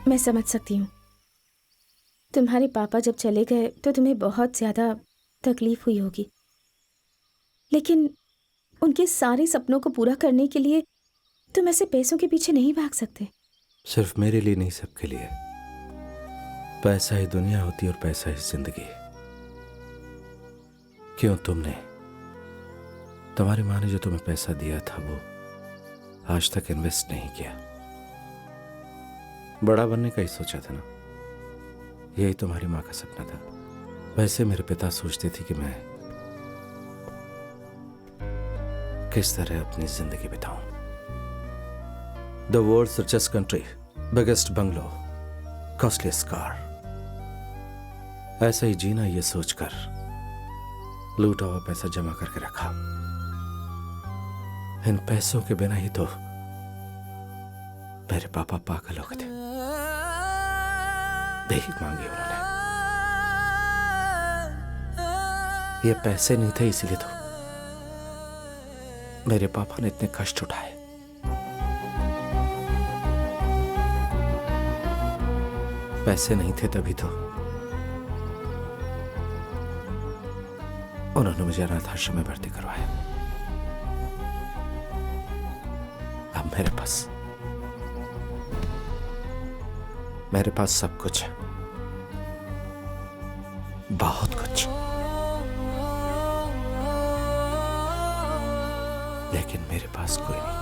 मैं समझ सकती हूँ। तुम्हारे पापा जब चले गए तो तुम्हें बहुत ज्यादा तकलीफ हुई होगी, लेकिन उनके सारे सपनों को पूरा करने के लिए तुम ऐसे पैसों के पीछे नहीं भाग सकते। सिर्फ मेरे लिए नहीं, सबके लिए। पैसा ही दुनिया होती है और पैसा ही जिंदगी। क्यों तुम्हारी माँ ने जो तुम्हें पैसा दिया था वो आज तक इन्वेस्ट नहीं किया? बड़ा बनने का ही सोचा था ना? यही तुम्हारी माँ का सपना था। वैसे मेरे पिता सोचते थे कि मैं किस तरह अपनी जिंदगी बिताऊं। The world's richest country, biggest bungalow, costliest car, ऐसा ही जीना, ये सोचकर लूटा हुआ पैसा जमा करके रखा। इन पैसों के बिना ही तो मेरे पापा पागल हो गए थे। भीख मांगी उन्होंने। ये पैसे नहीं थे, इसीलिए तो मेरे पापा ने इतने कष्ट उठाए। पैसे नहीं थे तभी तो उन्होंने मुझे अनाथ आश्रम में भर्ती करवाया। अब मेरे पास सब कुछ है, बहुत कुछ। लेकिन मेरे पास कोई नहीं,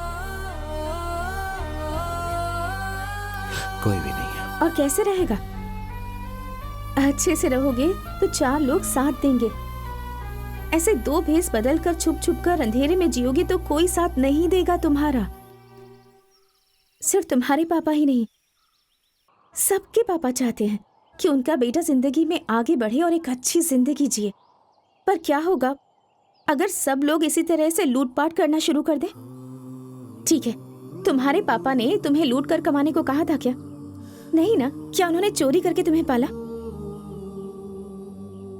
कोई भी नहीं है। और कैसे रहेगा? अच्छे से रहोगे तो 4 लोग साथ देंगे। ऐसे 2 भेस बदल कर छुप छुप कर अंधेरे में जियोगे तो कोई साथ नहीं देगा तुम्हारा। सिर्फ तुम्हारे पापा ही नहीं, सबके पापा चाहते हैं कि उनका बेटा जिंदगी में आगे बढ़े और एक अच्छी जिंदगी जिए। पर क्या होगा अगर सब लोग इसी तरह से लूटपाट करना शुरू कर दें? ठीक है, तुम्हारे पापा ने तुम्हें लूट कर कमाने को कहा था क्या? नहीं ना? क्या उन्होंने चोरी करके तुम्हें पाला?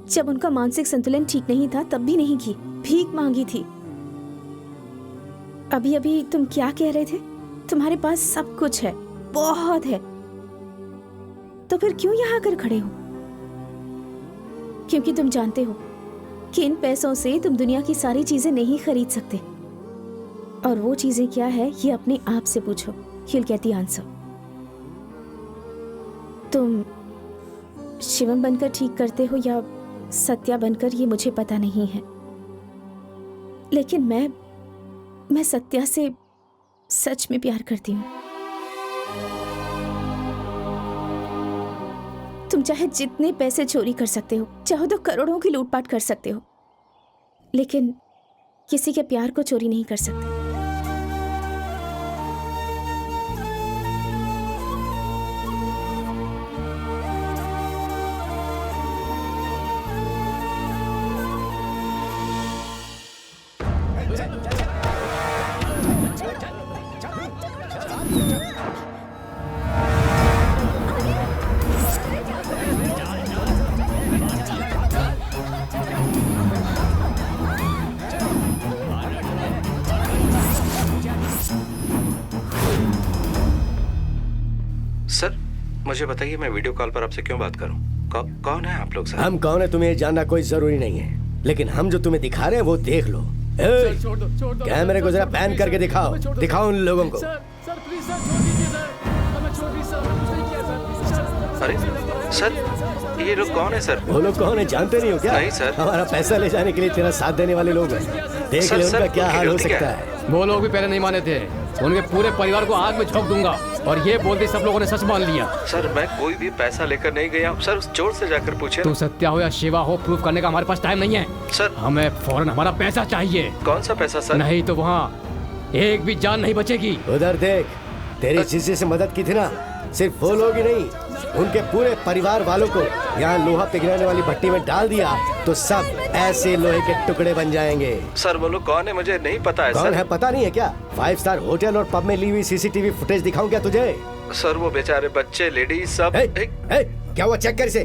जब उनका मानसिक संतुलन ठीक नहीं था तब भी नहीं की, भीख मांगी थी। अभी अभी तुम क्या कह रहे थे? तुम्हारे पास सब कुछ है, बहुत है, तो फिर क्यों यहाँ आकर खड़े हो? क्योंकि तुम जानते हो कि इन पैसों से तुम दुनिया की सारी चीजें नहीं खरीद सकते। और वो चीजें क्या है ये अपने आप से पूछो। You'll get the answer। तुम शिवम बनकर ठीक करते हो या सत्या बनकर, ये मुझे पता नहीं है, लेकिन मैं सत्या से सच में प्यार करती हूँ। तुम चाहे जितने पैसे चोरी कर सकते हो, चाहो तो करोड़ों की लूटपाट कर सकते हो, लेकिन किसी के प्यार को चोरी नहीं कर सकते। सर मुझे बताइए, मैं वीडियो कॉल पर आपसे क्यों बात करूं? कौन है आप लोग सर? हम कौन है तुम्हें जानना कोई जरूरी नहीं है, लेकिन हम जो तुम्हें दिखा रहे हैं वो देख लो। कैमरे को जरा पैन करके दिखाओ, दिखाओ उन लोगों को। अरे सर, ये लोग कौन है सर? वो लोग कौन है जानते नहीं हो क्या? नहीं सर। हमारा पैसा ले जाने के लिए तेरा साथ देने वाले लोग हैं। देख ले उनका क्या हाल हो सकता है। वो लोग भी पहले नहीं माने थे, उनके पूरे परिवार को आग में झोंक दूंगा, और ये बोलते सब लोगों ने सच मान लिया। सर मैं कोई भी पैसा लेकर नहीं गया सर, उस चोर से जाकर पूछे। तू सत्या हो या शिवा हो, प्रूफ करने का हमारे पास टाइम नहीं है सर। हमें फौरन हमारा पैसा चाहिए। कौन सा पैसा सर? नहीं तो वहाँ एक भी जान नहीं बचेगी। उधर देख, तेरी चीजें से मदद की थी ना, सिर्फ वो लोग ही नहीं, उनके पूरे परिवार वालों को यहाँ लोहा पिघलाने वाली भट्टी में डाल दिया तो सब ऐसे लोहे के टुकड़े बन जाएंगे। सर वो लोग कौन है मुझे नहीं पता है। कौन है पता नहीं है क्या? 5 स्टार होटल और पब में ली हुई सीसीटीवी फुटेज दिखाऊं क्या तुझे? सर वो बेचारे बच्चे, लेडीज सब। क्या हुआ? चेक कर इसे।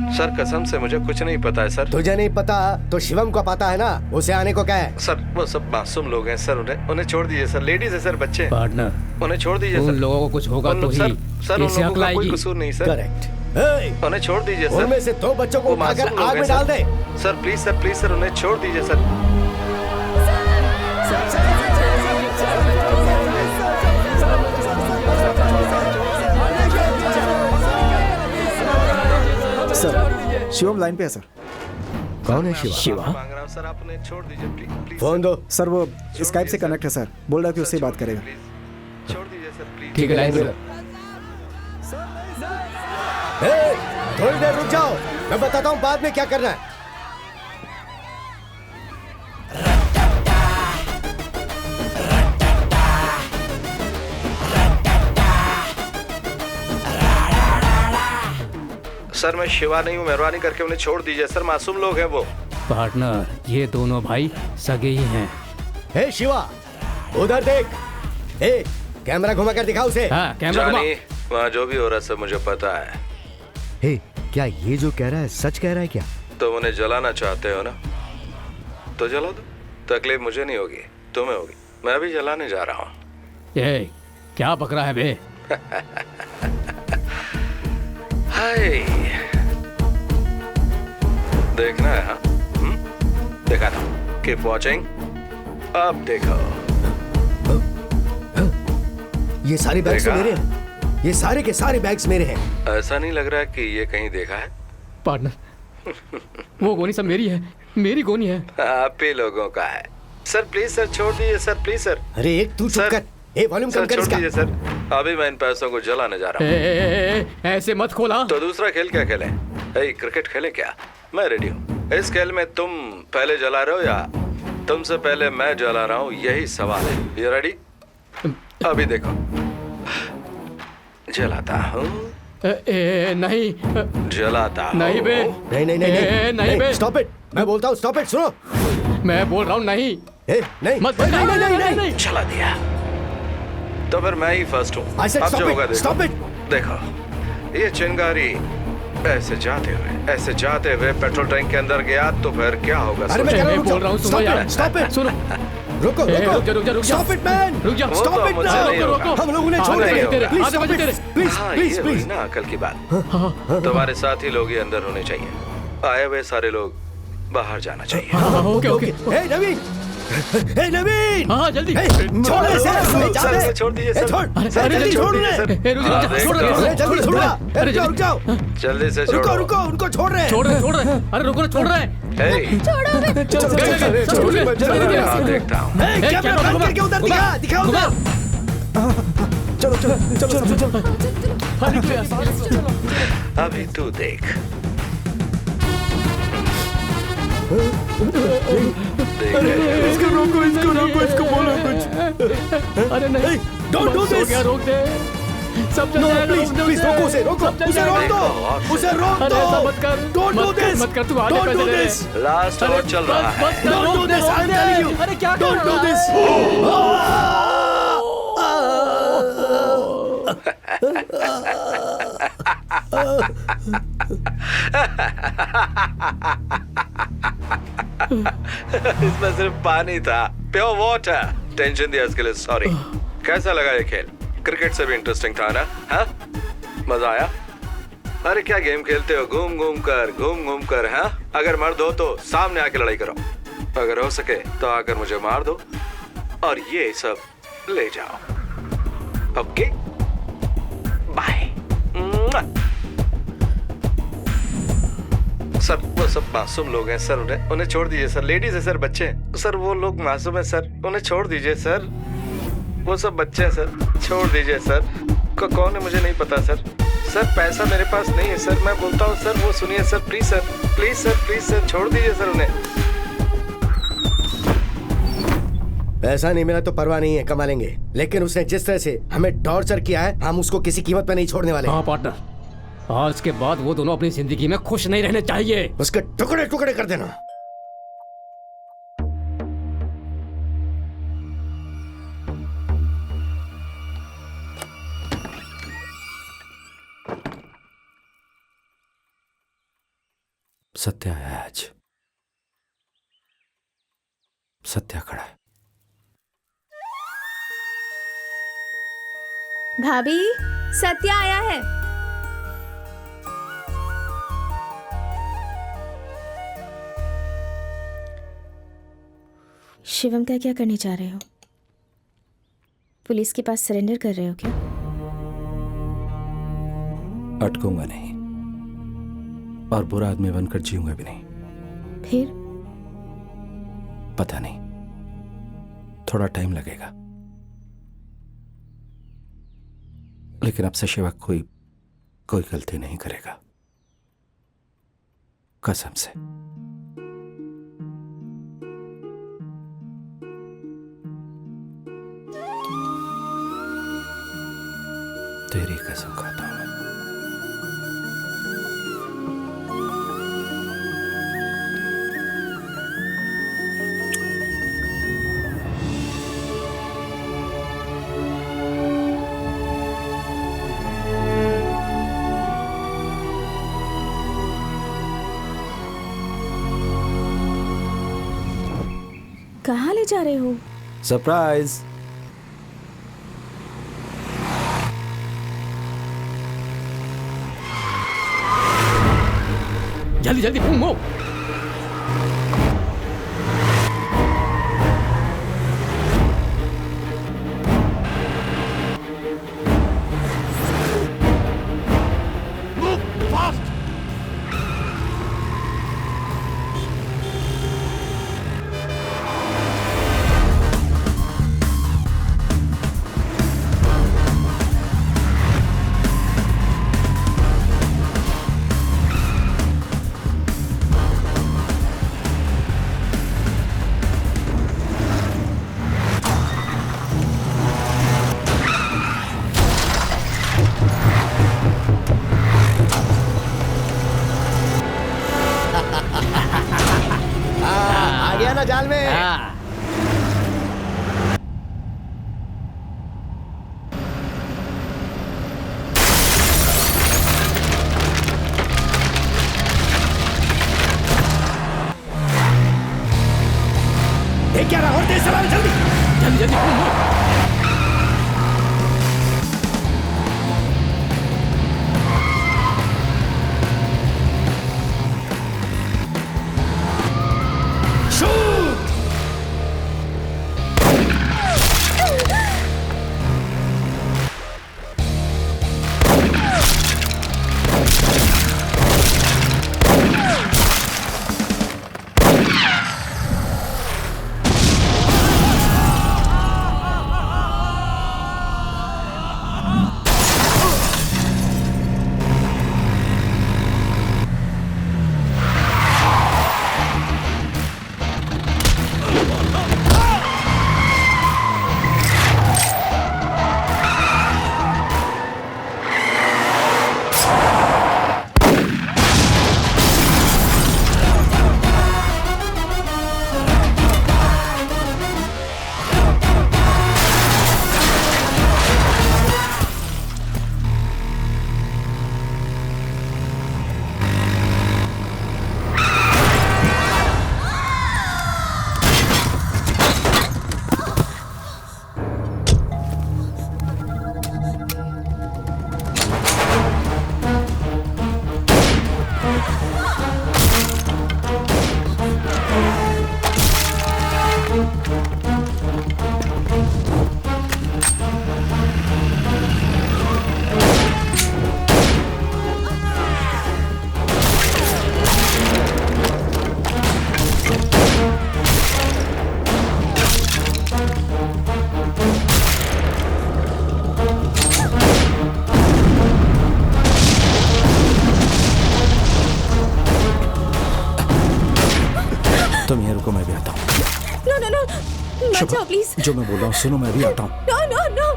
सर कसम से मुझे कुछ नहीं पता है सर। तुझे नहीं पता तो शिवम को पता है ना, उसे आने को क्या है? सर वो सब मासूम लोग हैं सर, उन्हें छोड़ दीजिए सर। लेडीज है सर, बच्चे। पार्टनर, उन्हें छोड़ दीजिए उन सर। लोगों को कुछ होगा तो ही सर उन इसे लोगों अकल का कोई आएगी। कसूर नहीं सर। करेक्ट। उन्हें छोड़ दीजिए सर। उनमें से 2 बच्चों को उठाकर आग में डाल दे। सर प्लीज सर उन्हें छोड़ दीजिए सर। सर शिवम लाइन पे है सर। कौन है शिवा? शिवा? सर आप उन्हें छोड़ दीजिए प्लीज। फोन दो। सर वो स्काइप से कनेक्ट है सर, बोल रहा है कि उससे बात करेगा। छोड़ दीजिए सर प्लीज। ठीक है, लाइन पे। थोड़ी देर रुक जाओ, मैं बताता हूँ बाद में क्या करना है। सर मैं शिवा नहीं हूँ, मेहरबानी करके उन्हें छोड़ दीजिए सर, मासूम लोग हैं वो। पार्टनर, ये दोनों भाई सगे ही हैं। हे शिवा, उधर देख। कैमरा घुमा कर दिखा उसे। हाँ, कैमरा घुमा। वहाँ जो भी हो रहा है सब मुझे पता है। हे, क्या ये जो कह रहा है सच कह रहा है क्या? तुम उन्हें जलाना चाहते हो ना, तो जला दो, तकलीफ मुझे नहीं होगी, तुम्हें होगी। मैं भी जलाने जा रहा हूँ। ये क्या बक रहा है बे? हाय, देखना है? हाँ देखा था। Keep watching. अब देखो। ये सारी बैग्स तो मेरे हैं। ये सारे के सारे बैग्स मेरे हैं। ऐसा नहीं लग रहा है कि ये कहीं देखा है। पार्टनर, वो गोनी सब मेरी है, मेरी गोनी है। आप ही लोगों का है। सर प्लीज सर, छोड़ दीजिए सर, प्लीज सर। अरे एक तू चुप कर, ए वॉल्यूम कम कर छोड़ इसका। दीजिए सर, अभी मैं इन पैसों को जलाने जा रहा हूँ। ऐसे मत खोला। तो दूसरा खेल क्या खेलें? क्रिकेट खेलें क्या? मैं रेडी हूँ। इस खेल में तुम पहले जला रहे हो या तुमसे पहले मैं जला रहा हूँ, यही सवाल है। ये रेडी? अभी देखो, जलाता हूँ। नहीं जलाता नहीं बे, नहीं नहीं नहीं नहीं बे, स्टॉप इट। मैं बोलता हूँ स्टॉप इट। सुनो, मैं बोल रहा हूँ नहीं। नहीं मत, नहीं, चला दिया तो फिर मैं ही फर्स्ट हूँ। अब जो होगा देखो, ये चिंगारी ऐसे जाते हुए पेट्रोल टैंक के अंदर गया तो फिर क्या होगा? अरे मैं बोल रहा हूँ, सुनो यार, स्टॉप इट, सुनो, रुको रुको, स्टॉप इट मैन, रुक जा, स्टॉप इट नाउ। हम लोग उन्हें छोड़ देंगे, please stop it, please please please. ना अकल की बात, तुम्हारे साथी लोग ही अंदर होने चाहिए, आए हुए सारे लोग बाहर जाना चाहिए। Okay okay. नवीन, नवीन, हाँ जल्दी छोड़ दे, छोड़ दीजिए छोड़, जल्दी छोड़ जल्दी छोड़, रुक जाओ, जल्दी से रुको रुको, उनको छोड़ रहे, अरे रुको, छोड़ रहे हैं। देखता हूँ। कैमरा बंद करके उधर दिखा उधर। चलो, अभी तू देख। इसको रोको, इसको बोलो कुछ। अरे नहीं, डोंट डू दिस, रोक दे सब। नो प्लीज रोको उसे रोक दो, उसे रोक दो। मत कर, डोंट डू दिस, मत कर, तू आगे डोंट डू पैसे दे। दिस, लास्ट और चल रहा है। Don't do this, I am telling you, अरे क्या डोंट डू दिस। इसमें सिर्फ पानी था, प्योर वाटर। टेंशन दिया इसके लिए सॉरी। कैसा लगा ये खेल? क्रिकेट से भी इंटरेस्टिंग था ना? हाँ, मजा आया? अरे क्या गेम खेलते हो, घूम घूम कर। हाँ, अगर मर्द हो तो सामने आके लड़ाई करो, अगर हो सके तो आकर मुझे मार दो और ये सब ले जाओ। Okay, bye. सर वो सब मासूम लोग हैं सर, उन्हें छोड़ दीजिए सर। लेडीज है सर, बच्चे हैं सर, वो लोग मासूम है सर, उन्हें छोड़ दीजिए सर। वो सब बच्चे हैं सर, छोड़ दीजिए सर। कौन है मुझे नहीं पता सर। सर पैसा मेरे पास नहीं है सर, मैं बोलता हूँ सर, वो सुनिए sir, please sir, please sir, छोड़ दीजिए सर उन्हें। पैसा नहीं मिला तो परवाह नहीं है, कमा लेंगे, लेकिन उसने जिस तरह से हमें टॉर्चर किया है, हम उसको किसी कीमत पे नहीं छोड़ने वाले। हाँ पार्टनर, आज के बाद वो दोनों अपनी जिंदगी में खुश नहीं रहने चाहिए। उसके टुकड़े टुकड़े कर देना। सत्या है आज, सत्या खड़ा है। भाभी, सत्या आया है। शिवम का क्या करने जा रहे हो? पुलिस के पास सरेंडर कर रहे हो क्या? अटकूंगा नहीं और बुरा आदमी बनकर जीऊंगा भी नहीं। फिर? पता नहीं, थोड़ा टाइम लगेगा, लेकिन अब से शिवा कोई गलती नहीं करेगा, कसम से। तेरी कसम खाता हूं मैं। कहाँ ले जा रहे हो? सरप्राइज। जल्दी जल्दी मूव। बचाओ प्लीज। जो मैं बोल रहा हूँ सुनो, मैं अभी आता हूँ। No no no.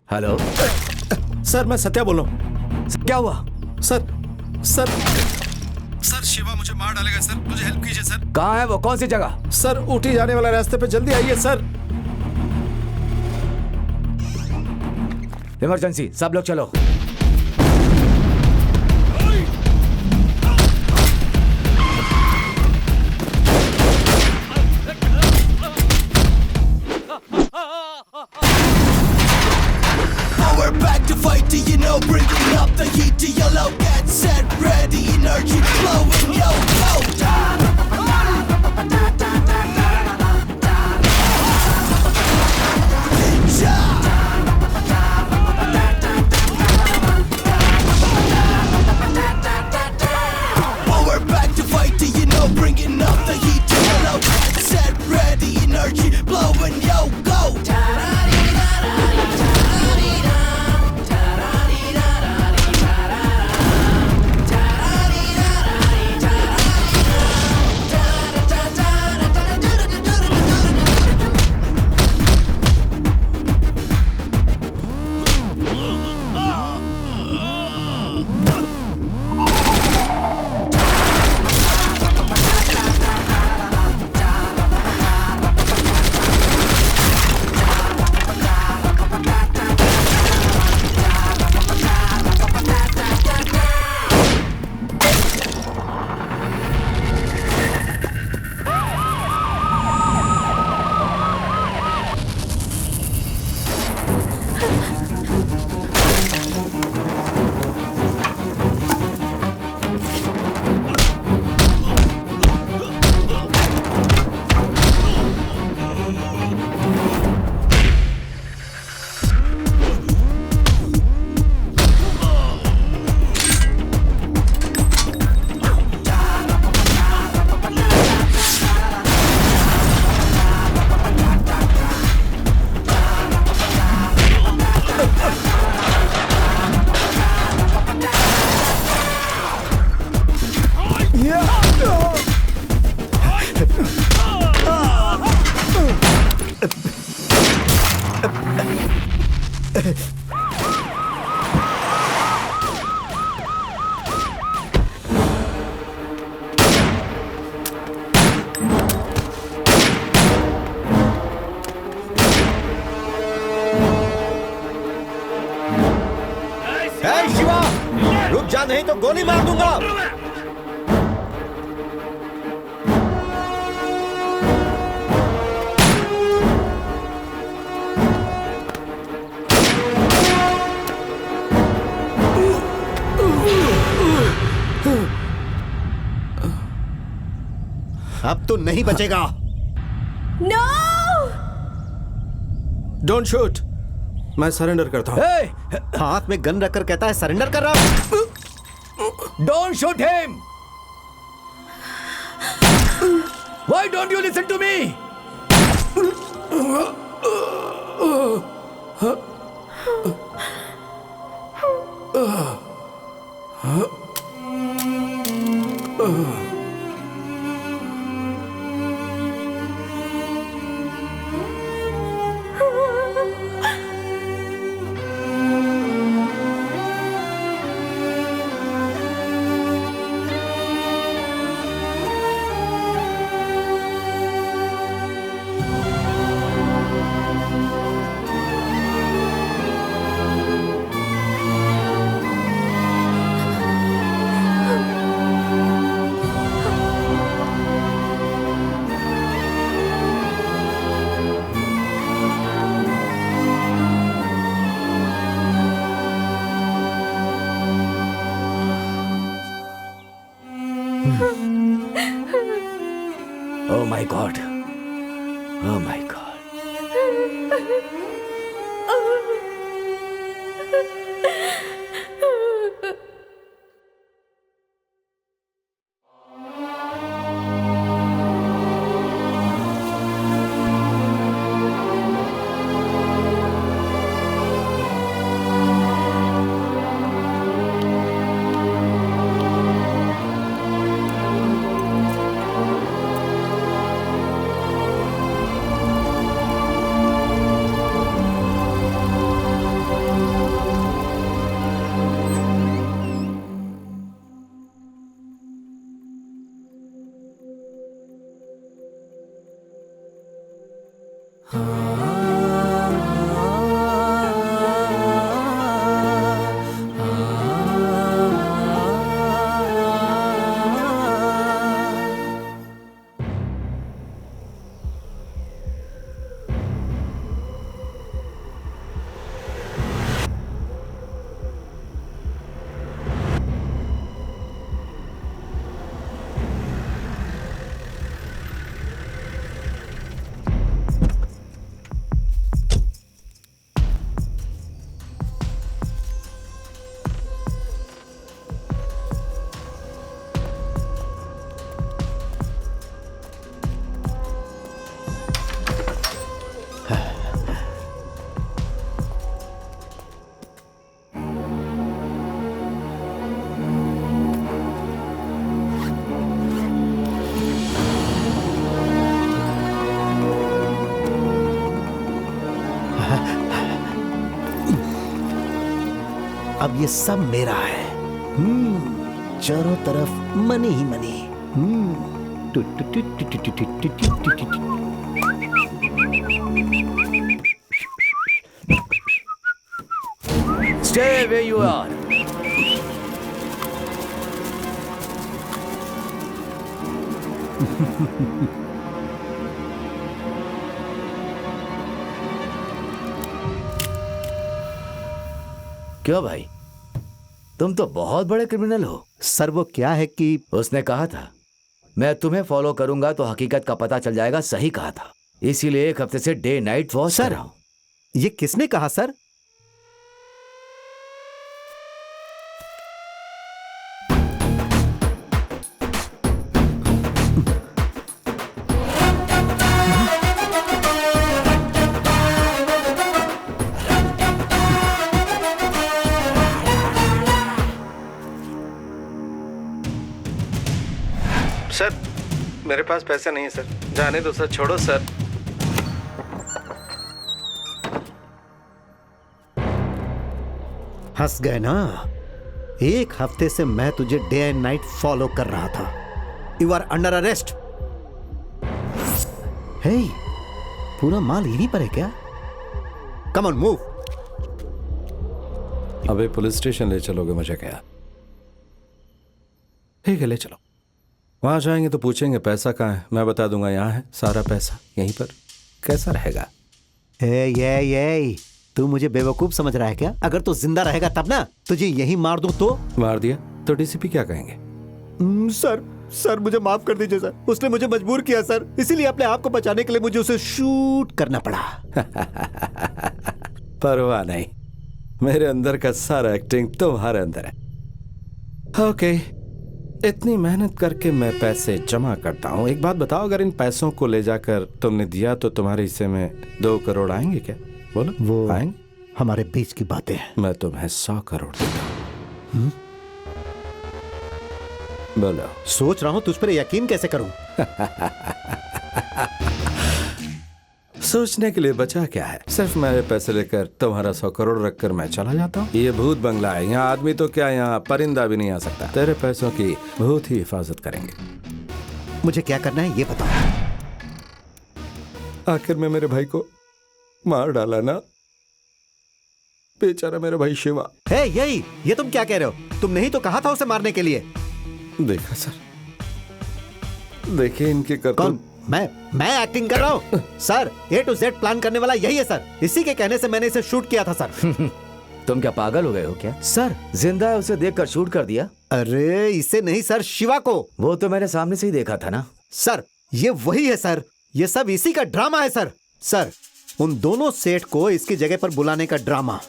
Hello sir, मैं सत्या बोल रहा हूँ। क्या हुआ? सर शिवा मुझे मार डालेगा सर, मुझे हेल्प कीजिए सर। कहाँ है वो? कौन सी जगह? सर ऊटी जाने वाला रास्ते पे, जल्दी आइए सर। इमरजेंसी, सब लोग चलो। We're back to fight, do you know? Bringing up the heat, do you know? Get set, ready, energy flowing, yo, go! Oh, we're back to fight, do you know? Bringing up the heat, do you know? Get set, ready, energy flowing, yo, go! Shiva रुक जा, नहीं तो गोली मार दूंगा। अब तो नहीं बचेगा। नो! डोंट शूट, मैं सरेंडर करता हूँ। हाथ में गन रखकर कहता है सरेंडर कर रहा हूँ। Don't shoot him! Why don't you listen to me? Oh my God. Oh my God. अब ये सब मेरा है। चारों तरफ money he money. Stay where you are. क्यों भाई, तुम तो बहुत बड़े क्रिमिनल हो। सर वो क्या है कि उसने कहा था मैं तुम्हें फॉलो करूंगा तो हकीकत का पता चल जाएगा। सही कहा था, इसीलिए एक हफ्ते से डे नाइट वॉच कर रहा हूं। ये किसने कहा सर? सर मेरे पास पैसे नहीं है सर, जाने दो सर, छोड़ो सर। हंस गए ना? एक हफ्ते से मैं तुझे डे एंड नाइट फॉलो कर रहा था। You are under arrest. Hey, पूरा माल यहीं पर है क्या? Come on move. अबे पुलिस स्टेशन ले चलोगे मुझे क्या? ठीक है ले चलो। वहां जाएंगे तो पूछेंगे पैसा कहाँ है, मैं बता दूंगा यहाँ है सारा पैसा यहीं पर। कैसा रहेगा? ये तू मुझे बेवकूफ समझ रहा है क्या? अगर तू जिंदा रहेगा तब ना, तुझे यहीं मार दूं तो? मार दिया तो डीसीपी क्या कहेंगे? सर मुझे माफ कर दीजिए सर, उसने मुझे मजबूर किया सर, इसीलिए अपने आप को बचाने के लिए मुझे उसे शूट करना पड़ा। परवाह नहीं, मेरे अंदर का सारा एक्टिंग तुम्हारे अंदर है। ओके, इतनी मेहनत करके मैं पैसे जमा करता हूँ। एक बात बताओ, अगर इन पैसों को ले जाकर तुमने दिया तो तुम्हारे हिस्से में 2 करोड़ आएंगे क्या? बोलो। वो आएंगे? हमारे बीच की बातें हैं। मैं तुम्हें 100 करोड़ देता हूँ। बोलो। सोच रहा हूँ तुझ पर यकीन कैसे करूं। सोचने के लिए बचा क्या है? सिर्फ मेरे पैसे लेकर तुम्हारा 100 करोड़ रखकर मैं चला जाता हूँ। ये भूत बंगला है, यहाँ आदमी तो क्या, यहाँ परिंदा भी नहीं आ सकता। तेरे पैसों की भूत ही हिफाजत करेंगे। मुझे क्या करना है ये बताओ। आखिर में मेरे भाई को मार डाला ना, बेचारा मेरा भाई शिवा। यही ये तुम क्या कह रहे हो? तुमने ही तो कहा था उसे मारने के लिए। देखा सर, देखिए इनके करतूत। मैं एक्टिंग कर रहा हूँ sir. A to Z plan करने वाला यही है सर, इसी के कहने से मैंने इसे शूट किया था सर। तुम क्या पागल हो गए हो क्या? सर जिंदा है उसे देखकर शूट कर दिया? अरे इसे नहीं सर, शिवा को। वो तो मैंने सामने से ही देखा था ना सर। ये वही है सर, ये सब इसी का ड्रामा है सर। सर उन दोनों सेठ को इसकी जगह पर बुलाने का ड्रामा,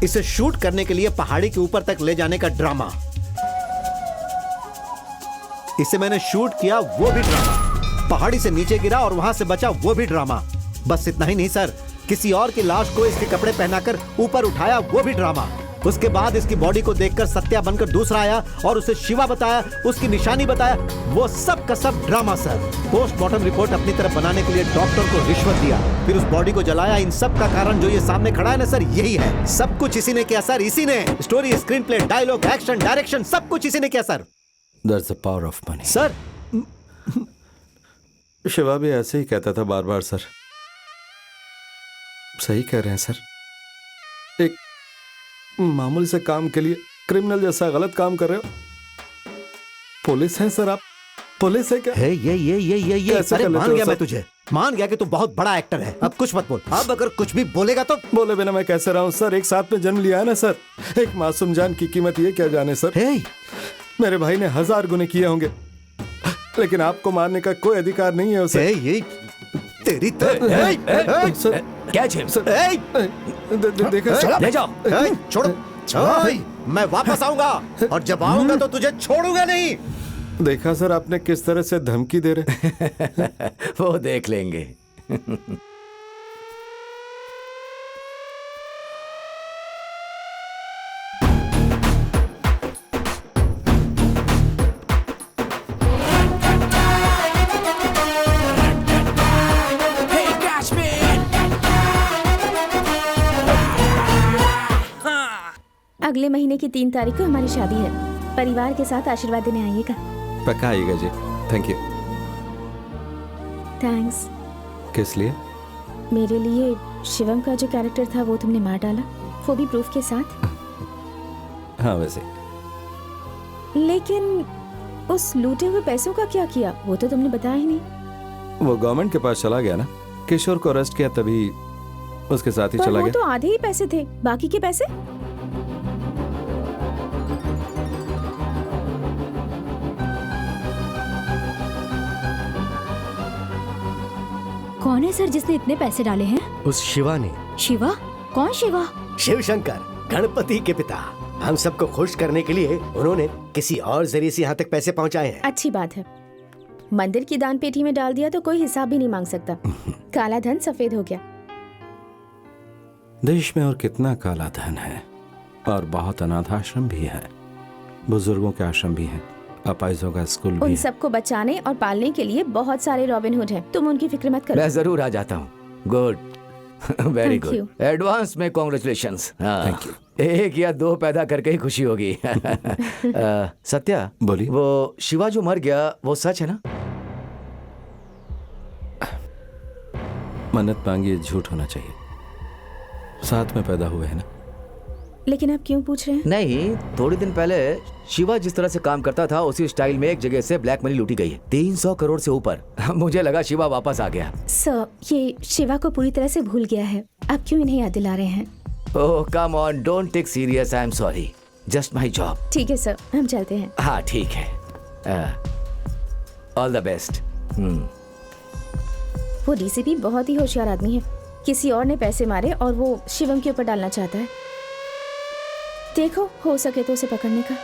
इसे शूट करने के लिए पहाड़ी के ऊपर तक ले जाने का ड्रामा, इसे मैंने शूट किया वो भी ड्रामा, पहाड़ी से नीचे गिरा और वहां से बचा वो भी ड्रामा। बस इतना ही नहीं सर, किसी और की लाश को इसके कपड़े पहनाकर ऊपर उठाया वो भी ड्रामा। उसके बाद इसकी बॉडी को देखकर सत्या बनकर दूसरा आया और उसे शिवा बताया, उसकी निशानी बताया, वो सब का सब ड्रामा सर। पोस्टमार्टम रिपोर्ट अपनी तरफ बनाने के लिए डॉक्टर को रिश्वत दिया, फिर उस बॉडी को जलाया। इन सब का कारण जो ये सामने खड़ा है ना सर, यही है। सब कुछ इसी ने किया सर, इसी ने। Story, screenplay, dialogue, action, direction, सब कुछ इसी ने किया sir. That's the power of money. Sir Shiva भी ऐसे ही कहता था बार बार सर। सही कह रहे हैं सर, एक मामूली से काम के लिए क्रिमिनल जैसा गलत काम कर रहे हो। पुलिस है सर, आप पुलिस है क्या? है ये अरे मान गया मैं तुझे, मान गया कि तू बहुत बड़ा एक्टर है। अब कुछ मत बोल, अब अगर कुछ भी बोलेगा तो। बोले बिना मैं कैसे रहा हूँ सर? एक साथ में जन्म लिया है ना सर। एक मासूम जान की कीमत ये क्या जाने सर। मेरे भाई ने 1000 गुने किए होंगे, लेकिन आपको मारने का कोई अधिकार नहीं है उसे। तेरी क्या जेम? देखा ले जाओ। छोड़ो, मैं वापस आऊंगा और जब आऊंगा तो तुझे छोड़ूंगा नहीं। देखा सर आपने किस तरह से धमकी दे रहे। वो देख लेंगे। अगले महीने की 3 तारीख को हमारी शादी है। परिवार के साथ आशीर्वाद देने आइएगा। पक्का आइएगा जी। Thank you. थैंक्स। किस लिए? मेरे लिए शिवम का जो कैरेक्टर था वो तुमने मार डाला, वो भी प्रूफ के साथ। हाँ वैसे। लेकिन उस लूटे हुए पैसों का क्या किया वो तो तुमने बताया ही नहीं। वो गवर्नमेंट के पास चला गया ना, किशोर को अरेस्ट किया तभी उसके साथ ही पर चला वो गया। तो आधे ही पैसे थे, बाकी के पैसे? कौन है सर जिसने इतने पैसे डाले हैं? उस शिवा ने। शिवा? कौन शिवा? शिव शंकर, गणपति के पिता। हम सबको खुश करने के लिए उन्होंने किसी और जरिए से यहाँ तक पैसे पहुँचाए हैं। अच्छी बात है। मंदिर की दान पेटी में डाल दिया तो कोई हिसाब भी नहीं मांग सकता। काला धन सफेद हो गया। देश में और कितना काला धन है, और बहुत अनाथाश्रम भी है, बुजुर्गों के आश्रम भी हैं, अपाहिजों का स्कूल भी उन है। सबको बचाने और पालने के लिए बहुत सारे रॉबिन हुड हैं। तुम उनकी फिक्र मत करो। मैं जरूर आ जाता हूँ। Good, very Thank you. Good. Advance में कॉन्ग्रेचुलेशंस। Thank you. 1 या 2 पैदा करके ही खुशी होगी। सत्या, बोलिए। वो शिवा जो मर गया वो सच है ना? मन्नत मांगी झूठ होना चाहिए। साथ में पैदा हुए हैं ना। लेकिन आप क्यों पूछ रहे हैं? नहीं, थोड़ी दिन पहले शिवा जिस तरह से काम करता था उसी स्टाइल में एक जगह से ब्लैक मनी लूटी गई है, 300 करोड़ से ऊपर। मुझे लगा शिवा वापस आ गया। सर, ये शिवा को पूरी तरह से भूल गया है। आप क्यों इन्हें याद दिला रहे हैं? Oh come on, don't take serious, I am sorry, just my job. ठीक है सर, हम चलते हैं। हाँ ठीक है, ऑल द बेस्ट। वो डीसीपी बहुत ही होशियार आदमी है। किसी और ने पैसे मारे और वो शिवम के ऊपर डालना चाहता है। देखो, हो सके तो उसे पकड़ने का।